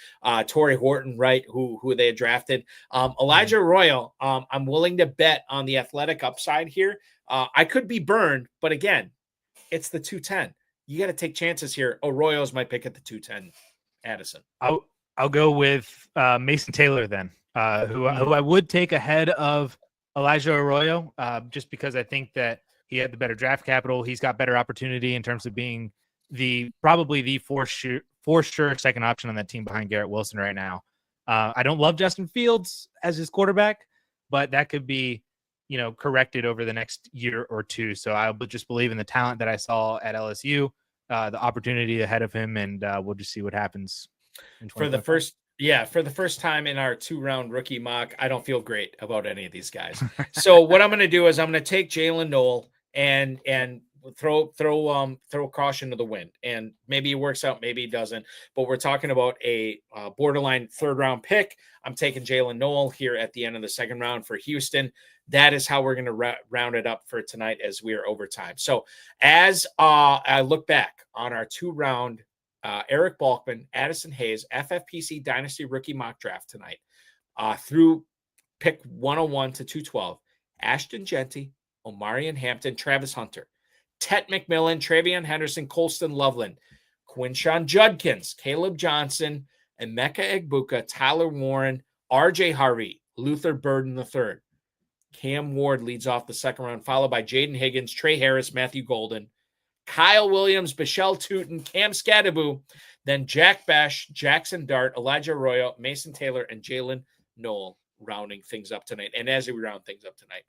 Tory Horton, right, who they had drafted. Elijah Arroyo, I'm willing to bet on the athletic upside here. I could be burned, but again, it's the 210. You got to take chances here. Arroyo's my pick at the 210. Addison. I'll go with Mason Taylor then, who I would take ahead of Elijah Arroyo, just because I think that he had the better draft capital. He's got better opportunity in terms of being probably the for sure second option on that team behind Garrett Wilson right now. I don't love Justin Fields as his quarterback, but that could be, corrected over the next year or two. So I would just believe in the talent that I saw at LSU, the opportunity ahead of him, and we'll just see what happens. For the first time in our 2-round rookie mock, I don't feel great about any of these guys. So what I'm going to do is I'm going to take Jaylen Noel and throw caution to the wind, and maybe it works out, maybe it doesn't. But we're talking about a borderline 3rd-round pick. I'm taking Jaylen Noel here at the end of the 2nd round for Houston. That is how we're going to round it up for tonight as we are overtime. So as I look back on our 2-round Eric Balkman, Addison Hayes, FFPC Dynasty Rookie Mock Draft tonight, through pick 101 to 212, Ashton Jeanty, Omarion Hampton, Travis Hunter, Tet McMillan, Travion Henderson, Colston Loveland, Quinshawn Judkins, Kaleb Johnson, Emeka Egbuka, Tyler Warren, RJ Harvey, Luther Burden III. Cam Ward leads off the 2nd round, followed by Jaden Higgins, Trey Harris, Matthew Golden, Kyle Williams, Bichelle Tootin, Cam Scadaboo, then Jack Bash, Jackson Dart, Elijah Arroyo, Mason Taylor, and Jaylen Noel rounding things up tonight. And as we round things up tonight,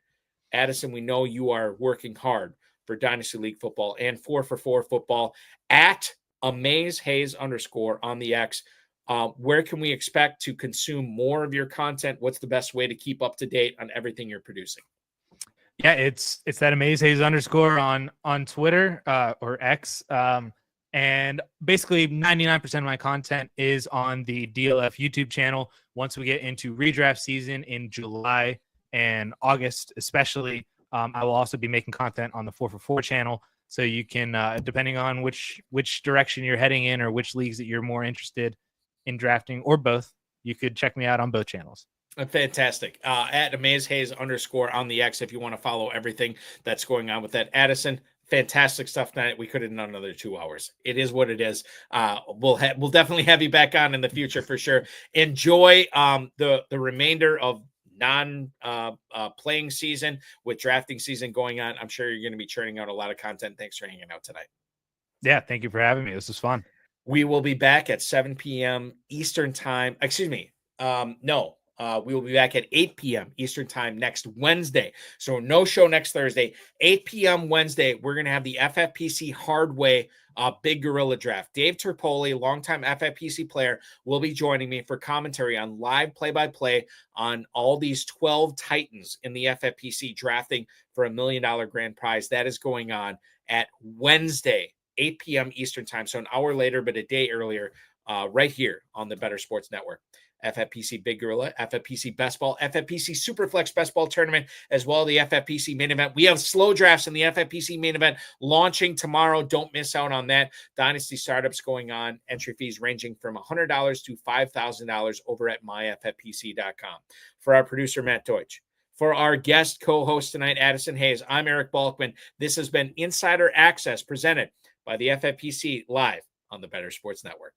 Addison, we know you are working hard for Dynasty League Football and 4for4 Football at AmazeHayes _ on the X. Where can we expect to consume more of your content? What's the best way to keep up to date on everything you're producing? Yeah, it's that AmazeHayes _ on Twitter or X. And basically 99% of my content is on the DLF YouTube channel. Once we get into redraft season in July and August, especially, I will also be making content on the 4for4 channel. So you can, depending on which direction you're heading in or which leagues that you're more interested in drafting or both, you could check me out on both channels. Fantastic. At AmazeHayes _ on the X if you want to follow everything that's going on with that. Addison, fantastic stuff tonight. We could have done another 2 hours. It is what it is. We'll definitely have you back on in the future for sure. Enjoy the remainder of non-playing season with drafting season going on. I'm sure you're going to be churning out a lot of content. Thanks for hanging out tonight. Yeah, thank you for having me. This was fun. We will be back at 7 p.m. Eastern time. Excuse me. We will be back at 8 p.m. Eastern time next Wednesday. So no show next Thursday. 8 p.m. Wednesday, we're going to have the FFPC Hardway Big Gorilla Draft. Dave Terpoli, longtime FFPC player, will be joining me for commentary on live play-by-play on all these 12 Titans in the FFPC drafting for $1 million grand prize. That is going on at Wednesday, 8 p.m. Eastern time. So an hour later, but a day earlier, right here on the Better Sports Network. FFPC Big Gorilla, FFPC Best Ball, FFPC Superflex Best Ball Tournament, as well as the FFPC Main Event. We have slow drafts in the FFPC Main Event launching tomorrow. Don't miss out on that. Dynasty startups going on. Entry fees ranging from $100 to $5,000 over at myffpc.com. For our producer, Matt Tahj. For our guest co-host tonight, Addison Hayes, I'm Eric Balkman. This has been Insider Access presented by the FFPC live on the Better Sports Network.